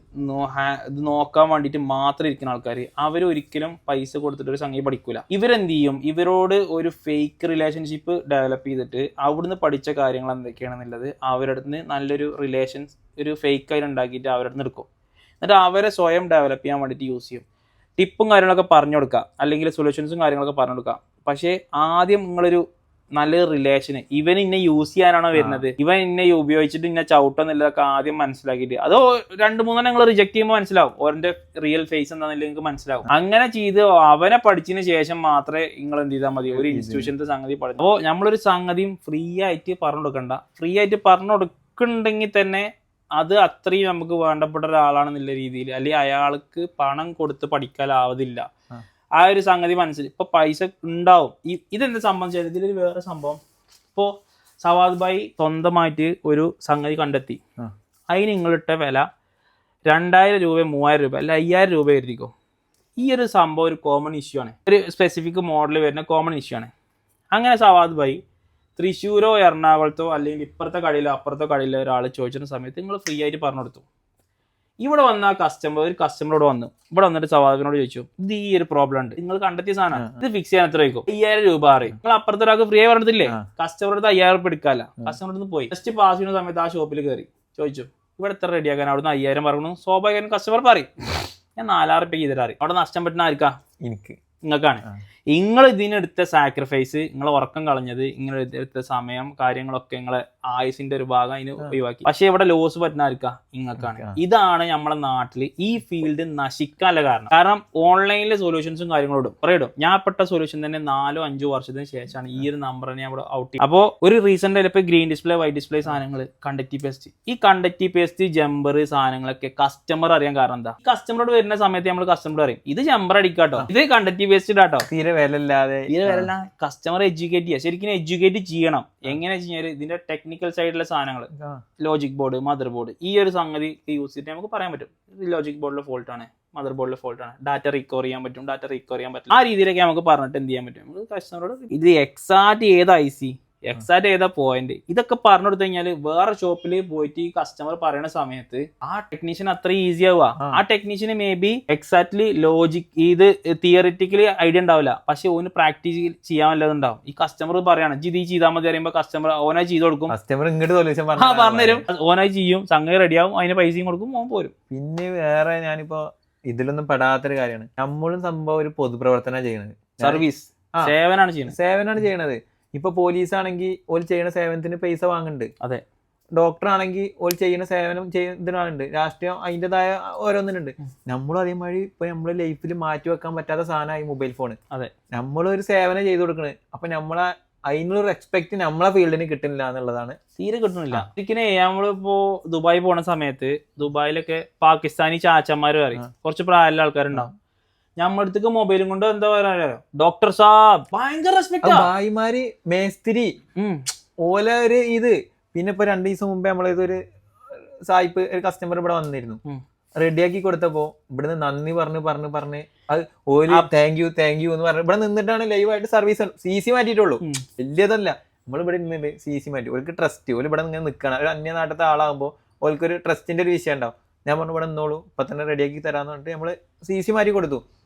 ഇത് നോക്കാൻ വേണ്ടിയിട്ട് മാത്രം ഇരിക്കുന്ന ആൾക്കാർ, അവരൊരിക്കലും പൈസ കൊടുത്തിട്ട് ഒരു സംഗതി പഠിക്കൂല. ഇവരെന്ത് ചെയ്യും, ഇവരോട് ഒരു ഫേക്ക് റിലേഷൻഷിപ്പ് ഡെവലപ്പ് ചെയ്തിട്ട് അവിടുന്ന് പഠിച്ച കാര്യങ്ങൾ എന്തൊക്കെയാണെന്നുള്ളത് അവരുടെ അടുത്ത് നല്ലൊരു റിലേഷൻസ് ഒരു ഫേക്ക് ആയിട്ട് ഉണ്ടാക്കിയിട്ട് അവരുടെ അടുത്ത് എടുക്കും. എന്നിട്ട് അവരെ സ്വയം ഡെവലപ്പ് ചെയ്യാൻ വേണ്ടിയിട്ട് യൂസ് ചെയ്യും. ടിപ്പും കാര്യങ്ങളൊക്കെ പറഞ്ഞു കൊടുക്കുക, അല്ലെങ്കിൽ സൊല്യൂഷൻസും കാര്യങ്ങളൊക്കെ പറഞ്ഞു കൊടുക്കുക. പക്ഷേ ആദ്യം നിങ്ങളൊരു നല്ലൊരു റിലേഷന്, ഇവൻ ഇന്നെ യൂസ് ചെയ്യാനാണോ വരുന്നത്, ഇവൻ ഇന്നെ ഉപയോഗിച്ചിട്ട് ഇന്നെ ചവിട്ടെന്നുള്ളതൊക്കെ ആദ്യം മനസ്സിലാക്കിയിട്ട്, അതോ 2-3 നിങ്ങൾ റിജക്ട് ചെയ്യുമ്പോൾ മനസ്സിലാവും ഓരോ റിയൽ ഫേസ് എന്താണെന്നില്ല നിങ്ങൾക്ക് മനസ്സിലാവും. അങ്ങനെ ചെയ്ത് അവനെ പഠിച്ചതിന് ശേഷം മാത്രമേ നിങ്ങൾ എന്ത് ചെയ്താൽ മതി, ഒരു ഇൻസ്റ്റിറ്റ്യൂഷൻ്റെ സംഗതി പഠിച്ചു. അപ്പോൾ നമ്മളൊരു സംഗതിയും ഫ്രീ ആയിട്ട് പറഞ്ഞു കൊടുക്കണ്ട. ഫ്രീ ആയിട്ട് പറഞ്ഞു കൊടുക്കുന്നുണ്ടെങ്കിൽ തന്നെ അത് അത്രയും നമുക്ക് വേണ്ടപ്പെട്ട ഒരാളാണെന്നുള്ള രീതിയിൽ, അല്ലെങ്കിൽ അയാൾക്ക് പണം കൊടുത്ത് പഠിക്കാനാവതില്ല. ആ ഒരു സംഗതി മനസ്സിൽ ഇപ്പൊ പൈസ ഉണ്ടാവും. ഇതെന്താ സംബന്ധിച്ചാൽ ഇതിലൊരു വേറെ സംഭവം, ഇപ്പോൾ സവാദ് ഭായി സ്വന്തമായിട്ട് ഒരു സംഗതി കണ്ടെത്തി, അതിന് നിങ്ങളിട്ട വില 2000 രൂപ 3000 രൂപ അല്ല 5000 രൂപ എഴുതിക്കോ. ഈ ഒരു സംഭവം ഒരു കോമൺ ഇഷ്യൂ ആണ്, ഒരു സ്പെസിഫിക് മോഡൽ വരുന്ന കോമൺ ഇഷ്യൂ ആണ്. അങ്ങനെ സവാദ് ഭായി തൃശ്ശൂരോ എറണാകുളത്തോ അല്ലെങ്കിൽ ഇപ്പുറത്തെ കടയിലോ അപ്പുറത്തെ കടയിലോ ഒരാൾ ചോദിച്ചിരുന്ന സമയത്ത് നിങ്ങൾ ഫ്രീ ആയിട്ട് പറഞ്ഞു കൊടുത്തു. ഇവിടെ വന്ന ഒരു കസ്റ്റമറോട് ഇവിടെ വന്നിട്ട് സവാദിനോട് ചോദിച്ചു, ഇത് ഈ ഒരു പ്രോബ്ലം ഉണ്ട്, നിങ്ങൾ കണ്ടെത്തിയ സാധനം ഇത് ഫിക്സ് ചെയ്യാൻ എത്ര വയ്ക്കും, 5000 രൂപ അറിയും. നിങ്ങൾ അപ്പുറത്തെ ഒരാൾക്ക് ഫ്രീ ആയി പറഞ്ഞിട്ടില്ലേ, കസ്റ്റമർ അടുത്ത് 5000 രൂപ എടുക്കാല്ല. കസ്റ്റമർ അടുത്ത് പോയി ജസ്റ്റ് പാസ് ചെയ്യുന്ന സമയത്ത് ആ ഷോപ്പിൽ കയറി ചോദിച്ചു, ഇവിടെ എത്ര റെഡിയാക്കാൻ, അവിടുന്ന് 5000 പറഞ്ഞു. സ്വാഭാവികം കസ്റ്റമർ പറയും ഞാൻ 4000 രൂപ ചെയ്തിട്ടറിയും. അവിടെ നഷ്ടം പറ്റുന്ന ആർക്കാ, നിങ്ങൾക്കാണ്. നിങ്ങൾ ഇതിനെടുത്ത സാക്രിഫൈസ്, നിങ്ങളെ ഉറക്കം കളഞ്ഞത്, നിങ്ങൾ എടുത്ത സമയം കാര്യങ്ങളൊക്കെ നിങ്ങളെ ആയുസിന്റെ ഒരു ഭാഗം അതിന് ഒഴിവാക്കി. പക്ഷെ ഇവിടെ ലോസ് പറ്റുന്ന ആർക്കാ, നിങ്ങൾക്കാണ്. ഇതാണ് നമ്മളെ നാട്ടിൽ ഈ ഫീൽഡ് നശിക്കാനുള്ള കാരണം ഓൺലൈനിലെ സൊല്യൂഷൻസും കാര്യങ്ങളോടും പറയിടും. ഞാൻ പെട്ട സൊല്യൂഷൻ തന്നെ 4-5 വർഷത്തിന് ശേഷമാണ് ഈ ഒരു നമ്പറിനെ അവിടെ ഔട്ട് ചെയ്യും. അപ്പോൾ ഒരു റീസെന്റ് ഇപ്പൊ ഗ്രീൻ ഡിസ്പ്ലേ വൈറ്റ് ഡിസ്പ്ലേ സാധനങ്ങൾ കണ്ടക്റ്റീവ് പേസ്റ്റ്, ഈ കണ്ടക്റ്റീവ് പേസ്റ്റ് ജമ്പർ സാധനങ്ങളൊക്കെ കസ്റ്റമർ അറിയാൻ കാരണം എന്താ, കസ്റ്റമറോട് വരുന്ന സമയത്ത് നമ്മൾ കസ്റ്റമർ അറിയും ഇത് ജമ്പർ അടിക്കാട്ടോ, ഇത് കണ്ടക്റ്റീവ് പേസ്റ്റ് ഇടാട്ടോ, തീരെ വിലയില്ലാതെ കസ്റ്റമർ എഡ്യൂക്കേറ്റ് ചെയ്യുക. ശരിക്കും എഡ്യൂക്കേറ്റ് ചെയ്യണം. എങ്ങനെ വെച്ചാൽ ഇതിന്റെ ടെക്നിക്കൽ സൈഡിലെ സാധനങ്ങൾ, ലോജിക് ബോർഡ്, മദർ ബോർഡ്, ഈ ഒരു സംഗതി യൂസ് ചെയ്തിട്ട് നമുക്ക് പറയാൻ പറ്റും ലോജിക് ബോർഡിലെ ഫോൾട്ട് ആണ്, മദർ ബോർഡിലെ ഫോൾട്ട് ആണ്, ഡാറ്റ റിക്കവർ ചെയ്യാൻ പറ്റും, ഡാറ്റ റിക്കവർ ചെയ്യാൻ പറ്റും. ആ രീതിയിലൊക്കെ നമുക്ക് പറഞ്ഞിട്ട് എന്ത് ചെയ്യാൻ പറ്റും, നമുക്ക് കസ്റ്റമറോട് ഇത് എക്സാക്ട് ഏത് IC, എക്സാക്ട് ഏതാ പോയിന്റ്, ഇതൊക്കെ പറഞ്ഞു കൊടുത്തു കഴിഞ്ഞാൽ വേറെ ഷോപ്പിൽ പോയിട്ട് ഈ കസ്റ്റമർ പറയുന്ന സമയത്ത് ആ ടെക്നീഷ്യൻ അത്ര ഈസി ആവുക. ആ ടെക്നീഷ്യന് മേ ബി എക്സാക്ട്ലി ലോജിക് ഇത് തിയറിറ്റിക്കലി ഐഡിയ ഉണ്ടാവില്ല, പക്ഷെ ഓന് പ്രാക്ടീസ് ചെയ്യാൻ വല്ലതുണ്ടാവും. ഈ കസ്റ്റമർ പറയാണ് ഇത് ചെയ്താൽ മതി പറയുമ്പോൾ കസ്റ്റമർ ഓനായി ചെയ്ത് കൊടുക്കും, കസ്റ്റമർ ഇങ്ങോട്ട് സൊല്യൂഷൻ പറഞ്ഞുതരും, ഓനായി ചെയ്യും, സംഗതി റെഡിയാവും, അതിന് പൈസയും കൊടുക്കും, ഓൻ പോരും. പിന്നെ വേറെ ഞാനിപ്പോ ഇതിലൊന്നും പെടാത്തൊരു കാര്യമാണ്, നമ്മളും സംഭവം ഒരു പൊതുപ്രവർത്തനം ചെയ്യണത്, സർവീസ് സേവനാണ് ചെയ്യണത്. ഇപ്പൊ പോലീസ് ആണെങ്കിൽ ഓല് ചെയ്യുന്ന സേവനത്തിന് പൈസ വാങ്ങുന്നുണ്ട്, അതെ. ഡോക്ടർ ആണെങ്കിൽ ഓല് ചെയ്യുന്ന സേവനം ഇതിനാണ്, രാഷ്ട്രീയം അതിൻ്റെതായ ഓരോന്നിനുണ്ട്. നമ്മളും അതേമാതിരി ഇപ്പൊ നമ്മളെ ലൈഫിൽ മാറ്റി വെക്കാൻ പറ്റാത്ത സാധനമായി മൊബൈൽ ഫോൺ. അതെ, നമ്മളൊരു സേവനം ചെയ്തു കൊടുക്കണത്, അപ്പൊ നമ്മളെ അതിനുള്ള റെസ്പെക്ട് നമ്മളെ ഫീൽഡിന് കിട്ടുന്നില്ല എന്നുള്ളതാണ്. തീരെ കിട്ടുന്നില്ല. ശരിക്കും നമ്മളിപ്പോ ദുബായി പോണ സമയത്ത് ദുബായിലൊക്കെ പാകിസ്ഥാനി ചാച്ചന്മാര് പറയും, കുറച്ച് പ്രായമുള്ള ആൾക്കാരുണ്ടാവും, ഞമ്മടുത്തേക്ക് മൊബൈലും കൊണ്ട് എന്താ പറയാ ഡോക്ടർ സാബ്, ഭയങ്കര റെസ്പെക്ട്. ഭായിമാര് മേസ്തിരി ഓല ഒരു ഇത്. പിന്നെ ഇപ്പൊ 2 ദിവസം മുമ്പേ നമ്മളിതൊരു സായിപ്പ് ഒരു കസ്റ്റമർ ഇവിടെ വന്നിരുന്നു, റെഡിയാക്കി കൊടുത്തപ്പോ ഇവിടുന്ന് നന്ദി പറഞ്ഞ് അത് ഓല് താങ്ക് യു എന്ന് പറഞ്ഞു ഇവിടെ നിന്നിട്ടാണ് ലൈവായിട്ട് സർവീസ് CC മാറ്റിയിട്ടുള്ളൂ. വലിയതല്ല, നമ്മളിവിടെ നിന്നിട്ട് CC മാറ്റി. ഓൾക്ക് ട്രസ്റ്റ്, ഓല് ഇവിടെ ഇങ്ങനെ നിൽക്കണം. ഒരു അന്യനാട്ടത്തെ ആളാകുമ്പോൾ ഓൾക്കൊരു ട്രസ്റ്റിന്റെ ഒരു വിഷയം ഉണ്ടാവും. ഞാൻ പറഞ്ഞു ഇവിടെ നിന്നോളൂ, ഇപ്പൊ തന്നെ റെഡിയാക്കി തരാന്ന് പറഞ്ഞിട്ട് നമ്മള് CC മാറ്റി കൊടുത്തു.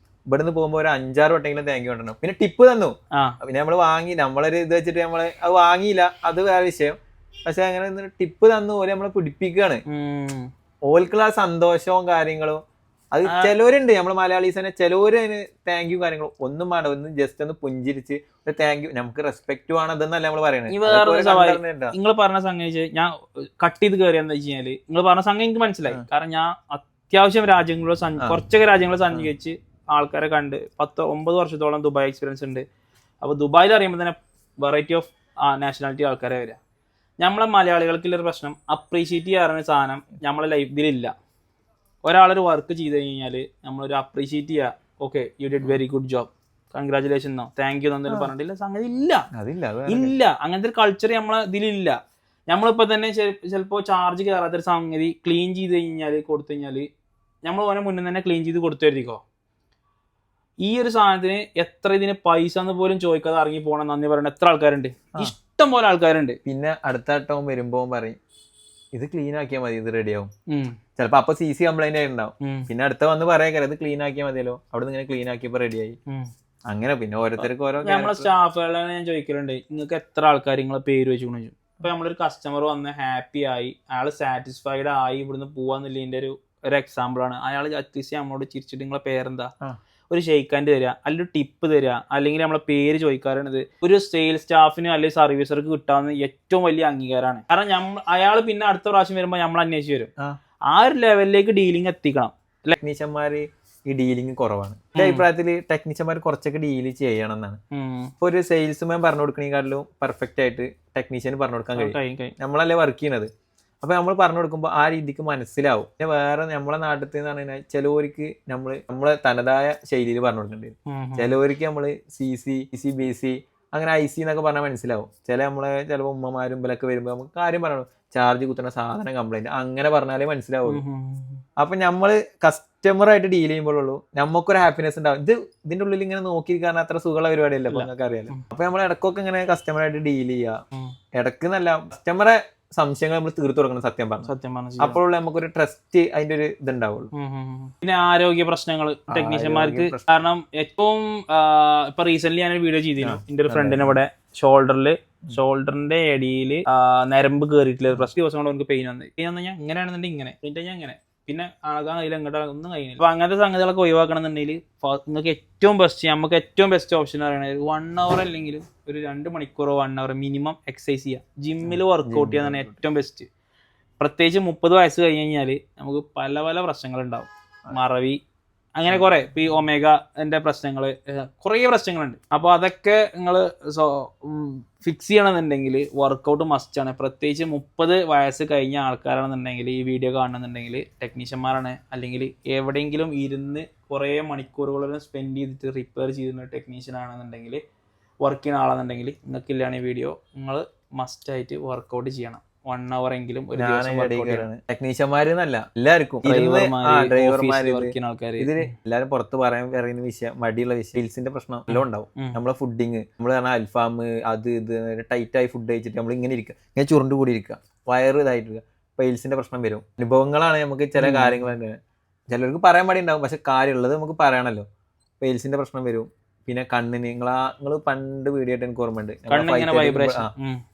ഇവിടുന്ന് പോകുമ്പോ ഒരു 5-6 വട്ടെങ്കിലും താങ്ക് യു കൊണ്ടുവരണം. പിന്നെ ടിപ്പ് തന്നു. പിന്നെ നമ്മള് വാങ്ങി, നമ്മളൊരു ഇത് വെച്ചിട്ട് നമ്മള് അത് വാങ്ങിയില്ല, അത് വേറെ വിഷയം. പക്ഷെ അങ്ങനെ ടിപ്പ് തന്നു ഓല് നമ്മളെ പിടിപ്പിക്കുകയാണ്. ഓൽക്കുള്ള സന്തോഷവും കാര്യങ്ങളും അത് ചിലവരുണ്ട്, നമ്മള് മലയാളീസ് തന്നെ ചിലവര് അതിന് താങ്ക് യു കാര്യങ്ങളും ഒന്നും വേണ്ട, ഒന്ന് ജസ്റ്റ് ഒന്ന് പുഞ്ചിരിച്ച് ഒരു താങ്ക് യു, നമുക്ക് റെസ്പെക്ട് ആണ് അതെന്നല്ല നമ്മള് പറയുന്നത്. നിങ്ങൾ പറഞ്ഞ സംഗതി ഞാൻ കട്ട് ചെയ്ത് കയറിയാന്ന് വെച്ച് കഴിഞ്ഞാല് നിങ്ങൾ പറഞ്ഞ സംഗതി എനിക്ക് മനസ്സിലായി. കാരണം ഞാൻ അത്യാവശ്യം രാജ്യങ്ങളോ കുറച്ചൊക്കെ രാജ്യങ്ങൾ സഞ്ചരിച്ച് ആൾക്കാരെ കണ്ട് 10-9 വർഷത്തോളം ദുബായ് എക്സ്പീരിയൻസ് ഉണ്ട്. അപ്പോൾ ദുബായിൽ അറിയുമ്പോൾ തന്നെ വെറൈറ്റി ഓഫ് നാഷണാലിറ്റി ആൾക്കാരെ വരിക. നമ്മളെ മലയാളികൾക്കുള്ളൊരു പ്രശ്നം അപ്രീഷിയേറ്റ് ചെയ്യാറുള്ള സാധനം നമ്മളെ ലൈഫിലില്ല. ഒരാളൊരു വർക്ക് ചെയ്ത് കഴിഞ്ഞാൽ നമ്മളൊരു അപ്രീഷിയേറ്റ് ചെയ്യുക, okay you did very good job, congratulation എന്നോ താങ്ക് യു എന്നൊന്നും പറഞ്ഞിട്ടില്ല, സംഗതി ഇല്ല. അങ്ങനത്തെ ഒരു കൾച്ചർ നമ്മളെ ഇതിലില്ല. നമ്മളിപ്പോൾ തന്നെ ചിലപ്പോൾ ചാർജ് കയറാത്തൊരു സംഗതി ക്ലീൻ ചെയ്ത് കഴിഞ്ഞാൽ കൊടുത്തു കഴിഞ്ഞാൽ നമ്മൾ ഓനെ മുന്നേ തന്നെ ക്ലീൻ ചെയ്ത് കൊടുത്തു വരുത്തിക്കോ. ഈ ഒരു സാധനത്തിന് എത്ര ഇതിന് പൈസ എന്ന് പോലും ചോദിക്കാതെ ഇറങ്ങി പോകണം നന്ദി പറയുന്ന എത്ര ആൾക്കാരുണ്ട്, ഇഷ്ടം പോലെ ആൾക്കാരുണ്ട്. പിന്നെ അടുത്ത വട്ടം വരുമ്പോ പറയും ഇത് ക്ലീൻ ആക്കിയാൽ മതി, ഇത് റെഡിയാവും. ചിലപ്പോ അപ്പൊ CC കംപ്ലൈന്റ് ആയിട്ടുണ്ടാവും. പിന്നെ അടുത്ത വന്ന് പറയാ ഇത് ക്ലീൻ ആക്കിയാൽ മതിയല്ലോ, അവിടെ നിന്ന് ഇങ്ങനെ ക്ലീൻ ആക്കിയപ്പോ റെഡിയായി. അങ്ങനെ പിന്നെ ഓരോരുത്തർക്ക് ഓരോ. നമ്മളെ സ്റ്റാഫുകളെ ഞാൻ ചോദിക്കലുണ്ട്, നിങ്ങൾക്ക് എത്ര ആൾക്കാർ നിങ്ങളെ പേര് വെച്ച് കൊണ്ടു. ഇപ്പൊ നമ്മളൊരു കസ്റ്റമർ വന്ന് ഹാപ്പി ആയി, അയാൾ സാറ്റിസ്ഫൈഡ് ആയി ഇവിടുന്ന് പോവാന്നുള്ളതിന്റെ ഒരു എക്സാമ്പിൾ ആണ്. അയാൾ അറ്റ്ലീസ്റ്റ് നമ്മളോട് ചിരിച്ചിട്ട് നിങ്ങളെ പേരെന്താ, ഒരു ഷെയ്ക്ക് ഹാൻഡ് തരിക, അല്ലെങ്കിൽ ടിപ്പ് തരിക, അല്ലെങ്കിൽ നമ്മളെ പേര് ചോദിക്കാറുണ്ട്. ഒരു സെയിൽസ് സ്റ്റാഫിന് അല്ലെങ്കിൽ സർവീസർക്ക് കിട്ടാവുന്ന ഏറ്റവും വലിയ അംഗീകാരമാണ്. കാരണം അയാൾ പിന്നെ അടുത്ത പ്രാവശ്യം വരുമ്പോൾ നമ്മൾ അന്വേഷിച്ച് വരും. ആ ഒരു ലെവലിലേക്ക് ഡീലിംഗ് എത്തിക്കണം. ടെക്നീഷ്യന്മാര് ഈ ഡീലിംഗ് കുറവാണ്. എന്റെ അഭിപ്രായത്തില് ടെക്നീഷ്യന്മാർ കുറച്ചൊക്കെ ഡീല് ചെയ്യണം എന്നാണ്. ഇപ്പൊ ഒരു സെയിൽസ്മാൻ പറഞ്ഞു കൊടുക്കണേക്കാളും പെർഫെക്റ്റ് ആയിട്ട് ടെക്നീഷ്യന് പറഞ്ഞു കൊടുക്കാൻ കഴിയും. നമ്മളല്ലേ വർക്ക് ചെയ്യണത്. അപ്പൊ നമ്മൾ പറഞ്ഞു കൊടുക്കുമ്പോൾ ആ രീതിക്ക് മനസ്സിലാവും. പിന്നെ വേറെ നമ്മളെ നാട്ടിൽ എന്ന് പറഞ്ഞു കഴിഞ്ഞാൽ ചിലവർക്ക് നമ്മളെ തനതായ ശൈലിയിൽ പറഞ്ഞു കൊടുക്കേണ്ടി വരും. ചിലവർക്ക് നമ്മള് CC BC അങ്ങനെ IC എന്നൊക്കെ പറഞ്ഞാൽ മനസ്സിലാവും. ചിലപ്പോൾ ഉമ്മമാരും ഇവരൊക്കെ വരുമ്പോൾ നമുക്ക് കാര്യം പറയണം, ചാർജ് കുത്തുന്ന സാധനം കംപ്ലൈന്റ് അങ്ങനെ പറഞ്ഞാലേ മനസ്സിലാവുള്ളൂ. അപ്പൊ നമ്മള് കസ്റ്റമറായിട്ട് ഡീൽ ചെയ്യുമ്പോഴുള്ളൂ നമുക്കൊരു ഹാപ്പിനെസ് ഉണ്ടാവും. ഇതിന്റെ ഉള്ളിൽ ഇങ്ങനെ നോക്കിയിരിക്കാൻ അത്ര സുഖമുള്ള പരിപാടിയല്ല, അപ്പൊ നിങ്ങൾക്ക് അറിയാലോ. അപ്പൊ നമ്മൾ ഇടക്കൊക്കെ ഇങ്ങനെ കസ്റ്റമറായിട്ട് ഡീൽ ചെയ്യുക. ഇടക്ക് നല്ല കസ്റ്റമറെ സംശയങ്ങൾ നമ്മൾ തീർത്തു കൊടുക്കണം. സത്യം പറഞ്ഞു അപ്പോഴുള്ള നമുക്കൊരു ട്രസ്റ്റ് അതിന്റെ ഒരു ഇതുണ്ടാവുള്ളൂ. പിന്നെ ആരോഗ്യ പ്രശ്നങ്ങൾ ടെക്നീഷ്യന്മാർക്ക്, കാരണം ഏറ്റവും ഇപ്പൊ റീസെന്റ് ഞാനൊരു വീഡിയോ ചെയ്തിരുന്നു. എന്റെ ഒരു ഫ്രണ്ടിന് ഇവിടെ ഷോൾഡറിന്റെ ഇടയിൽ നരമ്പ് കയറിയിട്ടില്ല. ഫസ്റ്റ് ദിവസം കൊണ്ട് നമുക്ക് പെയിൻ വന്നത്. ഞാൻ ഇങ്ങനെയാണെന്നുണ്ടെങ്കിൽ ഇങ്ങനെ പിന്നെ ഞാൻ ഇങ്ങനെ പിന്നെ ആകാൻ കഴിയില്ല, ഇങ്ങോട്ട് ഒന്നും കഴിയില്ല. അപ്പൊ അങ്ങനത്തെ സംഗതികളൊക്കെ ഒഴിവാക്കണമെന്നുണ്ടെങ്കിൽ നിങ്ങൾക്ക് ഏറ്റവും ബെസ്റ്റ്, നമുക്ക് ഏറ്റവും ബെസ്റ്റ് ഓപ്ഷൻ പറയുന്നത് 1 hour അല്ലെങ്കിൽ ഒരു 2 മണിക്കൂറോ 1 hour മിനിമം എക്സസൈസ് ചെയ്യുക. ജിമ്മിൽ വർക്ക്ഔട്ട് ചെയ്യാന്നാണ് ഏറ്റവും ബെസ്റ്റ്. പ്രത്യേകിച്ച് 30 വയസ്സ് കഴിഞ്ഞ് കഴിഞ്ഞാൽ നമുക്ക് പല പല പ്രശ്നങ്ങളുണ്ടാവും. മറവി, അങ്ങനെ കുറെ ഇപ്പൊ ഈ ഒമേഗന്റെ പ്രശ്നങ്ങൾ, കുറേ പ്രശ്നങ്ങളുണ്ട്. അപ്പോൾ അതൊക്കെ നിങ്ങൾ ഫിക്സ് ചെയ്യണമെന്നുണ്ടെങ്കിൽ വർക്കൗട്ട് മസ്റ്റ് ആണ്. പ്രത്യേകിച്ച് 30 വയസ്സ് കഴിഞ്ഞ ആൾക്കാരാണെന്നുണ്ടെങ്കിൽ ഈ വീഡിയോ കാണണമെന്നുണ്ടെങ്കിൽ ടെക്നീഷ്യന്മാരാണ്, അല്ലെങ്കിൽ എവിടെയെങ്കിലും ഇരുന്ന് കുറേ മണിക്കൂറുകളോളം സ്പെൻഡ് ചെയ്തിട്ട് റിപ്പയർ ചെയ്യുന്ന ടെക്നീഷ്യൻ ആണെന്നുണ്ടെങ്കിൽ, വർക്ക് ചെയ്യുന്ന ആളാണെന്നുണ്ടെങ്കിൽ നിങ്ങൾക്കില്ലാണ് ഈ വീഡിയോ, നിങ്ങൾ മസ്റ്റായിട്ട് വർക്കൗട്ട് ചെയ്യണം. 1 hour എങ്കിലും ഒരു ദിവസം. ടെക്നീഷ്യന്മാരെന്നല്ല എല്ലാവർക്കും, ഇതിന് എല്ലാരും പുറത്ത് പറയുന്ന വിഷയം മടിയുള്ള വിഷയം, ഫീൽസിന്റെ പ്രശ്നം എല്ലാം ഉണ്ടാവും. നമ്മളെ ഫുഡിങ്, നമ്മൾ പറഞ്ഞാൽ അൽഫാം അത് ടൈറ്റ് ആയി ഫുഡ് കഴിച്ചിട്ട് നമ്മൾ ഇങ്ങനെ ഇരിക്കുക, ഇങ്ങനെ ചുരുണ്ട് കൂടി ഇരിക്കുക, വയറ് ഇതായിട്ടിരിക്കുക, ഫെയിൽസിന്റെ പ്രശ്നം വരും. അനുഭവങ്ങളാണ് നമുക്ക് ചില കാര്യങ്ങൾ. ചിലർക്ക് പറയാൻ മടി ഉണ്ടാവും, പക്ഷെ കാര്യമുള്ളത് നമുക്ക് പറയണല്ലോ. ഫെയിൽസിന്റെ പ്രശ്നം വരും. പിന്നെ കണ്ണിന് നിങ്ങൾ പണ്ട് വീഡിയോ ആയിട്ട് എനിക്ക് ഓർമ്മയുണ്ട്,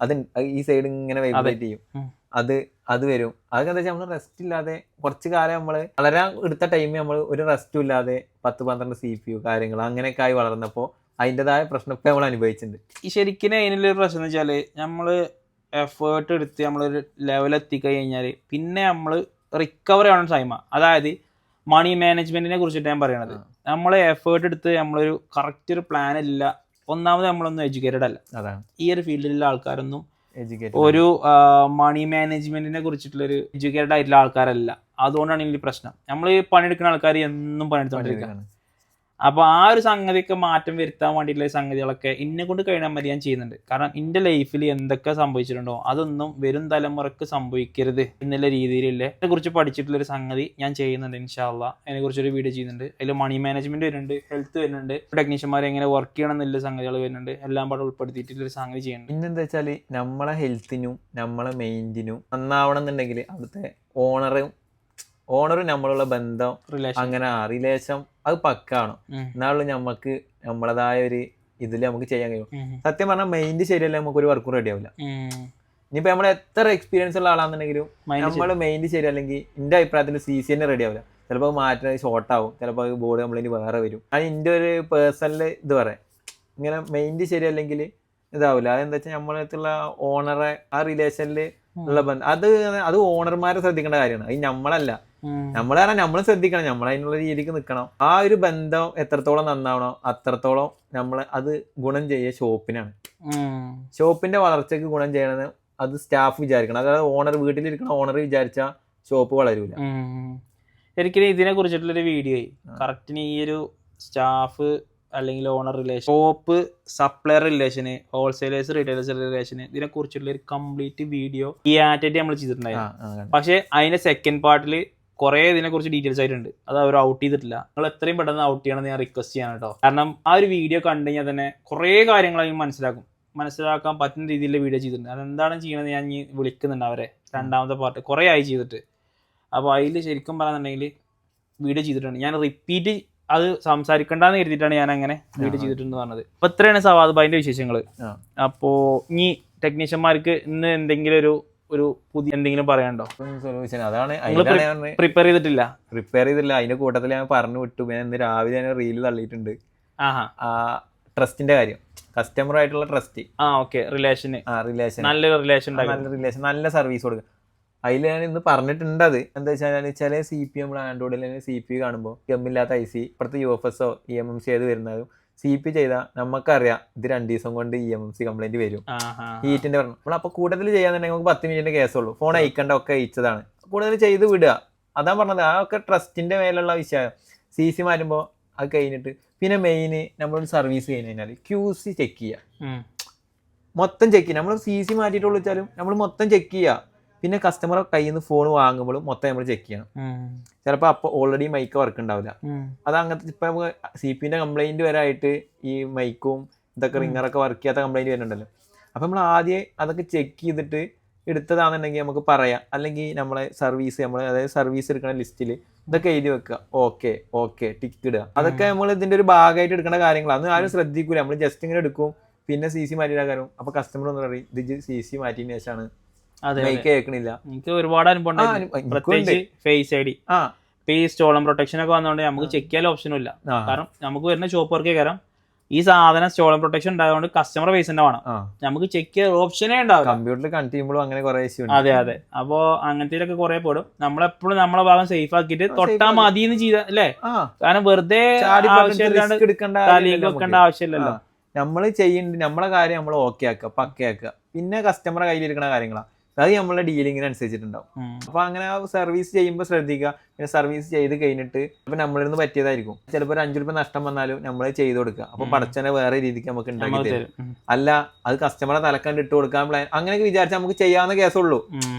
അത് ഈ സൈഡ് ഇങ്ങനെ വൈബ്രേറ്റ് ചെയ്യും, അത് വരും. അതൊക്കെ എന്താ വെച്ചാൽ നമ്മൾ റെസ്റ്റ് ഇല്ലാതെ കുറച്ച് കാലം നമ്മള് വളരാൻ എടുത്ത ടൈമിൽ നമ്മൾ ഒരു റെസ്റ്റും ഇല്ലാതെ 10-12 CPU കാര്യങ്ങൾ അങ്ങനെയൊക്കെ ആയി വളർന്നപ്പോൾ അതിൻ്റെതായ പ്രശ്നം ഇപ്പം നമ്മൾ അനുഭവിച്ചിട്ടുണ്ട്. ഈ ശരിക്കും അതിനുള്ളൊരു പ്രശ്നം എന്ന് വെച്ചാൽ നമ്മള് എഫേർട്ട് എടുത്ത് നമ്മളൊരു ലെവൽ എത്തിക്കഴിഞ്ഞാൽ പിന്നെ നമ്മൾ റിക്കവർ ആവണം ടൈമാണ്. അതായത് മണി മാനേജ്മെന്റിനെ കുറിച്ചിട്ട് ഞാൻ പറയണത്, നമ്മൾ എഫേർട്ട് എടുത്ത് നമ്മളൊരു കറക്റ്റ് ഒരു പ്ലാൻ ഇല്ല. ഒന്നാമത് നമ്മളൊന്നും എഡ്യൂക്കേറ്റഡ് അല്ല. അതാണ് ഈ ഒരു ഫീൽഡിലുള്ള ആൾക്കാരൊന്നും ഒരു മണി മാനേജ്മെന്റിനെ കുറിച്ചിട്ടുള്ളൊരു എഡ്യൂക്കേറ്റഡ് ആയിട്ടുള്ള ആൾക്കാരല്ല. അതുകൊണ്ടാണ് ഇതിൽ പ്രശ്നം. നമ്മൾ ഈ പണിയെടുക്കുന്ന ആൾക്കാർ എന്നും പണിയെടുത്തോണ്ടിരിക്കുകയാണ്. അപ്പോൾ ആ ഒരു സംഗതിയൊക്കെ മാറ്റം വരുത്താൻ വേണ്ടിയിട്ടുള്ള സംഗതികളൊക്കെ എന്നെ കൊണ്ട് കഴിയാൻ മതി ഞാൻ ചെയ്യുന്നുണ്ട്. കാരണം എൻ്റെ ലൈഫിൽ എന്തൊക്കെ സംഭവിച്ചിട്ടുണ്ടോ അതൊന്നും വരും തലമുറക്ക് സംഭവിക്കരുത് എന്നുള്ള രീതിയിലുള്ള ഇതിനെക്കുറിച്ച് പഠിച്ചിട്ടുള്ളൊരു സംഗതി ഞാൻ ചെയ്യുന്നുണ്ട്. ഇൻഷാ അള്ളാ അതിനെക്കുറിച്ചൊരു വീഡിയോ ചെയ്യുന്നുണ്ട്. അതിൽ മണി മാനേജ്മെന്റ് വരുന്നുണ്ട്, ഹെൽത്ത് വരുന്നുണ്ട്, ടെക്നീഷ്യന്മാർ എങ്ങനെ വർക്ക് ചെയ്യണം എന്നുള്ള സംഗതികൾ വരുന്നുണ്ട്. എല്ലാം പാടെ ഉൾപ്പെടുത്തിയിട്ടുള്ളൊരു സംഗതി ചെയ്യുന്നുണ്ട്. പിന്നെന്താ വെച്ചാൽ നമ്മളെ ഹെൽത്തിനും നമ്മളെ മൈൻഡിനും നന്നാവണം എന്നുണ്ടെങ്കിൽ അവിടുത്തെ ഓണറും നമ്മളുള്ള ബന്ധം, അങ്ങനെ റിലേഷൻ അത് പക്കാണോ എന്നാലും നമുക്ക് നമ്മളതായ ഒരു ഇതിൽ നമുക്ക് ചെയ്യാൻ കഴിയും. സത്യം പറഞ്ഞാൽ മൈൻഡ് ശരിയല്ല നമുക്ക് ഒരു വർക്കും റെഡി ആവില്ല. ഇനിയിപ്പോ നമ്മൾ എത്ര എക്സ്പീരിയൻസ് ഉള്ള ആളാണെന്നുണ്ടെങ്കിലും നമ്മള് മൈൻഡ് ശരിയല്ലെങ്കിൽ എന്റെ അഭിപ്രായത്തിൽ CC തന്നെ റെഡി ആവില്ല. ചിലപ്പോൾ മാറ്റുന്നത് ഷോർട്ട് ആവും, ചിലപ്പോൾ ബോഡി കംപ്ലൈന്റ് വേറെ വരും. അത് എൻ്റെ ഒരു പേഴ്സണൽ ഇത് പറയാം. ഇങ്ങനെ മൈൻഡ് ശരിയല്ലെങ്കിൽ ഇതാവില്ല. അതെന്താ വെച്ചാൽ നമ്മളടുത്തുള്ള ഓണറെ ആ റിലേഷനിൽ ഉള്ള ബന്ധം അത് ഓണർമാരെ ശ്രദ്ധിക്കേണ്ട കാര്യമാണ്. അത് നമ്മളല്ല. നമ്മൾ കാരണം നമ്മൾ ശ്രദ്ധിക്കണം, നമ്മൾ അതിനുള്ള രീതിക്ക് നിൽക്കണം. ആ ഒരു ബന്ധം എത്രത്തോളം നന്നാവണോ അത്രത്തോളം അത് ഗുണം ചെയ്യുക ഷോപ്പിനാണ്. ഷോപ്പിന്റെ വളർച്ചയ്ക്ക് ഗുണം ചെയ്യണമെന്ന് അത് സ്റ്റാഫ് വിചാരിക്കണം. അതായത് വീട്ടിലിരിക്കണ ഓണർ വിചാരിച്ച ഷോപ്പ് വളരൂല. ഒരിക്കലും ഇതിനെ കുറിച്ചിട്ടുള്ളൊരു വീഡിയോ കറക്റ്റിന് ഈ ഒരു സ്റ്റാഫ് അല്ലെങ്കിൽ ഓണർ റിലേഷൻ, ഷോപ്പ് സപ്ലയർ റിലേഷന്, ഹോൾസെയിലേഴ്സ് റീറ്റെയിലേഴ്സ് റിലേഷന്, ഇതിനെ കുറിച്ചുള്ള ഒരു കംപ്ലീറ്റ് വീഡിയോ ഈ ആറ്റായിട്ട് നമ്മൾ ചെയ്തിട്ടുണ്ടായിരുന്നു. പക്ഷെ അതിന്റെ സെക്കൻഡ് പാർട്ടിൽ കുറേ ഇതിനെക്കുറിച്ച് ഡീറ്റെയിൽസ് ആയിട്ടുണ്ട്. അത് അവർ ഔട്ട് ചെയ്തിട്ടില്ല. നിങ്ങൾ എത്രയും പെട്ടെന്ന് ഔട്ട് ചെയ്യണമെന്ന് ഞാൻ റിക്വസ്റ്റ് ചെയ്യാൻ കേട്ടോ. കാരണം ആ ഒരു വീഡിയോ കണ്ടു കഴിഞ്ഞാൽ തന്നെ കുറേ കാര്യങ്ങൾ മനസ്സിലാക്കാൻ പറ്റുന്ന രീതിയിലുള്ള വീഡിയോ ചെയ്തിട്ടുണ്ട്. അതെന്താണ് ചെയ്യണമെന്ന് ഞാൻ ഇനി വിളിക്കുന്നുണ്ട് അവരെ. രണ്ടാമത്തെ പാർട്ട് കുറേ ആയി ചെയ്തിട്ട്. അപ്പോൾ അതിൽ ശരിക്കും പറയുന്നുണ്ടെങ്കിൽ വീഡിയോ ചെയ്തിട്ടുണ്ട്. ഞാൻ റിപ്പീറ്റ് അത് സംസാരിക്കണ്ടെന്ന് കരുതിയിട്ടാണ് ഞാൻ അങ്ങനെ വീഡിയോ ചെയ്തിട്ടുണ്ട് പറഞ്ഞത്. അപ്പോൾ ഇത്രയാണ് സവാദ് ഭായിൻ്റെ വിശേഷങ്ങൾ. അപ്പോൾ ഇനി ടെക്നീഷ്യന്മാർക്ക് ഇന്ന് എന്തെങ്കിലും ഒരു പുതിയ എന്തെങ്കിലും പറയാനുണ്ടോ? സൊല്യൂഷൻ അതാണ് പ്രിപ്പയർ ചെയ്തിട്ടില്ല. അതിന്റെ കൂട്ടത്തിൽ ഞാൻ പറഞ്ഞു വിട്ടു. പിന്നെ ഇന്ന് രാവിലെ ഞാൻ റീല് തള്ളിയിട്ടുണ്ട്. ട്രസ്റ്റിന്റെ കാര്യം, കസ്റ്റമർ ആയിട്ടുള്ള ട്രസ്റ്റ്. റിലേഷൻ നല്ല റിലേഷൻ, നല്ല സർവീസ് കൊടുക്കുക. അതിൽ ഞാൻ ഇന്ന് പറഞ്ഞിട്ടുണ്ട്. അത് എന്താ വെച്ചാൽ ചില CP നമ്മൾ ആൻഡ്രോയിഡിൽ CP കാണുമ്പോൾ ഗമ്മില്ലാത്ത IC ഇപ്പുറത്ത് UFS EMMC ഏത് വരുന്നതും CP ചെയ്താൽ നമുക്കറിയാം ഇത് 2 ദിവസം കൊണ്ട് EMMC കംപ്ലൈന്റ് വരും. ഹീറ്റിന്റെ പറഞ്ഞു നമ്മൾ അപ്പോൾ കൂടുതൽ ചെയ്യാന്നുണ്ടെങ്കിൽ നമുക്ക് 10 മിനിറ്റിന്റെ കേസുള്ളൂ. ഫോൺ അയക്കേണ്ട ഒക്കെ അയച്ചതാണ്. കൂടുതൽ ചെയ്ത് വിടുക. അതാ പറഞ്ഞത്. ആ ഒക്കെ ട്രസ്റ്റിന്റെ മേലുള്ള വിഷയം. CC മാറ്റുമ്പോൾ അത് കഴിഞ്ഞിട്ട് പിന്നെ മെയിൻ നമ്മളൊരു സർവീസ് കഴിഞ്ഞ് കഴിഞ്ഞാൽ QC ചെക്ക് ചെയ്യുക. മൊത്തം ചെക്ക് ചെയ്യുക. നമ്മൾ CC മാറ്റിയിട്ടുള്ളൂ വെച്ചാലും നമ്മൾ മൊത്തം ചെക്ക് ചെയ്യുക. പിന്നെ കസ്റ്റമറെ കയ്യിൽ നിന്ന് ഫോൺ വാങ്ങുമ്പോഴും മൊത്തം നമ്മൾ ചെക്ക് ചെയ്യണം. ചിലപ്പോൾ അപ്പോൾ ഓൾറെഡി മൈക്ക് വർക്ക് ഉണ്ടാവില്ല. അത് അങ്ങനത്തെ ഇപ്പം നമുക്ക് CPന്റെ കംപ്ലൈന്റ് വരായിട്ട് ഈ മൈക്കും ഇതൊക്കെ റിങ്ങറൊക്കെ വർക്ക് ചെയ്യാത്ത കംപ്ലൈന്റ് വരുന്നുണ്ടല്ലോ. അപ്പം നമ്മൾ ആദ്യം അതൊക്കെ ചെക്ക് ചെയ്തിട്ട് എടുത്തതാണെന്നുണ്ടെങ്കിൽ നമുക്ക് പറയാം. അല്ലെങ്കിൽ നമ്മളെ സർവീസ് അതായത് സർവീസ് എടുക്കുന്ന ലിസ്റ്റിൽ ഇതൊക്കെ എഴുതി വെക്കുക. ഓക്കെ ടിക്ക് ഇടുക. അതൊക്കെ നമ്മൾ ഇതിന്റെ ഒരു ഭാഗമായിട്ട് എടുക്കേണ്ട കാര്യങ്ങളാണ്. അതൊന്നും ആരും ശ്രദ്ധിക്കൂല. നമ്മൾ ജസ്റ്റ് ഇങ്ങനെ എടുക്കും. പിന്നെ CC മാറ്റിയിട്ടാ കാര്യം. അപ്പൊ കസ്റ്റമർ ഒന്ന് പറയും ഇത് CC മാറ്റിയതിന് ശേഷമാണ് കേൾക്കണില്ല. എനിക്ക് ഒരുപാട് അനുഭവം. ഫേസ് ID ഈ സ്റ്റോളൻ പ്രൊട്ടക്ഷൻ ഒക്കെ വന്നതുകൊണ്ട് നമുക്ക് ചെക്ക് ചെയ്യാൻ ഓപ്ഷനും ഇല്ല. കാരണം നമുക്ക് വരുന്ന ഷോപ്പ് വർക്കേ കയറാം. ഈ സാധനം സ്റ്റോളൻ പ്രൊട്ടക്ഷൻ ഉണ്ടായതുകൊണ്ട് കസ്റ്റമർ ബേസ് തന്നെ വേണം. നമുക്ക് ചെക്ക് ചെയ്യാൻ ഓപ്ഷനേ ഉണ്ടാവും. കമ്പ്യൂട്ടറിൽ കണക്ട് ചെയ്യുമ്പോഴും അങ്ങനെ കുറെ ഇഷ്യൂ. അതെ. അപ്പോ അങ്ങനത്തെ കുറെ പെടും. നമ്മളെപ്പോഴും നമ്മളെ ഭാഗം സേഫ് ആക്കിയിട്ട് തൊട്ടാ മതി എന്ന് ചെയ്ത അല്ലേ. കാരണം വെറുതെ വെക്കേണ്ട ആവശ്യമില്ലല്ലോ. നമ്മൾ ചെയ്യുന്നുണ്ട് നമ്മളെ കാര്യം നമ്മൾ ഓക്കെ ആക്കുക, പക്കയാക്കുക. പിന്നെ കസ്റ്റമറെ കയ്യിലിരിക്കുന്ന കാര്യങ്ങളാണ്. അത് നമ്മളെ ഡീലിങ്ങിന് അനുസരിച്ചിട്ടുണ്ടാവും. അപ്പൊ അങ്ങനെ സർവീസ് ചെയ്യുമ്പോൾ ശ്രദ്ധിക്കുക. പിന്നെ സർവീസ് ചെയ്ത് കഴിഞ്ഞിട്ട് ഇപ്പൊ നമ്മളിൽ നിന്ന് പറ്റിയതായിരിക്കും. ചിലപ്പോൾ ഒരു 5 രൂപ നഷ്ടം വന്നാലും നമ്മൾ ചെയ്ത് കൊടുക്കുക. അപ്പൊ പടച്ചനെ വേറെ രീതിക്ക് നമുക്ക് ഉണ്ടാക്കി തരും. അല്ല അത് കസ്റ്റമറെ തലക്കണ്ട് ഇട്ട് കൊടുക്കാൻ പ്ലാൻ അങ്ങനെയൊക്കെ വിചാരിച്ചാൽ നമുക്ക് ചെയ്യാവുന്ന കേസുള്ളൂ.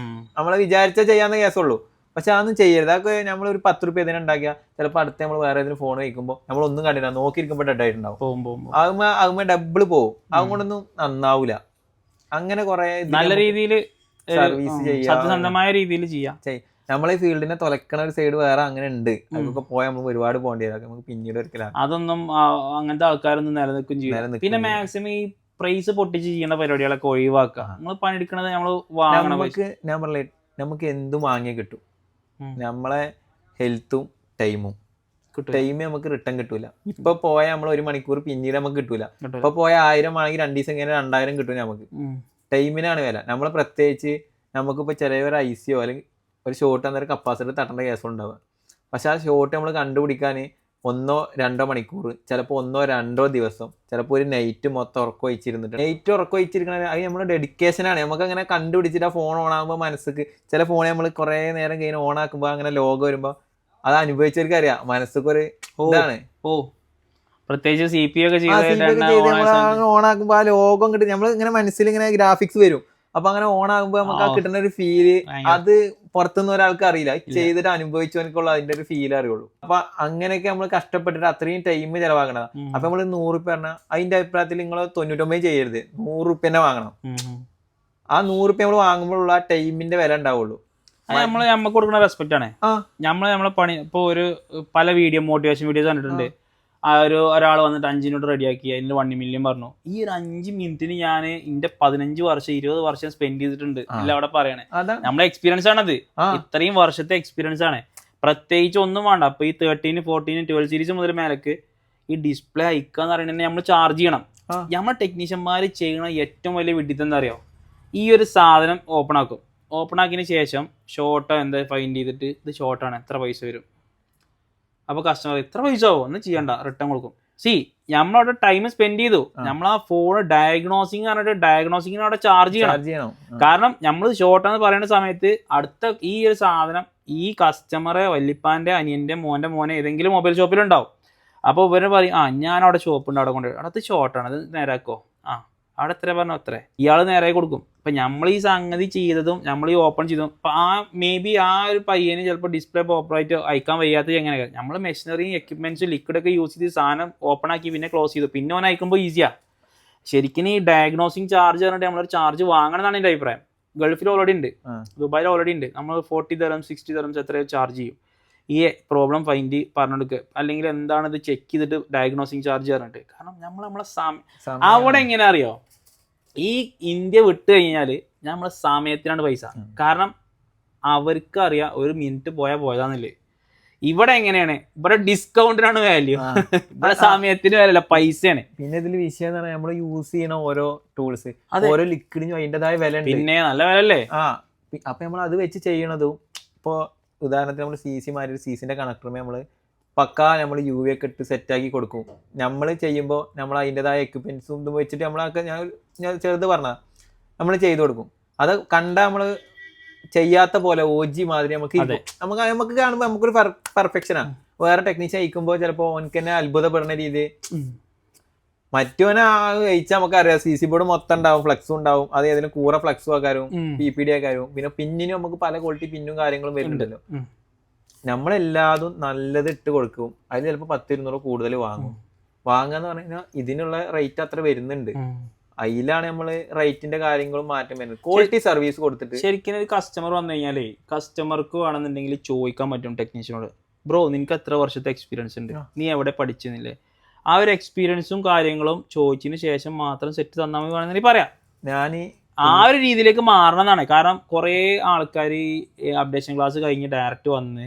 നമ്മളെ വിചാരിച്ചാൽ ചെയ്യാവുന്ന കേസുള്ളൂ. പക്ഷെ അതൊന്നും ചെയ്യരുത്. അതൊക്കെ നമ്മൾ ഒരു 10 രൂപ ഇതിനെ ഉണ്ടാക്കിയാൽ ചിലപ്പോൾ അടുത്ത് നമ്മൾ വേറെ ഏതെങ്കിലും ഫോൺ കഴിക്കുമ്പോൾ നമ്മൾ ഒന്നും കണ്ടില്ല, നോക്കിയിരിക്കുമ്പോൾ ഡെഡ് ആയിട്ടുണ്ടാവും. അതുമ്പോൾ ഡബിൾ പോകും. അതുകൊണ്ടൊന്നും നന്നാവൂല. അങ്ങനെ കുറെ നല്ല രീതിയിൽ സർവീസ് സത്യസന്ധമായ രീതിയിൽ ചെയ്യാം. നമ്മളെ ഫീൽഡിനെ തുലക്കണ ഒരു സൈഡ് വേറെ അങ്ങനെ ഉണ്ട്. അതൊക്കെ പോയാൽ നമ്മൾ ഒരുപാട് പോകേണ്ടി വരും. നമുക്ക് പിന്നീട് ഒരിക്കലാണ് അതൊന്നും അങ്ങനത്തെ ആൾക്കാരൊന്നും നിലനിൽക്കും ചെയ്യും. പിന്നെ മാക്സിമം ഈ പ്രൈസ് പൊട്ടിച്ച് ചെയ്യുന്ന പരിപാടികളൊക്കെ ഒഴിവാക്കുക. നമ്മൾ പണിയെടുക്കണത് നമ്മൾ വാങ്ങണം. ഞാൻ പറഞ്ഞേ നമുക്ക് എന്തും വാങ്ങിയേ കിട്ടും. നമ്മളെ ഹെൽത്തും ടൈമും നമുക്ക് റിട്ടേൺ കിട്ടൂല. ഇപ്പൊ പോയ നമ്മൾ 1 മണിക്കൂർ പിന്നീട് നമുക്ക് കിട്ടൂല. ഇപ്പൊ പോയ 1000 ആണെങ്കിൽ 2 ദിവസം കഴിഞ്ഞാൽ 2000 കിട്ടും. നമുക്ക് ടൈമിനാണ് വില. നമ്മൾ പ്രത്യേകിച്ച് നമുക്കിപ്പോൾ ചിലവർ ICO അല്ലെങ്കിൽ ഒരു ഷോർട്ട് അന്നേരം കപ്പാസിറ്റി തട്ടേണ്ട കേസുണ്ടാവുക. പക്ഷെ ആ ഷോർട്ട് നമ്മൾ കണ്ടുപിടിക്കാൻ 1-2 മണിക്കൂർ, ചിലപ്പോൾ 1-2 ദിവസം, ചിലപ്പോൾ ഒരു നൈറ്റ് മൊത്തം ഉറക്കം ഒഴിച്ചിരുന്നിട്ട് ഉറക്കം ഒഴിച്ചിരിക്കണ അത് നമ്മുടെ ഡെഡിക്കേഷനാണ്. നമുക്ക് അങ്ങനെ കണ്ടുപിടിച്ചിട്ട് ആ ഫോൺ ഓൺ ആകുമ്പോൾ മനസ്സിക്ക് ചില ഫോൺ നമ്മൾ കുറേ നേരം കഴിഞ്ഞ് ഓൺ ആക്കുമ്പോൾ അങ്ങനെ ലോഗോ വരുമ്പോൾ അത് അനുഭവിച്ചവർക്ക് അറിയാം മനസ്സിക്ക് ഒരു ഇതാണ്. പ്രത്യേകിച്ച് CP ഒക്കെ ഓൺ ആക്കുമ്പോൾ ആ ലോഗോ കിട്ടും. നമ്മൾ ഇങ്ങനെ മനസ്സിൽ ഇങ്ങനെ ഗ്രാഫിക്സ് വരും. അപ്പൊ അങ്ങനെ ഓൺ ആകുമ്പോൾ നമുക്ക് ആ കിട്ടുന്ന ഒരു ഫീല് അത് പുറത്തുനിന്ന് ഒരാൾക്ക് അറിയില്ല. ചെയ്തിട്ട് അനുഭവിച്ചവനക്കുള്ള അതിന്റെ ഒരു ഫീൽ അറിയുള്ളൂ. അപ്പൊ അങ്ങനെയൊക്കെ നമ്മൾ കഷ്ടപ്പെട്ടിട്ട് അത്രയും ടൈം ചെലവാക്കണത്. അപ്പൊ നമ്മൾ 100 രൂപ പറഞ്ഞാൽ അതിന്റെ അഭിപ്രായത്തിൽ നിങ്ങൾ 99 ചെയ്യരുത്, 100 രൂപ തന്നെ വാങ്ങണം. ആ 100 രൂപ നമ്മൾ വാങ്ങുമ്പോഴുള്ള ആ ടൈമിന്റെ വില ഉണ്ടാവുള്ളൂ. നമ്മക്ക് കൊടുക്കുന്ന റെസ്പെക്ട് ആണ്. നമ്മളെ പണി ഇപ്പൊ ഒരു പല മോട്ടിവേഷൻ വീഡിയോസ് കണ്ടിട്ടുണ്ട്. ഒരാൾ വന്നിട്ട് 5 മിനിറ്റ് റെഡിയാക്കി അതിന് 1 മില്യൺ പറഞ്ഞു. ഈ ഒരു 5 മിനിറ്റിന് ഞാൻ എന്റെ 15 വർഷം 20 വർഷം സ്പെൻഡ് ചെയ്തിട്ടുണ്ട്. ഇല്ല അവിടെ പറയണേ നമ്മളെ എക്സ്പീരിയൻസ് ആണത്. ഇത്രയും വർഷത്തെ എക്സ്പീരിയൻസ് ആണ്. പ്രത്യേകിച്ച് ഒന്നും വേണ്ട. അപ്പൊ ഈ 13, 14, 12 സീരീസ് മുതൽ മേലക്ക് ഈ ഡിസ്പ്ലേ അയക്കാന്ന് പറയുന്നത് നമ്മൾ ചാർജ് ചെയ്യണം. നമ്മളെ ടെക്നീഷ്യന്മാർ ചെയ്യണ ഏറ്റവും വലിയ വിഡിത്തം എന്താ അറിയോ? ഈ ഒരു സാധനം ഓപ്പൺ ആക്കും. ഓപ്പൺ ആക്കിയതിന് ശേഷം ഷോർട്ടോ എന്താ ഫൈൻഡ് ചെയ്തിട്ട് ഇത് ഷോർട്ടാണ്, എത്ര പൈസ വരും? അപ്പോൾ കസ്റ്റമർ ഇത്ര പൈസ ആവും, ഒന്നും ചെയ്യണ്ട, റിട്ടേൺ കൊടുക്കും. നമ്മളവിടെ ടൈം സ്പെൻഡ് ചെയ്തു. നമ്മൾ ആ ഫോൺ ഡയഗ്നോസിങ് പറഞ്ഞിട്ട് ഡയഗ്നോസിങ്ങിന് അവിടെ ചാർജ് ചെയ്യണം. കാരണം നമ്മൾ ഷോർട്ടാന്ന് പറയുന്ന സമയത്ത് അടുത്ത ഈ ഒരു സാധനം ഈ കസ്റ്റമറെ വല്യപ്പാന്റെ അനിയന്റെ മോനെ ഏതെങ്കിലും മൊബൈൽ ഷോപ്പിലുണ്ടാവും. അപ്പോൾ ഇവര് പറയും ഞാൻ അവിടെ ഷോപ്പുണ്ട്, അവിടെ കൊണ്ടുപോയി അടുത്ത് ഷോർട്ടാണ്, അത് നേരാക്കോ. അവിടെ എത്ര പറഞ്ഞോ അത്ര, ഇയാൾ നേരെ കൊടുക്കും. ഇപ്പൊ നമ്മൾ ഈ സംഗതി ചെയ്തതും നമ്മൾ ഈ ഓപ്പൺ ചെയ്തതും ഇപ്പൊ ആ മേ ബി ആ ഒരു പയ്യന് ചിലപ്പോൾ ഡിസ്പ്ലേ പ്രോപ്പറായിട്ട് അയക്കാൻ വയ്യാത്തത് എങ്ങനെയാണ്, നമ്മൾ മെഷീനറിയും എക്യുപ്മെന്റ്സും ലിക്വിഡൊക്കെ യൂസ് ചെയ്ത് സാധനം ഓപ്പൺ ആക്കി പിന്നെ ക്ലോസ് ചെയ്തു, പിന്നെ ഓൻ അയക്കുമ്പോൾ ഈസിയാ. ശരിക്കും ഈ ഡയഗ്നോസിങ് ചാർജ് പറഞ്ഞിട്ട് നമ്മളൊരു ചാർജ് വാങ്ങണം എന്നാണ് എൻ്റെ അഭിപ്രായം. ഗൾഫിൽ ഓൾറെഡി ഉണ്ട്, ദുബായിൽ ഓൾറെഡി ഉണ്ട്. നമ്മൾ 40 dirhams 60 dirhams എത്രയോ ചാർജ് ചെയ്യും ഈ പ്രോബ്ലം ഫൈൻഡ് പറഞ്ഞെടുക്കുക, അല്ലെങ്കിൽ എന്താണ് ഇത് ചെക്ക് ചെയ്തിട്ട് ഡയഗ്നോസിങ് ചാർജ് പറഞ്ഞിട്ട്. കാരണം നമ്മളെ അവിടെ എങ്ങനെ അറിയോ, ഈ ഇന്ത്യ വിട്ട് കഴിഞ്ഞാൽ നമ്മളെ സമയത്തിനാണ് പൈസ. കാരണം അവർക്ക് അറിയാം ഒരു മിനിറ്റ് പോയതാന്നല്ലേ. ഇവിടെ എങ്ങനെയാണ്, ഇവിടെ ഡിസ്കൗണ്ടിനാണ് വാല്യൂ, ഇവിടെ സമയത്തിന് വിലല്ല, പൈസയാണ്. പിന്നെ ഇതിൽ വിഷയം എന്ന് പറഞ്ഞാൽ നമ്മൾ യൂസ് ചെയ്യണ ഓരോ ടൂൾസ്, ഓരോ ലിക്വിഡിനും അതിൻ്റെതായ വില ഉണ്ട്. പിന്നെ നല്ല വില അല്ലേ. അപ്പൊ നമ്മൾ അത് വെച്ച് ചെയ്യണതും ഇപ്പോൾ ഉദാഹരണത്തിന് നമ്മൾ CC CCന്റെ കണക്ടറുമേ നമ്മൾ പക്കാ നമ്മൾ UV ഒക്കെ ഇട്ട് സെറ്റാക്കി കൊടുക്കും. നമ്മൾ ചെയ്യുമ്പോൾ നമ്മൾ അതിൻ്റെതായ എക്യുപ്മെന്റ്സും ഇതും വെച്ചിട്ട് നമ്മളൊക്കെ ഞാൻ ചെറുത് പറഞ്ഞാൽ നമ്മൾ ചെയ്തു കൊടുക്കും. അത് കണ്ട നമ്മൾ ചെയ്യാത്ത പോലെ OG മാതിരി നമുക്ക് കാണുമ്പോൾ നമുക്കൊരു പെർഫെക്ഷനാണ്. വേറെ ടെക്നീഷ്യൻ അയക്കുമ്പോൾ ചിലപ്പോൾ ഓനക്ക് തന്നെ അത്ഭുതപ്പെടുന്ന രീതി. മറ്റവനെ കഴിച്ചാൽ നമുക്കറിയാം CC ബോർഡ് മൊത്തം ഉണ്ടാവും, ഫ്ലക്സും ഉണ്ടാവും, അത് ഏതെങ്കിലും കൂറ ഫ്ലക്സും ആക്കാരും PPD ആക്കാരും, പിന്നെ പിന്നിനും നമുക്ക് പല ക്വാളിറ്റി പിന്നും കാര്യങ്ങളും വരുന്നുണ്ടല്ലോ. നമ്മളെല്ലാതും നല്ലത് ഇട്ട് കൊടുക്കും. അതിൽ ചിലപ്പോൾ 10-200 കൂടുതൽ വാങ്ങാന്ന് പറഞ്ഞാൽ ഇതിനുള്ള റേറ്റ് അത്ര വരുന്നുണ്ട്. അതിലാണ് നമ്മള് റേറ്റിന്റെ കാര്യങ്ങളും മാറ്റം വരുന്നത്. ക്വാളിറ്റി സർവീസ് കൊടുത്തിട്ട് ശരിക്കും ഒരു കസ്റ്റമർ വന്നു കഴിഞ്ഞാലേ കസ്റ്റമർക്ക് വേണമെന്നുണ്ടെങ്കിൽ ചോദിക്കാൻ പറ്റും ടെക്നീഷ്യനോട്, ബ്രോ നിനക്ക് എത്ര വർഷത്തെ എക്സ്പീരിയൻസ് ഉണ്ട്, നീ എവിടെ പഠിച്ചെന്നില്ലേ. ആ ഒരു എക്സ്പീരിയൻസും കാര്യങ്ങളും ചോദിച്ചതിന് ശേഷം മാത്രം സെറ്റ് തന്നാൽ മതി വേണമെങ്കിൽ പറയാം. ഞാൻ ആ ഒരു രീതിയിലേക്ക് മാറണം എന്നാണ്. കാരണം കുറെ ആൾക്കാർ അപ്ഡേഷൻ ക്ലാസ് കഴിഞ്ഞ് ഡയറക്റ്റ് വന്ന്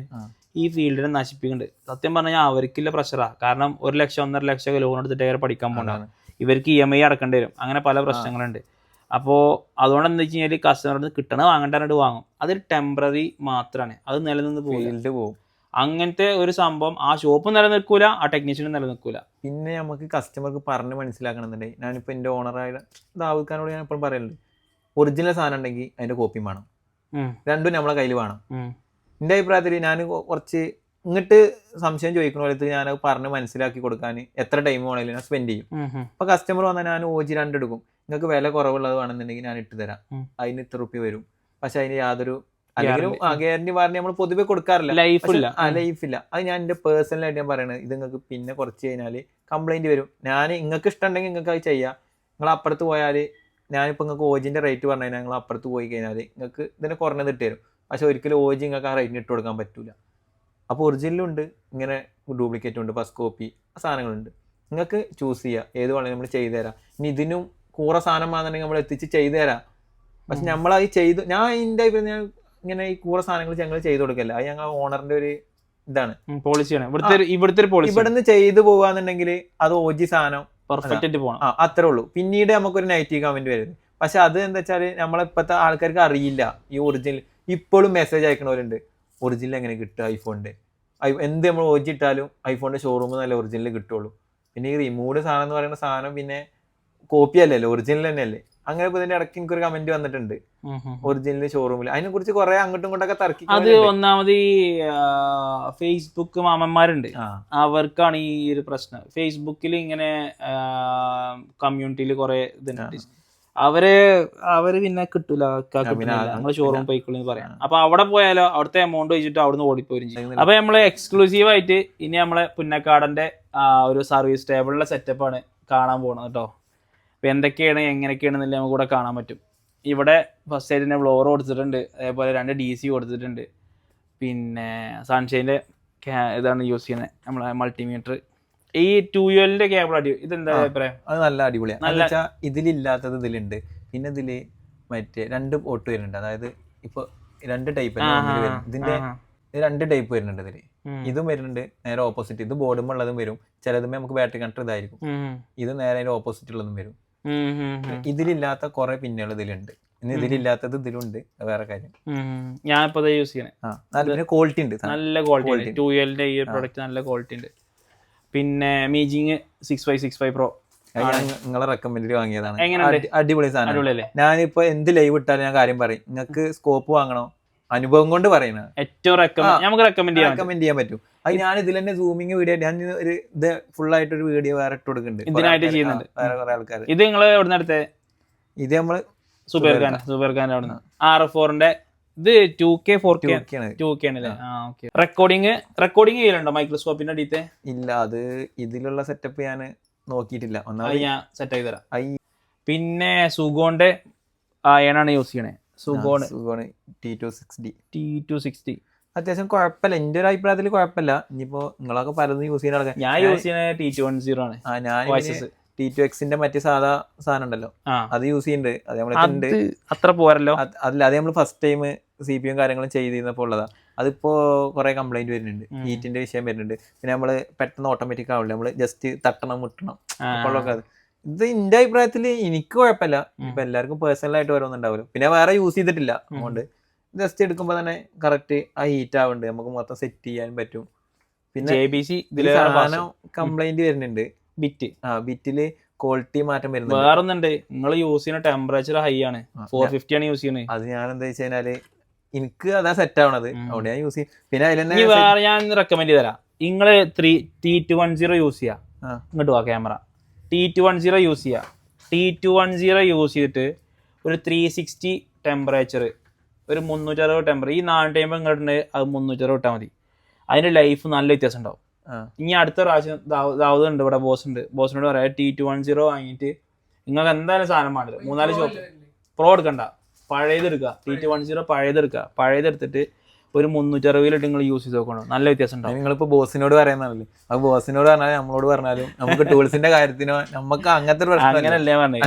ഈ ഫീൽഡിനെ നശിപ്പിക്കുന്നുണ്ട്. സത്യം പറഞ്ഞാൽ അവർക്കില്ല പ്രഷറാണ്. കാരണം 1 ലക്ഷം 1.5 ലക്ഷം ലോൺ എടുത്തിട്ട് പഠിക്കാൻ പോകണം, ഇവർക്ക് EMI അടക്കേണ്ടി വരും, അങ്ങനെ പല പ്രശ്നങ്ങളുണ്ട്. അപ്പോൾ അതുകൊണ്ട് എന്താ വെച്ച് കഴിഞ്ഞാൽ കസ്റ്റമറിന് കിട്ടണ വാങ്ങേണ്ടതായിട്ട് വാങ്ങും. അതൊരു ടെമ്പററി മാത്രമാണ്, അത് നിലനിന്ന് പോകും. അങ്ങനത്തെ ഒരു സംഭവം ആ ഷോപ്പ് നിലനിൽക്കൂല, ആ ടെക്നീഷ്യനും നിലനിൽക്കൂല. പിന്നെ നമുക്ക് കസ്റ്റമർക്ക് പറഞ്ഞ് മനസ്സിലാക്കണമെന്നുണ്ടെങ്കിൽ ഞാനിപ്പോൾ എൻ്റെ ഓണറായ ദാവൂദ് ഖാനോട് ഞാൻ എപ്പോഴും പറയുന്നുണ്ട്, ഒറിജിനൽ സാധനം ഉണ്ടെങ്കിൽ അതിൻ്റെ കോപ്പിയും വേണം, രണ്ടും നമ്മളെ കയ്യിൽ വേണം. എൻ്റെ അഭിപ്രായത്തിൽ ഞാൻ കുറച്ച് ഇങ്ങോട്ട് സംശയം ചോദിക്കുന്ന പോലത്ത് ഞാൻ പറഞ്ഞ് മനസ്സിലാക്കി കൊടുക്കാൻ എത്ര ടൈം വേണമെങ്കിലും ഞാൻ സ്പെൻഡ് ചെയ്യും. അപ്പോൾ കസ്റ്റമർ വന്നാൽ ഞാൻ OG 2 എടുക്കും, നിങ്ങൾക്ക് വില കുറവുള്ളത് വേണമെന്നുണ്ടെങ്കിൽ ഞാൻ ഇട്ട് തരാം, അതിന് ഇത്ര റുപ്യ വരും. പക്ഷെ അതിന് യാതൊരു അല്ലെങ്കിൽ ഗ്യാരണ്ടി വാറണ്ടി നമ്മൾ പൊതുവെ കൊടുക്കാറില്ല, ലൈഫില്ല. അത് ഞാൻ എൻ്റെ പേഴ്സണലായിട്ട് ഞാൻ പറയണത്, ഇത് നിങ്ങൾക്ക് പിന്നെ കുറച്ച് കഴിഞ്ഞാൽ കംപ്ലൈന്റ് വരും. ഞാൻ നിങ്ങൾക്ക് ഇഷ്ടമുണ്ടെങ്കിൽ നിങ്ങൾക്ക് അത് ചെയ്യാം. നിങ്ങൾ അപ്പുറത്ത് പോയാൽ ഞാനിപ്പോൾ നിങ്ങൾക്ക് OGന്റെ റേറ്റ് പറഞ്ഞു കഴിഞ്ഞാൽ നിങ്ങൾ അപ്പുറത്ത് പോയി കഴിഞ്ഞാൽ നിങ്ങൾക്ക് ഇതിനെ കുറഞ്ഞത് ഇട്ട് തരും. പക്ഷെ ഒരിക്കലും OG നിങ്ങൾക്ക് ആ റേറ്റിന് ഇട്ട് കൊടുക്കാൻ പറ്റൂല. അപ്പോൾ ഒറിജിനലും ഉണ്ട്, ഇങ്ങനെ ഡ്യൂപ്ലിക്കേറ്റും ഉണ്ട്, ഫസ്റ്റ് കോപ്പി സാധനങ്ങളുണ്ട്. നിങ്ങൾക്ക് ചൂസ് ചെയ്യാം ഏത് വേണമെങ്കിലും നമ്മൾ ചെയ്തു തരാം. ഇനി ഇതിനും കൂറ സാധനം വേണമെന്നുണ്ടെങ്കിൽ നമ്മൾ എത്തിച്ച് ചെയ്തു തരാം. പക്ഷെ നമ്മളത് ചെയ്തു ഞാൻ എൻ്റെ ഞാൻ ഇങ്ങനെ ഈ കൂറ സാധനങ്ങൾ ഞങ്ങൾ ചെയ്തു കൊടുക്കല്ല, അത് ഞങ്ങൾ ഓണറിന്റെ ഒരു ഇതാണ്, പോളിസിയാണ് ഇവിടുത്തെ പോളിസി. ഇവിടുന്ന് ചെയ്തു പോവാന്നുണ്ടെങ്കിൽ അത് OG സാധനം പെർഫെക്റ്റ് പോകണം, അത്രേ ഉള്ളൂ. പിന്നീട് നമുക്കൊരു നെഗറ്റീവ് കമന്റ് വരുന്നത്. പക്ഷെ അത് എന്താ വെച്ചാൽ നമ്മളിപ്പോഴത്തെ ആൾക്കാർക്ക് അറിയില്ല ഈ ഒറിജിനൽ. ഇപ്പോഴും മെസ്സേജ് അയക്കണവരുണ്ട്, ഒറിജിനൽ എങ്ങനെ കിട്ടുക ഐഫോണിന്റെ, എന്ത് നമ്മൾ OG ഇട്ടാലും ഐഫോണിന്റെ ഷോറൂമിൽ നല്ല ഒറിജിനൽ കിട്ടുള്ളൂ. പിന്നെ ഈ റിമൂവ് സാധനം എന്ന് പറയുന്ന സാധനം പിന്നെ കോപ്പി അല്ലല്ലോ, ഒറിജിനൽ തന്നെയല്ലേ. അങ്ങനെ ഇപ്പൊ ഇതിന്റെ ഇടയ്ക്ക് എനിക്കൊരു കമന്റ് വന്നിട്ടുണ്ട്, ഒറിജിനൽ ഷോറൂമിൽ. അതിനെ കുറിച്ച് കുറെ അങ്ങോട്ടും ഇങ്ങോട്ടൊക്കെ തർക്കി. അത് ഒന്നാമത് ഈ ഫേസ്ബുക്ക് മാമന്മാരുണ്ട്, അവർക്കാണ് ഈ ഒരു പ്രശ്നം. ഫേസ്ബുക്കിൽ ഇങ്ങനെ കമ്മ്യൂണിറ്റിയിൽ കുറെ ഇതുണ്ട്, അവര് പിന്നെ കിട്ടൂല, നമ്മള് ഷോറൂം പോയിക്കൊള്ളു പറയാം. അപ്പൊ അവിടെ പോയാലോ അവിടുത്തെ എമൗണ്ട് വെച്ചിട്ട് അവിടുന്ന് ഓടിപ്പോരും ചെയ്യും. അപ്പൊ നമ്മള് എക്സ്ക്ലൂസീവ് ആയിട്ട് ഇനി നമ്മളെ പുന്നക്കാടന്റെ ഒരു സർവീസ് ടേബിളിലെ സെറ്റപ്പാണ് കാണാൻ പോകുന്നത് കേട്ടോ. അപ്പൊ എന്തൊക്കെയാണ് എങ്ങനെയൊക്കെയാണെന്നില്ല നമുക്ക് കൂടെ കാണാൻ പറ്റും. ഇവിടെ ഫസ്റ്റ് സൈഡിന്റെ ഫ്ലോർ കൊടുത്തിട്ടുണ്ട്, അതേപോലെ 2 DC കൊടുത്തിട്ടുണ്ട്, പിന്നെ സൺഷൈൻ്റെ ഇതാണ് യൂസ് ചെയ്യുന്നത് നമ്മളെ മൾട്ടിമീറ്റർ. ഈ 212 കേബിൾ അടി ഇതെന്താ അഭിപ്രായം? അത് നല്ല അടിപൊളിയാണ്. ഇതിലില്ലാത്തത് ഇതിലുണ്ട്. പിന്നെ ഇതില് മറ്റേ 2 പോർട്ട് വരുന്നുണ്ട്, അതായത് ഇപ്പൊ 2 ടൈപ്പ് ഇതിന്റെ 2 ടൈപ്പ് വരുന്നുണ്ട് ഇതില്. ഇതും വരുന്നുണ്ട് നേരെ ഓപ്പോസിറ്റ്, ഇത് ബോർഡും ഉള്ളതും വരും, ചിലതുമേ നമുക്ക് ബാറ്ററി കണക്ടർ ഇതായിരിക്കും, ഇത് നേരെ അതിന്റെ ഓപ്പോസിറ്റ് ഉള്ളതും വരും. ഇതിലില്ലാത്ത കുറെ പിന്നുകൾ ഇതിലുണ്ട്, ഇനി ഇതിലില്ലാത്തത് ഇതിലുണ്ട്, വേറെ കാര്യം. ഞാനിപ്പോ യൂസ് ചെയ്യണേ ക്വാളിറ്റി ഉണ്ട്, നല്ല ക്വാളിറ്റി 212 ഈ പ്രൊഡക്റ്റ് നല്ല ക്വാളിറ്റി ഉണ്ട്. പിന്നെ മീജിങ് 6565 Pro നിങ്ങളെ റെക്കമെൻഡ് വാങ്ങിയതാണ്, അടിപൊളി സാധനം. ഞാനിപ്പോ എന്ത് ലൈവ് ഇട്ടാലും ഞാൻ കാര്യം പറയും, നിങ്ങൾക്ക് സ്കോപ്പ് വാങ്ങണോ അനുഭവം കൊണ്ട് പറയുന്നത് ഏറ്റവും റെക്കമെൻഡ് ചെയ്യാൻ പറ്റും. അത് ഞാൻ ഇതിൽ തന്നെ സൂമിങ് വീഡിയോ ഞാൻ ഒരു ഇത് ഫുൾ ആയിട്ട് ഒരു വീഡിയോ വേറെ ഇട്ട് കൊടുക്കുന്നുണ്ട്, ഇതിനായിട്ട് ചെയ്യുന്നുണ്ട് വേറെ കുറെ ആൾക്കാർ. ഇത് നിങ്ങൾ എവിടെ നിന്ന് എടുത്തേ? ഇത് നമ്മള് സൂപ്പർ ഖാൻ്റെ അവിടെ നിന്ന് RF4 ഇത് 2K 4K 2K ആണല്ലേ. റെക്കോർഡിങ് ചെയ്യലുണ്ടോ മൈക്രോസ്കോപ്പിന്റെ അടിയത്തെ? ഇല്ല, അത് ഇതിലുള്ള സെറ്റപ്പ് ഞാൻ നോക്കിയിട്ടില്ല. ഞാൻ സെറ്റ് ആക്കി തരാം. പിന്നെ സുഗോന്റെ അയണാണ് യൂസ് ചെയ്യണേ. സുഗോണ് T260 അത്യാവശ്യം കുഴപ്പമില്ല, എന്റെ ഒരു അഭിപ്രായത്തിൽ കുഴപ്പമില്ല. ഇനിയിപ്പോ നിങ്ങളൊക്കെ പലതും യൂസ് ചെയ്യുന്ന ഞാൻ യൂസ് ചെയ്യുന്നത് T210 ആണ്. ഞാൻ T2Xന്റെ മറ്റേ സാധാ സാധനം ഉണ്ടല്ലോ അത് യൂസ് ചെയ്യുന്നുണ്ട്. അത് നമ്മളെ അത്ര പോരല്ലോ. അല്ല, അത് നമ്മൾ ഫസ്റ്റ് ടൈം CPU കാര്യങ്ങളും ചെയ്തിരുന്നപ്പോ ഉള്ളതാ. അതിപ്പോ കുറെ കംപ്ലൈന്റ് വരുന്നുണ്ട്, ഹീറ്റിന്റെ വിഷയം വരുന്നുണ്ട്. പിന്നെ നമ്മള് പെട്ടെന്ന് ഓട്ടോമാറ്റിക് ആവില്ല, നമ്മള് ജസ്റ്റ് തട്ടണം മുട്ടണം അപ്പോഴൊക്കെ. അത് ഇത് എന്റെ അഭിപ്രായത്തിൽ എനിക്ക് കുഴപ്പമില്ല. ഇപ്പൊ എല്ലാവർക്കും പേഴ്സണൽ ആയിട്ട് ഓരോന്നുണ്ടാവുമല്ലോ. പിന്നെ വേറെ യൂസ് ചെയ്തിട്ടില്ല, അതുകൊണ്ട് ജസ്റ്റ് എടുക്കുമ്പോ തന്നെ കറക്റ്റ് ആ ഹീറ്റ് ആവുന്നുണ്ട്, നമുക്ക് മൊത്തം സെറ്റ് ചെയ്യാൻ പറ്റും. പിന്നെ സാധനം കംപ്ലൈന്റ് വരുന്നുണ്ട്, ബിറ്റില് ക്വാളിറ്റി മാറ്റം വരുന്നുണ്ട്. വേറൊന്നുണ്ട്, നിങ്ങൾ യൂസ് ചെയ്യുന്ന ടെമ്പറേച്ചർ ഹൈ ആണ്, 450 ആണ് യൂസ് ചെയ്യുന്നത്. അത് ഞാൻ എന്താ വെച്ച് കഴിഞ്ഞാല് എനിക്ക് അതാ സെറ്റ് ആവണത്, അതുകൊണ്ട് ഞാൻ യൂസ് ചെയ്യും. പിന്നെ അതിലെന്നെ വേറെ ഞാൻ റെക്കമെൻഡ് ചെയ്തരാം, നിങ്ങള് T210 യൂസ് ചെയ്യാ. ഇങ്ങോട്ട് വാ ക്യാമറ. T210 യൂസ് ചെയ്യാ. T210 യൂസ് ചെയ്തിട്ട് ഒരു 360 ടെമ്പറേച്ചർ, ഒരു 360 ടെമ്പറേച്ചർ, ഈ 4 ടൈം ഇങ്ങോട്ടുണ്ട്, അത് 360 ഇട്ടാൽ മതി. അതിന്റെ ലൈഫ് നല്ല വ്യത്യാസം ഉണ്ടാവും. ഇനി അടുത്ത പ്രാവശ്യം ദാവൂദ് ഉണ്ട് ഇവിടെ, ബോസിനോട് പറയാം T210 വാങ്ങിയിട്ട് നിങ്ങൾക്ക് എന്തായാലും സാധനം വേണ്ടത് 3-4 ഷോപ്പ് പ്രോ എടുക്കണ്ട, പഴയതെടുക്കുക. T210 പഴയതെടുത്തിട്ട് ഒരു 360 നിങ്ങൾ യൂസ് ചെയ്ത് നോക്കണം, നല്ല വ്യത്യാസം ഉണ്ടാവും. നിങ്ങളിപ്പോ ബോസിനോട് പറയുന്നതല്ലേ, അത് ബോസിനോട് പറഞ്ഞാലും നമ്മളോട് പറഞ്ഞാലും നമുക്ക് ടൂൾസിന്റെ കാര്യത്തിനോ നമുക്ക് അങ്ങനത്തെ ഒരു പ്രശ്നം അങ്ങനല്ലേ പറഞ്ഞത്.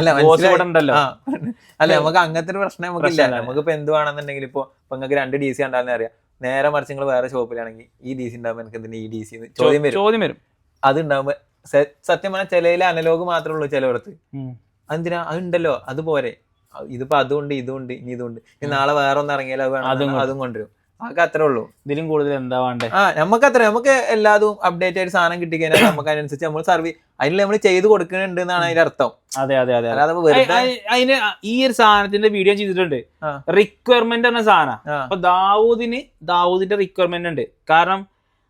അല്ല, നമുക്ക് അങ്ങനത്തെ ഒരു പ്രശ്നം നമുക്കില്ല. നമുക്കിപ്പോ എന്ത് വേണമെന്നുണ്ടെങ്കിൽ ഇപ്പൊ നിങ്ങൾക്ക് 2 DC ഉണ്ടാകുന്ന അറിയാം, നേരെ മറിച്ച് നിങ്ങൾ വേറെ ഷോപ്പിലാണെങ്കിൽ ഈ DC ഉണ്ടാകുമ്പോൾ എനിക്ക് എന്തിനാ ഈ DC ചോദ്യം വരും. അത് ഉണ്ടാകുമ്പോ സത്യം പറഞ്ഞാൽ ചിലയിലെ അനലോഗ് മാത്രമേ ഉള്ളൂ ചിലയിടത്ത്. അതെന്തിനാ, അതുണ്ടല്ലോ അതുപോലെ. ഇതിപ്പോ അതുകൊണ്ട് ഇതുണ്ട്, ഇനി ഇതുണ്ട്, ഇനി നാളെ വേറെ ഒന്ന് ഇറങ്ങിയാലും അത് വേണം, അതും കൊണ്ടുവരും. അതൊക്കെ അത്രേ ഉള്ളൂ. ഇതിലും കൂടുതൽ എന്താ വേണ്ടേ? നമുക്ക് എല്ലാതും അപ്ഡേറ്റ് ആയിട്ട് സാധനം കിട്ടിക്കഴിഞ്ഞാൽ നമുക്ക് അതിനനുസരിച്ച് നമ്മൾ അതിൽ നമ്മൾ ചെയ്ത് കൊടുക്കുന്നുണ്ട് എന്നാണ് അതിന്റെ അർത്ഥം. അതെ. അതിന് ഈ ഒരു സാധനത്തിന്റെ വീഡിയോ ചെയ്തിട്ടുണ്ട്. റിക്വയർമെന്റ് എന്ന സാധനം. അപ്പൊ ദാവൂദിന്റെ റിക്വയർമെന്റ് ഉണ്ട്. കാരണം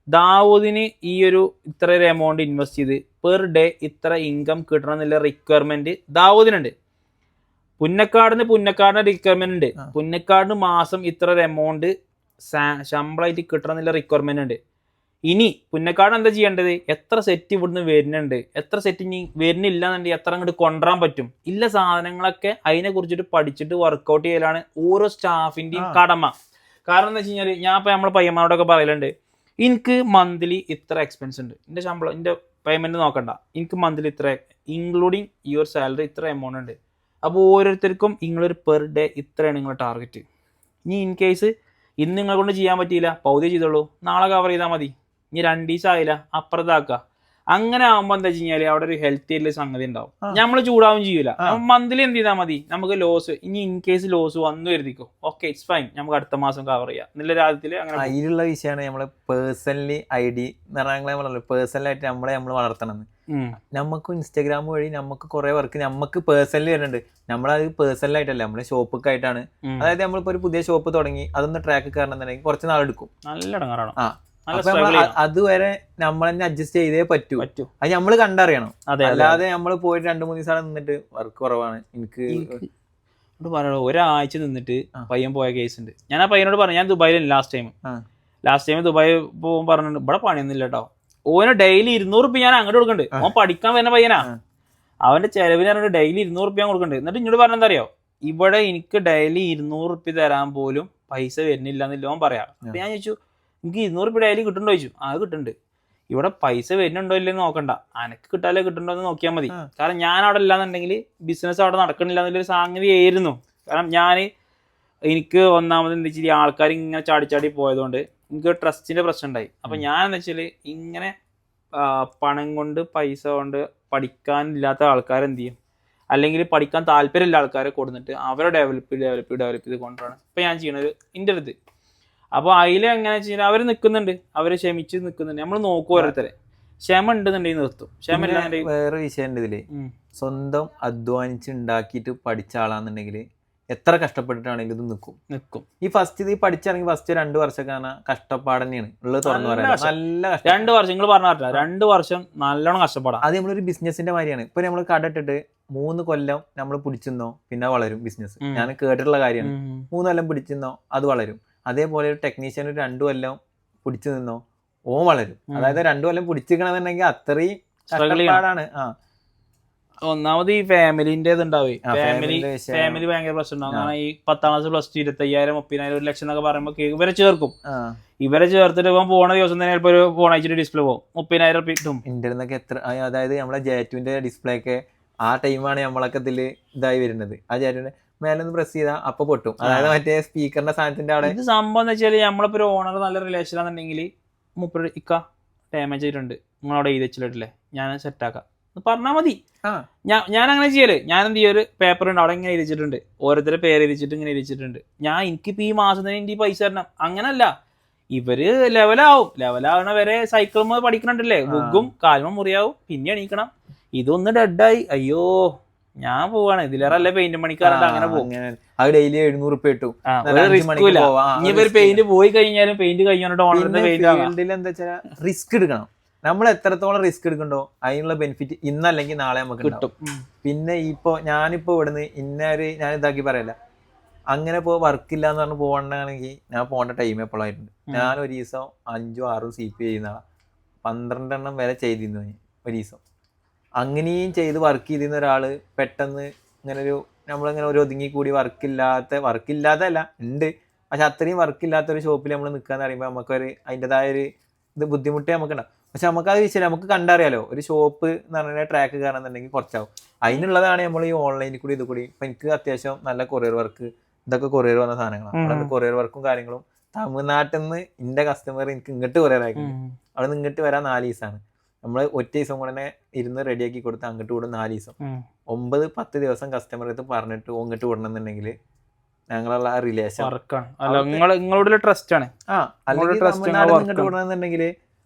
ദാവൂദിന് ഈ ഒരു ഇത്ര ഒരു എമൗണ്ട് ഇൻവെസ്റ്റ് ചെയ്ത് പെർ ഡേ ഇത്ര ഇൻകം കിട്ടണം എന്നുള്ള റിക്വയർമെന്റ് ദാവൂദിനുണ്ട്. പുന്നക്കാടിന് റിക്വയർമെന്റ് ഉണ്ട്. പുന്നക്കാടിന് മാസം ഇത്ര ഒരു എമൗണ്ട് ശമ്പളമായിട്ട് കിട്ടണം എന്നുള്ള റിക്വയർമെന്റ് ഉണ്ട്. ഇനി പുന്നക്കാട് എന്താ ചെയ്യേണ്ടത്, എത്ര സെറ്റ് ഇവിടുന്ന് വരുന്നുണ്ട്, എത്ര സെറ്റ് ഇനി വരുന്നില്ല എന്നുണ്ടെങ്കിൽ എത്ര അങ്ങോട്ട് കൊണ്ടുവരാൻ പറ്റും, ഇല്ല സാധനങ്ങളൊക്കെ അതിനെ കുറിച്ചിട്ട് പഠിച്ചിട്ട് വർക്കൗട്ട് ചെയ്യലാണ് ഓരോ സ്റ്റാഫിന്റെയും കടമ. കാരണം എന്താ വെച്ച് കഴിഞ്ഞാൽ ഞാൻ ഇപ്പൊ നമ്മളെ പയ്യന്മാരോടൊക്കെ പറയലുണ്ട്, എനിക്ക് മന്ത്ലി ഇത്ര എക്സ്പെൻസ് ഉണ്ട്, എൻ്റെ ശമ്പളം എൻ്റെ പേയ്മെന്റ് നോക്കണ്ട, എനിക്ക് മന്ത്ലി ഇത്ര ഇൻക്ലൂഡിങ് യുവർ സാലറി ഇത്ര എമൗണ്ട് ഉണ്ട്. അപ്പോൾ ഓരോരുത്തർക്കും നിങ്ങളൊരു പെർ ഡേ ഇത്രയാണ് നിങ്ങളുടെ ടാർഗറ്റ്. ഇനി ഇൻ കേസ് ഇന്ന് നിങ്ങളെ കൊണ്ട് ചെയ്യാൻ പറ്റിയില്ല, പൗതി ചെയ്തോളൂ, നാളെ കവർ ചെയ്താൽ മതി. ഇനി 2 ദിവസം ആയില്ല, അപ്പുറത്താക്കുക. അങ്ങനെ ആകുമ്പോൾ എന്താ വെച്ച് കഴിഞ്ഞാൽ അവിടെ ഒരു ഹെൽത്തി ആയിട്ടുള്ള സംഗതി ഉണ്ടാവും. നമ്മൾ ചൂടാവും ചെയ്യൂല. മന്ത്ലി എന്ത് ചെയ്താൽ മതി, നമുക്ക് ലോസ് ഇനി ഇൻ കേസ് ലോസ് വന്നു വരുത്തിക്കോ, ഓക്കെ ഇറ്റ്സ് ഫൈൻ, നമുക്ക് അടുത്ത മാസം കവർ ചെയ്യാം എന്നുള്ള രാജ്യത്തിൽ. അങ്ങനെ അതിലുള്ള വിഷയമാണ് നമ്മള് പേഴ്സണലി ID പേഴ്സണലായിട്ട് നമ്മൾ വളർത്തണം. നമുക്ക് ഇൻസ്റ്റാഗ്രാം വഴി നമുക്ക് കുറെ വർക്ക് നമുക്ക് പേഴ്സണലി വരുന്നുണ്ട്. നമ്മളത് പേഴ്സണലായിട്ടല്ല, നമ്മളെ ഷോപ്പൊക്കെ അതായത് നമ്മളിപ്പോ ഒരു പുതിയ ഷോപ്പ് തുടങ്ങി അതൊന്ന് ട്രാക്ക് കയറണമെന്നുണ്ടെങ്കിൽ കുറച്ച് നാളെടുക്കും, നല്ല ഇടങ്ങാറാണ്. അതുവരെ നമ്മൾ തന്നെ അഡ്ജസ്റ്റ് ചെയ്തേ പറ്റൂ. അത് നമ്മള് കണ്ടറിയണം. അല്ലാതെ നമ്മൾ പോയിട്ട് 2-3 ദിവസം നിന്നിട്ട് വർക്ക് കുറവാണ് എനിക്ക് പറയണോ, ഒരാഴ്ച നിന്നിട്ട് പയ്യൻ പോയ കേസ് ഉണ്ട്. ഞാൻ ആ പയ്യനോട് പറഞ്ഞു, ഞാൻ ദുബായിലാണ് ലാസ്റ്റ് ടൈം ദുബായി പോകുമ്പോൾ പറഞ്ഞിട്ടുണ്ട് ഇവിടെ പണിയൊന്നുമില്ല കേട്ടോ. ഓന് ഡെയിലി 200 റുപ്യ ഞാൻ അങ്ങോട്ട് കൊടുക്കുന്നുണ്ട്. ഓൻ പഠിക്കാൻ വരുന്ന പയ്യനാ, അവന്റെ ചെലവിന് പറഞ്ഞിട്ട് ഡെയിലി 200 റുപ്യ കൊടുക്കുന്നുണ്ട്. എന്നിട്ട് ഇങ്ങോട്ട് പറഞ്ഞെന്താ അറിയോ, ഇവിടെ എനിക്ക് ഡെയിലി 200 റുപ്യ തരാൻ പോലും പൈസ വരുന്നില്ല എന്നില്ല ഓൻ പറയാം. അപ്പൊ ഞാൻ ചോദിച്ചു, എനിക്ക് 200 റുപ്യ ഡെയിലി കിട്ടുന്നുണ്ടോ ചോദിച്ചു. അത് കിട്ടുന്നുണ്ട്. ഇവിടെ പൈസ വരുന്നുണ്ടോ ഇല്ലെന്ന് നോക്കണ്ട, അനക്ക് കിട്ടാലേ കിട്ടുന്നുണ്ടോ എന്ന് നോക്കിയാൽ മതി. കാരണം ഞാൻ അവിടെ ഇല്ലാന്നുണ്ടെങ്കിൽ ബിസിനസ് അവിടെ നടക്കണില്ല എന്നുള്ളൊരു സംഗതി ആയിരുന്നു. കാരണം എനിക്ക് ഒന്നാമത് എന്താ വെച്ചാൽ ആൾക്കാർ ഇങ്ങനെ ചാടി പോയതുകൊണ്ട് എനിക്ക് ട്രസ്റ്റിന്റെ പ്രശ്നം ഉണ്ടായി. അപ്പൊ ഞാൻ എന്താ വെച്ചാല് ഇങ്ങനെ പണം കൊണ്ട് പൈസ കൊണ്ട് പഠിക്കാനില്ലാത്ത ആൾക്കാർ എന്ത് ചെയ്യും, അല്ലെങ്കിൽ പഠിക്കാൻ താല്പര്യമില്ല ആൾക്കാരെ കൊടുത്തിട്ട് അവരെ ഡെവലപ്പ് ചെയ്ത് കൊണ്ടുവരാണ് ഇപ്പൊ ഞാൻ ചെയ്യണത് ഇന്റെ അടുത്ത്. അപ്പൊ അതിൽ എങ്ങനെ വെച്ചാൽ അവർ നിൽക്കുന്നുണ്ട്, അവര് ക്ഷമിച്ച് നിൽക്കുന്നുണ്ട്. നമ്മൾ നോക്കും ഓരോരുത്തരെ, ക്ഷമ ഉണ്ടെന്നുണ്ടെങ്കിൽ നിർത്തും, ക്ഷമ ഇല്ലാന്നുണ്ടെങ്കിൽ. വേറെ വിഷയം ഉണ്ട് ഇതില്, സ്വന്തം അധ്വാനിച്ച് ഉണ്ടാക്കിയിട്ട് പഠിച്ച ആളാന്നുണ്ടെങ്കിൽ എത്ര കഷ്ടപ്പെട്ടിട്ടാണെങ്കിലും ഇത് നിൽക്കും. ഈ പഠിച്ചിറങ്ങി ഫസ്റ്റ് 2 വർഷമൊക്കെ കഷ്ടപ്പാട് തന്നെയാണ് ഉള്ളത്. തുറന്നു പറയാം, നല്ല 2 വർഷം നിങ്ങൾ പറഞ്ഞ 2 വർഷം നല്ലോണം കഷ്ടപ്പാടാം. അത് നമ്മളൊരു ബിസിനസിന്റെ മാതിരിയാണ്. ഇപ്പൊ നമ്മൾ കട ഇട്ടിട്ട് 3 കൊല്ലം നമ്മൾ പിടിച്ചെന്നോ പിന്നെ വളരും ബിസിനസ്. ഞാൻ കേട്ടിട്ടുള്ള കാര്യമാണ്. 3 കൊല്ലം പിടിച്ചെന്നോ അത് വളരും. അതേപോലെ ഒരു ടെക്നീഷ്യൻ 2 കൊല്ലം പിടിച്ചു നിന്നോ ഓൻ വളരും. അതായത് 2 കൊല്ലം പിടിച്ചിരിക്കണമെന്നുണ്ടെങ്കിൽ അത്രയും കഷ്ടപ്പാടാണ്. ഒന്നാമത് ഈ ഫാമിലിന്റെ ഇതുണ്ടാവേ, ഫാമിലി ഭയങ്കര പ്രശ്നം ഉണ്ടാവും. കാരണം ഈ 10ാം ക്ലാസ് പ്ലസ് 2 25,000 30,000 1 ലക്ഷം എന്നൊക്കെ പറയുമ്പോൾ ഇവരെ ചേർക്കും. ഇവരെ ചേർത്തിട്ട് ഇവൻ പോണ ദിവസം തന്നെ ചിലപ്പോൾ ഒരു ഫോൺ അയച്ചിട്ട് ഡിസ്പ്ലേ പോകും 30,000 കിട്ടും. ഇന്റർന്നൊക്കെ എത്ര, അതായത് നമ്മളെ ജാറ്റുവിന്റെ ഡിസ്പ്ലേ ഒക്കെ ആ ടൈമാണ് നമ്മളൊക്കെ ഇതിൽ ഇതായി വരുന്നത്. ആ ജാറ്റുവിന്റെ മേലൊന്ന് പ്രസ് ചെയ്താൽ അപ്പൊ പൊട്ടും. അതായത് മറ്റേ സ്പീക്കറിന്റെ സാധനത്തിന്റെ അവിടെ. ഇത് സംഭവം എന്ന് വെച്ചാൽ നമ്മളിപ്പോ ഒരു ഓണർ നല്ല റിലേഷൻ ആണെന്നുണ്ടെങ്കിൽ മുപ്പത് ഇക്ക ഡാമേജ് ആയിട്ടുണ്ട് നിങ്ങളവിടെ എഴുതി വെച്ചിട്ടില്ലേ, ഞാൻ സെറ്റാക്കാം പറഞ്ഞാൽ മതി. ഞാൻ അങ്ങനെ ചെയ്യല്. ഞാൻ എന്ത് ചെയ്യും, ഒരു പേപ്പർ ഉണ്ട് അവിടെ ഇങ്ങനെ എഴുതിച്ചിട്ടുണ്ട്, ഓരോരുത്തരുടെ പേര് എഴുതിച്ചിട്ട് ഇങ്ങനെ എഴുതിച്ചിട്ടുണ്ട്. ഞാൻ എനിക്കിപ്പോ ഈ മാസം തന്നെ എനിക്ക് പൈസ തരണം അങ്ങനല്ല. ഇവര് ലെവലാവണ വരെ സൈക്കിൾ പഠിക്കണുണ്ടല്ലേ, ബുക്കും കാൽമ മുറിയാവും, പിന്നെ എണീക്കണം. ഇതൊന്ന് ഡെഡായി അയ്യോ ഞാൻ പോവാണ്, ഇതിലേറല്ലേ പെയിന്റ് പണിക്കാറുണ്ട് അങ്ങനെ പോകും. ഡെയിലി 700 രൂപ കിട്ടും. ഇനിയിപ്പോ പെയിന്റ് പോയി കഴിഞ്ഞാലും പെയിന്റ് കഴിഞ്ഞോണ്ട് ഓണറിന്റെ പെയിന്റ് എന്താ വെച്ചാൽ റിസ്ക് എടുക്കണം. നമ്മൾ എത്രത്തോളം റിസ്ക് എടുക്കണ്ടോ അതിനുള്ള ബെനിഫിറ്റ് ഇന്നല്ലെങ്കിൽ നാളെ നമുക്ക് കിട്ടും. പിന്നെ ഞാനിപ്പോ ഇവിടുന്ന് ഞാൻ ഇതാക്കി പറയല്ല, അങ്ങനെ വർക്ക് ഇല്ല എന്ന് പറഞ്ഞ് പോകണമെങ്കിൽ ഞാൻ പോകേണ്ട ടൈം എപ്പോഴായിട്ടുണ്ട്. ഞാൻ ഒരു ദിവസം 5 6 CP ചെയ്യുന്ന 12 എണ്ണം വരെ ചെയ്തിരുന്നു ഒരു ദിവസം. അങ്ങനെയും ചെയ്ത് വർക്ക് ചെയ്തിരുന്ന ഒരാള് പെട്ടെന്ന് ഇങ്ങനെ നമ്മളിങ്ങനെ ഒരു ഒതുങ്ങിക്കൂടി വർക്കില്ലാത്തല്ല ഉണ്ട്, പക്ഷെ അത്രയും വർക്കില്ലാത്ത ഒരു ഷോപ്പിൽ നമ്മൾ നിൽക്കാന്ന് പറയുമ്പോൾ നമുക്കൊരു അതിൻ്റെതായ ഒരു ഇത് ബുദ്ധിമുട്ടേ നമുക്കുണ്ടാവും. പക്ഷെ നമുക്കത് വിഷയം നമുക്ക് കണ്ടറിയാലോ. ഒരു ഷോപ്പ് എന്ന് പറഞ്ഞാൽ ട്രാക്ക് കാണുന്നുണ്ടെങ്കിൽ കുറച്ചാവും. അതിനുള്ളതാണ് നമ്മൾ ഈ ഓൺലൈനിൽ കൂടി ഇതുകൂടി. ഇപ്പം എനിക്ക് അത്യാവശ്യം നല്ല കൊറിയർ വർക്ക്, ഇതൊക്കെ കൊറിയർ വന്ന സാധനങ്ങളാണ്. കൊറിയർ വർക്കും കാര്യങ്ങളും തമിഴ്നാട്ടിൽ നിന്ന് എൻ്റെ കസ്റ്റമർ എനിക്ക് ഇങ്ങോട്ട് കൊറിയർ ആയിട്ടുണ്ട്. അവിടെ നിന്ന് ഇങ്ങോട്ട് വരാൻ 4 ദിവസമാണ്. നമ്മൾ ഒറ്റ ദിവസം കൂടെ തന്നെ ഇരുന്ന് റെഡിയാക്കി കൊടുത്ത് അങ്ങോട്ട് വിടും 4 ദിവസം. 9-10 ദിവസം കസ്റ്റമർ അടുത്ത് പറഞ്ഞിട്ട് അങ്ങോട്ട് വിടണമെന്നുണ്ടെങ്കിൽ ഞങ്ങളുള്ള ആ റിലേഷൻ നിങ്ങളോടുള്ള ട്രസ്റ്റ് ആണ്. അല്ലെങ്കിൽ ഇങ്ങോട്ട് വിടണമെന്നുണ്ടെങ്കിൽ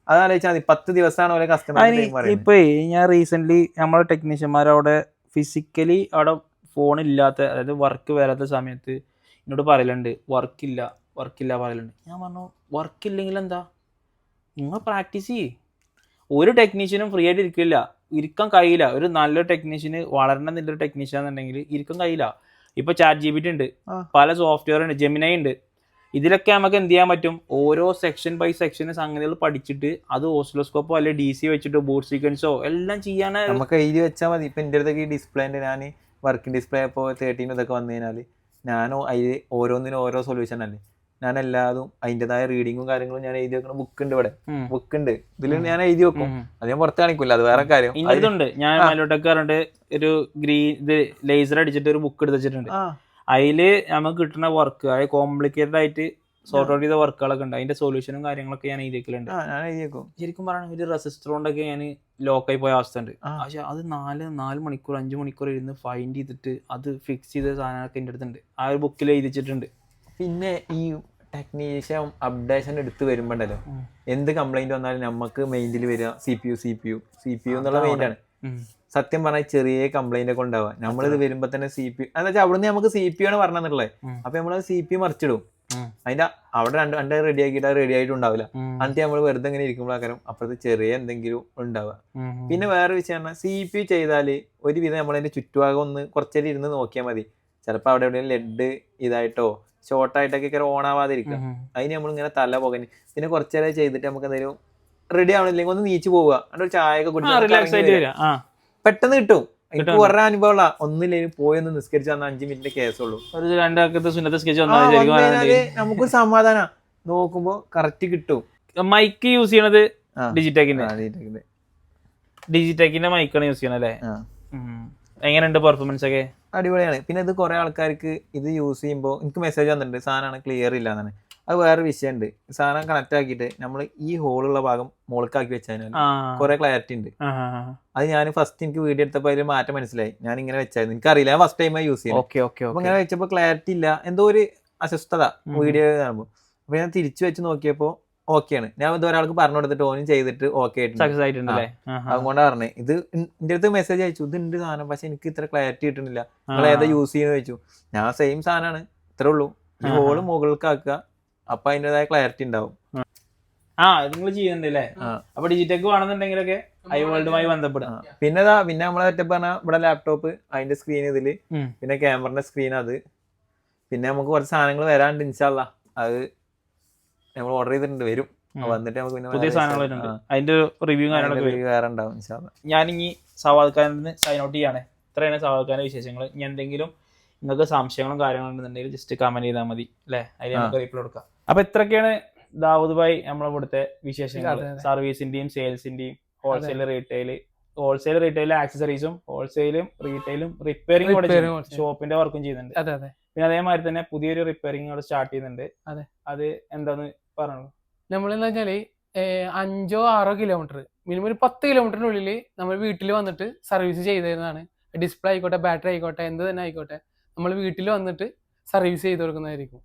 അതാലോചിച്ചാൽ മതി. 10 ദിവസമാണ് ഓരോ കസ്റ്റമർ. ഇപ്പൊ ഞാൻ റീസെന്റ് നമ്മളെ ടെക്നീഷ്യന്മാർ അവിടെ ഫിസിക്കലി അവിടെ ഫോൺ ഇല്ലാത്ത, അതായത് വർക്ക് വരാത്ത സമയത്ത് എന്നോട് പറയലുണ്ട് വർക്കില്ല പറയലുണ്ട്. ഞാൻ പറഞ്ഞു വർക്കില്ലെങ്കിൽ എന്താ, നിങ്ങൾ പ്രാക്ടീസ് ചെയ്യ്. ഒരു ടെക്നീഷ്യനും ഫ്രീ ആയിട്ട് ഇരിക്കാൻ കഴിയില്ല. ഒരു നല്ലൊരു ടെക്നീഷ്യന് വളരണം എന്നൊരു ടെക്നീഷ്യൻ എന്നുണ്ടെങ്കിൽ ഇരിക്കാൻ കഴിയില്ല. ഇപ്പൊ ChatGPT ഉണ്ട്, പല സോഫ്റ്റ്വെയർ ഉണ്ട്, ജെമിനൈ ഉണ്ട്. ഇതിലൊക്കെ നമുക്ക് എന്ത് ചെയ്യാൻ പറ്റും, ഓരോ സെക്ഷൻ ബൈ സെക്ഷന് സംഗതികൾ പഠിച്ചിട്ട് അത് ഓസിലോസ്കോപ്പോ അല്ലെങ്കിൽ DC വെച്ചിട്ടോ ബൂട്ട് സീക്വൻസോ എല്ലാം ചെയ്യാൻ നമുക്ക് എഴുതി വെച്ചാൽ മതി. ഇപ്പൊ എൻ്റെ അടുത്തൊക്കെ ഈ ഡിസ്പ്ലേന്റെ ഞാൻ വർക്കിംഗ് ഡിസ്പ്ലേ ഇപ്പോൾ 13 ഇതൊക്കെ വന്നു കഴിഞ്ഞാൽ ഞാൻ അതിൽ ഓരോന്നിനും ഓരോ സൊല്യൂഷൻ അല്ലേ, ഞാൻ എല്ലാതും അതിൻ്റെതായ റീഡിങ്ങും കാര്യങ്ങളും ഞാൻ എഴുതി വെക്കണം. ബുക്കുണ്ട്, ഇവിടെ ബുക്കുണ്ട്, ഇതിൽ ഞാൻ എഴുതി വെക്കും. അത് ഞാൻ പുറത്ത് കാണിക്കില്ല, അത് വേറെ കാര്യം. ഇതുണ്ട്, ഞാൻ മലോട്ടക്കാറുണ്ട് ഒരു ഗ്രീൻ ഇത് ലേസർ അടിച്ചിട്ട് ഒരു ബുക്ക് എടുത്ത് വെച്ചിട്ടുണ്ട്. അതില് നമുക്ക് കിട്ടുന്ന വർക്ക്, അതായത് കോംപ്ലിക്കേറ്റഡ് ആയിട്ട് സോർട്ട് ഔട്ട് ചെയ്ത വർക്കുകളൊക്കെ ഉണ്ട്. അതിന്റെ സൊല്യൂഷനും കാര്യങ്ങളൊക്കെ ഞാൻ എഴുതി വെക്കലുണ്ട്. ശരിക്കും പറഞ്ഞാൽ ഒരു റെസിസ്റ്റർ കൊണ്ടൊക്കെ ഞാൻ ലോക്കായി പോയ അവസ്ഥ ഉണ്ട്. പക്ഷെ അത് 4 മണിക്കൂർ 5 മണിക്കൂർ ഇരുന്ന് ഫൈൻഡ് ചെയ്തിട്ട് അത് ഫിക്സ് ചെയ്ത സാധനങ്ങളൊക്കെ എൻ്റെ അടുത്തുണ്ട്, ആ ഒരു ബുക്കിൽ എഴുതി വെച്ചിട്ടുണ്ട്. പിന്നെ ഈ ടെക്നീഷ്യൻ അപ്ഡേഷൻ എടുത്ത് വരുമ്പോണ്ടല്ലോ, എന്ത് കംപ്ലൈന്റ് വന്നാലും നമുക്ക് മെയിനിൽ വരിക CPU എന്നുള്ള മെയിനാണ്. സത്യം പറഞ്ഞാൽ ചെറിയ കംപ്ലൈന്റ് ഒക്കെ ഉണ്ടാവുക, നമ്മളിത് വരുമ്പോ തന്നെ CPU എന്താ വെച്ചാൽ അവിടുന്ന് നമുക്ക് CPU ആണ് പറഞ്ഞെന്നുള്ളത്. അപ്പൊ നമ്മളത് CPU മറിച്ചിടും. അതിന്റെ അവിടെ രണ്ട് റെഡി ആക്കിയിട്ട് അത് റെഡി ആയിട്ട് ഉണ്ടാവില്ല. എന്നിട്ട് നമ്മൾ വെറുതെ ഇങ്ങനെ ഇരിക്കുമ്പോഴാക്കാരം അപ്പുറത്ത് ചെറിയ എന്തെങ്കിലും ഉണ്ടാവുക. പിന്നെ വേറെ വിഷയം പറഞ്ഞാൽ CPU ചെയ്താല് ഒരുവിധം നമ്മളതിന്റെ ചുറ്റുഭാഗം ഒന്ന് കുറച്ചേരം ഇരുന്ന് നോക്കിയാൽ മതി. ചിലപ്പോൾ അവിടെ എവിടെയും ലെഡ് ഇതായിട്ടോ ഷോർട്ടായിട്ടൊക്കെ ഓൺ ആവാതിരിക്കുക. അതിന് നമ്മളിങ്ങനെ തല പോകാൻ പിന്നെ കുറച്ചേരം ചെയ്തിട്ട് നമുക്ക് എന്തെങ്കിലും റെഡി ആവണില്ലെങ്കിൽ ഒന്ന് നീച്ചു പോവുക, ഒരു ചായ ഒക്കെ കുടിച്ച് പെട്ടെന്ന് കിട്ടും. എനിക്ക് വേറെ അനുഭവമുള്ള ഒന്നില്ലെങ്കിൽ പോയൊന്ന് നിസ്കരിച്ച് വന്ന 5 മിനിറ്റിന്റെ കേസുള്ളൂ. നമുക്കൊരു സമാധാനം നോക്കുമ്പോ കറക്റ്റ് കിട്ടും. മൈക്ക് യൂസ് ചെയ്യണത് ഡിജിടെക്കിന്റെ മൈക്കാണ് യൂസ് ചെയ്യണത് അല്ലേ? എങ്ങനെയുണ്ട് പെർഫോമൻസ് ഒക്കെ? അടിപൊളിയാണ്. പിന്നെ ഇത് കുറെ ആൾക്കാർക്ക് ഇത് യൂസ് ചെയ്യുമ്പോൾ എനിക്ക് മെസ്സേജ് വന്നിട്ടുണ്ട് സാധനമാണ് ക്ലിയർ ഇല്ല എന്നാണ്. അത് വേറെ വിഷയമുണ്ട്. സാധനം കണക്ട് ആക്കിയിട്ട് നമ്മൾ ഈ ഹോളുള്ള ഭാഗം മുളക്കാക്കി വെച്ചാൽ കുറെ ക്ലാരിറ്റി ഉണ്ട്. അത് ഞാൻ ഫസ്റ്റ് എനിക്ക് വീഡിയോ എടുത്തപ്പോൾ അതിൽ മാറ്റം മനസ്സിലായി. ഞാൻ ഇങ്ങനെ വെച്ചായിരുന്നു, എനിക്കറിയില്ല, ഞാൻ ഫസ്റ്റ് ടൈമായി യൂസ് ചെയ്യാം. അപ്പൊ ഇങ്ങനെ വെച്ചപ്പോൾ ക്ലാരിറ്റി ഇല്ല, എന്തോ ഒരു അസ്വസ്ഥത വീഡിയോ കാണുമ്പോൾ. അപ്പൊ ഞാൻ തിരിച്ചു വെച്ച് നോക്കിയപ്പോൾ ഓക്കെയാണ്. ഞാൻ ഇത് ഒരാൾക്ക് പറഞ്ഞു കൊടുത്തിട്ട് ഓനും ചെയ്തിട്ട് ഓക്കെ ആയിട്ടുണ്ട്. അതുകൊണ്ടാണ് പറഞ്ഞത്. ഇത് എന്റെ അടുത്ത് മെസ്സേജ് അയച്ചു, ഇത് ഉണ്ട് സാധനം, പക്ഷെ എനിക്ക് ഇത്ര ക്ലാരിറ്റി കിട്ടുന്നില്ല, നിങ്ങൾ ഏതാ യൂസ് ചെയ്യുന്നത് ചോദിച്ചു. ഞാൻ സെയിം സാധനമാണ്, ഇത്രേ ഉള്ളൂ, ഈ ഹോള് മുകൾക്ക് ആക്കുക, അപ്പൊ അതിൻ്റെതായ ക്ലാരിറ്റി ഉണ്ടാവും. നിങ്ങൾ ചെയ്യുന്നുണ്ട് അല്ലേ? അപ്പൊ ഡിജിടെക് വേണമെന്നുണ്ടെങ്കിലൊക്കെ iWorld-മായി ബന്ധപ്പെടുക. പിന്നെ നമ്മളെ സെറ്റപ്പ് പറഞ്ഞാൽ ഇവിടെ ലാപ്ടോപ്പ്, അതിന്റെ സ്ക്രീൻ ഇതില്, പിന്നെ ക്യാമറന്റെ സ്ക്രീൻ അത്, പിന്നെ നമുക്ക് കുറച്ച് സാധനങ്ങൾ വരാണ്ട് ഇൻഷാല്ലാ അത് നമ്മൾ ഓർഡർ ചെയ്തിട്ടുണ്ട്, വരും. വന്നിട്ട് നമുക്ക് പിന്നെ പുതിയ സാധനങ്ങൾ അതിന്റെ റിവ്യൂ കാര്യങ്ങളൊക്കെ വേറെ ഉണ്ടാവും ഇൻഷാല്ലാ. ഞാൻ ഇനി സവാദ് ഖാനിൽ നിന്ന് സൈൻ ഔട്ട് ചെയ്യാണ്. ഇത്രയാണ് സവാദ് ഖാന്റെ വിശേഷങ്ങൾ. ഇനി എന്തെങ്കിലും നിങ്ങൾക്ക് സംശയങ്ങളും കാര്യങ്ങളും ഉണ്ടെന്നുണ്ടെങ്കിൽ ജസ്റ്റ് കമന്റ് ചെയ്താൽ മതി അല്ലെ, അതിൽ നമുക്ക് റീപ്ലൈ കൊടുക്കാം. അപ്പൊ ഇത്രയൊക്കെയാണ് ദാവൂദ് ഭായി നമ്മളെ ഇവിടുത്തെ വിശേഷങ്ങൾ. സർവീസിന്റെയും സെയിൽസിന്റെയും ഹോൾസെയിൽ റീറ്റെയിൽ ആക്സസറീസും ഹോൾസെയിലും റീറ്റെയിലും റിപ്പയറിംഗ് ഷോപ്പിന്റെ വർക്കും ചെയ്യുന്നുണ്ട്. പിന്നെ അതേമാതിരി തന്നെ പുതിയൊരു റിപ്പയറിംഗ് അവിടെ സ്റ്റാർട്ട് ചെയ്യുന്നുണ്ട്. അത് എന്താന്ന് പറഞ്ഞു. നമ്മളെന്താ വെച്ചാല് 5-6 കിലോമീറ്റർ മിനിമം ഒരു 10 കിലോമീറ്ററിനുള്ളിൽ നമ്മൾ വീട്ടിൽ വന്നിട്ട് സർവീസ് ചെയ്തു തരുന്നതാണ്. ഡിസ്പ്ലേ ആയിക്കോട്ടെ, ബാറ്ററി ആയിക്കോട്ടെ, എന്ത് തന്നെ ആയിക്കോട്ടെ, നമ്മൾ വീട്ടിൽ വന്നിട്ട് സർവീസ് ചെയ്ത് കൊടുക്കുന്നതായിരിക്കും.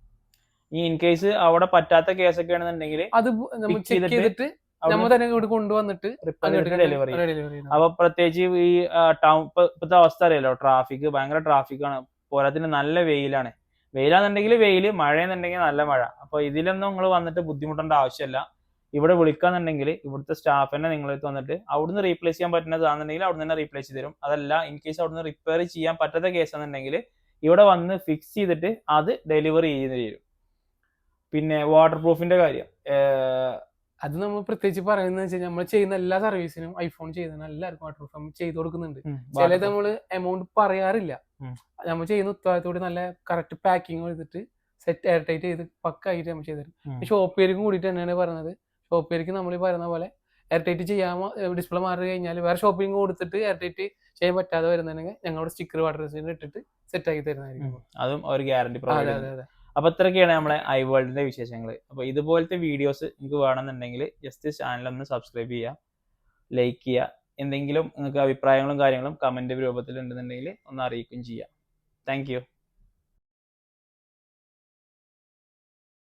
ഈ ഇൻ കേസ് അവിടെ പറ്റാത്ത കേസൊക്കെ ആണെന്നുണ്ടെങ്കിൽ അത് നമ്മൾ ചെക്ക് ചെയ്തിട്ട് നമ്മൾ തന്നെ ഇവിടെ കൊണ്ടുവന്നിട്ട് ഡെലിവറി. അപ്പൊ പ്രത്യേകിച്ച് ഈ ടൗൺ ഇപ്പോഴത്തെ അവസ്ഥ അറിയാലോ, ട്രാഫിക് ഭയങ്കര ട്രാഫിക്കാണ്. പോരാത്തിന് നല്ല വെയിലാണ്. വെയിലാന്നുണ്ടെങ്കിൽ വെയില്, മഴയെന്നുണ്ടെങ്കിൽ നല്ല മഴ. അപ്പൊ ഇതിലൊന്നും നിങ്ങൾ വന്നിട്ട് ബുദ്ധിമുട്ടേണ്ട ആവശ്യമില്ല. ഇവിടെ വിളിക്കാന്നുണ്ടെങ്കിൽ ഇവിടുത്തെ സ്റ്റാഫിനെ നിങ്ങളടുത്ത് വന്നിട്ട് അവിടുന്ന് റീപ്ലേസ് ചെയ്യാൻ പറ്റുന്നതാണെന്നുണ്ടെങ്കിൽ അവിടെ തന്നെ റീപ്ലേസ് ചെയ്ത് തരും. അതല്ല ഇൻ കേസ് അവിടുന്ന് റിപ്പയർ ചെയ്യാൻ പറ്റാത്ത കേസ് ആണെന്നുണ്ടെങ്കിൽ ഇവിടെ വന്ന് ഫിക്സ് ചെയ്തിട്ട് അത് ഡെലിവറി ചെയ്ത് തരും. പിന്നെ വാട്ടർ പ്രൂഫിന്റെ കാര്യം അത് നമ്മൾ പ്രത്യേകിച്ച് പറയുന്നത് വെച്ചാൽ നമ്മൾ ചെയ്യുന്ന എല്ലാ സർവീസിനും ഐഫോൺ ചെയ്യുന്ന എല്ലാവർക്കും വാട്ടർ പ്രൂഫ് നമ്മൾ ചെയ്ത് കൊടുക്കുന്നുണ്ട്. ചിലത് നമ്മള് എമൗണ്ട് പറയാറില്ല. നമ്മൾ ചെയ്യുന്ന ഉത്തരവാദിത്തോടെ നല്ല കറക്റ്റ് പാക്കിങ് ചെയ്തിട്ട് സെറ്റ് എയർ ടൈറ്റ് ചെയ്ത് പക്കായിട്ട് നമ്മൾ ചെയ്ത് തരും. ഷോപ്പേർക്കും കൂടിയിട്ട് തന്നെയാണ് പറയുന്നത്. ഷോപ്പേർക്ക് നമ്മൾ പറയുന്ന പോലെ എയർ ടൈറ്റ് ചെയ്യാമോ, ഡിസ്പ്ലേ മാറി കഴിഞ്ഞാൽ വേറെ ഷോപ്പിംഗ് കൊടുത്തിട്ട് എയർ ടൈറ്റ് ചെയ്യാൻ പറ്റാതെ വരുന്നുണ്ടെങ്കിൽ ഞങ്ങളുടെ സ്റ്റിക്കർ വാട്ടർ റെസിസ്റ്റന്റ് ഇട്ടിട്ട് സെറ്റ് ആക്കി തരുന്നതായിരിക്കും. അതും ഒരു ഗ്യാരണ്ടി പ്രൊവൈഡ്. അപ്പൊ ഇത്രയൊക്കെയാണ് നമ്മളെ iWorld-ന്റെ വിശേഷങ്ങൾ. അപ്പൊ ഇതുപോലത്തെ വീഡിയോസ് നിങ്ങൾക്ക് വേണമെന്നുണ്ടെങ്കിൽ ജസ്റ്റ് ചാനലൊന്ന് സബ്സ്ക്രൈബ് ചെയ്യുക, ലൈക്ക് ചെയ്യുക. എന്തെങ്കിലും നിങ്ങൾക്ക് അഭിപ്രായങ്ങളും കാര്യങ്ങളും കമന്റ് രൂപത്തിൽ ഉണ്ടെന്നുണ്ടെങ്കിൽ ഒന്ന് അറിയിക്കുകയും ചെയ്യാം. Thank you.